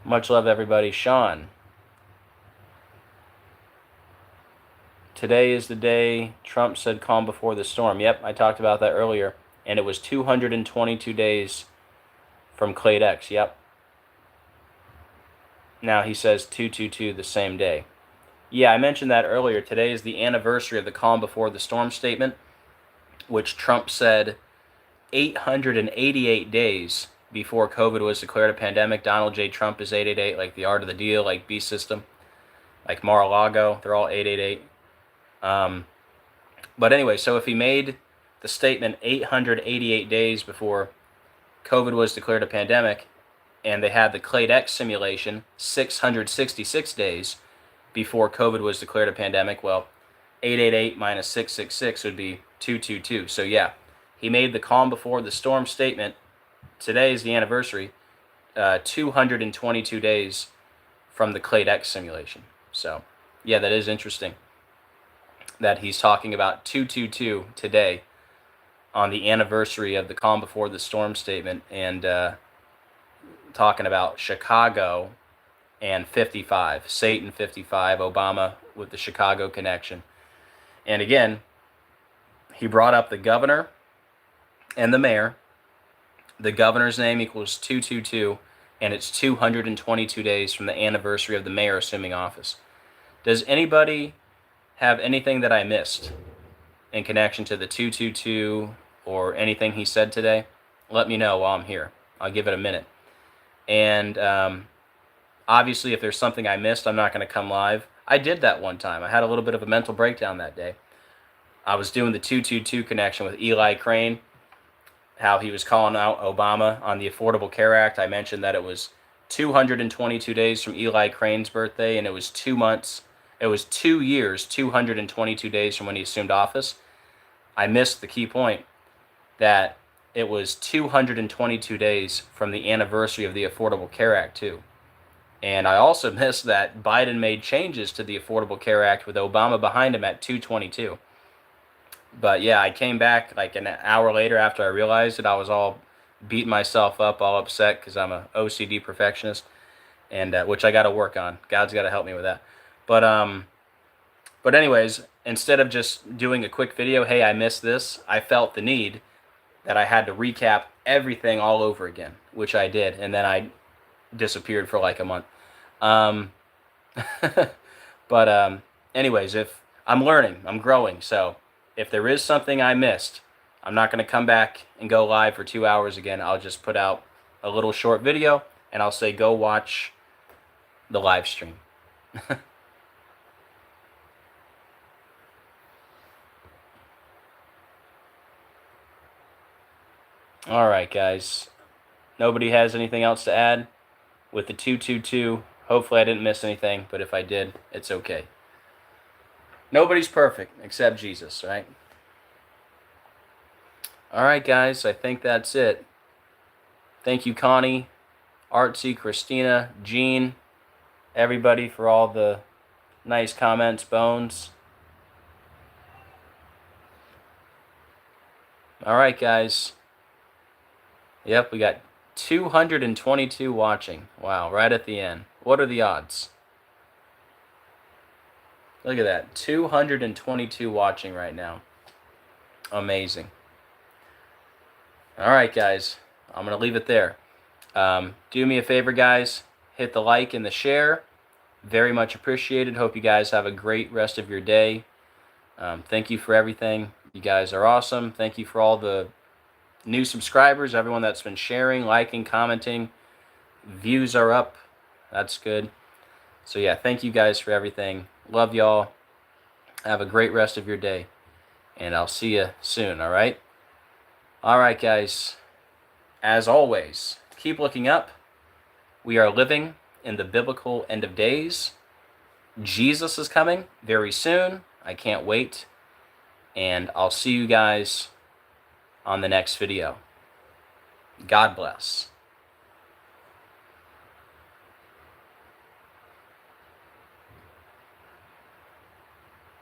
Much love, everybody. Sean. Today is the day Trump said calm before the storm. Yep, I talked about that earlier. And it was 222 days from Clade X. Yep. Now he says 222 the same day. Yeah, I mentioned that earlier. Today is the anniversary of the calm before the storm statement, which Trump said 888 days before COVID was declared a pandemic. Donald J. Trump is 888, like the Art of the Deal, like Beast System, like Mar-a-Lago. They're all 888. But anyway, so if he made the statement 888 days before COVID was declared a pandemic, and they had the Clade X simulation 666 days before COVID was declared a pandemic, well, 888 minus 666 would be 222. So yeah, he made the calm before the storm statement. Today is the anniversary, 222 days from the Clade X simulation. So yeah, that is interesting that he's talking about 222 today on the anniversary of the calm before the storm statement, and talking about Chicago and 55, Satan 55, Obama with the Chicago connection. And again, he brought up the governor and the mayor. The governor's name equals 222, and it's 222 days from the anniversary of the mayor assuming office. Does anybody have anything that I missed in connection to the 222 or anything he said today? Let me know while I'm here. I'll give it a minute. And obviously, if there's something I missed, I'm not going to come live. I did that one time. I had a little bit of a mental breakdown that day. I was doing the 222 connection with Eli Crane, how he was calling out Obama on the Affordable Care Act. I mentioned that it was 222 days from Eli Crane's birthday, and it was 2 months. It was 2 years, 222 days from when he assumed office. I missed the key point that it was 222 days from the anniversary of the Affordable Care Act, too. And I also missed that Biden made changes to the Affordable Care Act with Obama behind him at 222. But yeah, I came back like an hour later after I realized it. I was all beating myself up, all upset because I'm a OCD perfectionist, and which I got to work on. God's got to help me with that. But anyways, instead of just doing a quick video, hey, I missed this, I felt the need that I had to recap everything all over again, which I did, and then I disappeared for like a month. But anyways, if I'm learning, I'm growing, so if there is something I missed, I'm not going to come back and go live for 2 hours again. I'll just put out a little short video, and I'll say go watch the live stream. All right, guys. Nobody has anything else to add with the 222. Hopefully I didn't miss anything, but if I did, it's okay. Nobody's perfect except Jesus, right? All right, guys. I think that's it. Thank you, Connie, Artsy, Christina, Jean, everybody for all the nice comments. Bones. All right, guys. Yep, we got 222 watching. Wow, right at the end. What are the odds? Look at that. 222 watching right now. Amazing. All right, guys. I'm going to leave it there. Do me a favor, guys. Hit the like and the share. Very much appreciated. Hope you guys have a great rest of your day. Thank you for everything. You guys are awesome. Thank you for all the new subscribers, everyone that's been sharing, liking, commenting. Views are up. That's good. So yeah, thank you guys for everything. Love y'all. Have a great rest of your day. And I'll see you soon, all right? All right, guys. As always, keep looking up. We are living in the biblical end of days. Jesus is coming very soon. I can't wait. And I'll see you guys on the next video. God bless.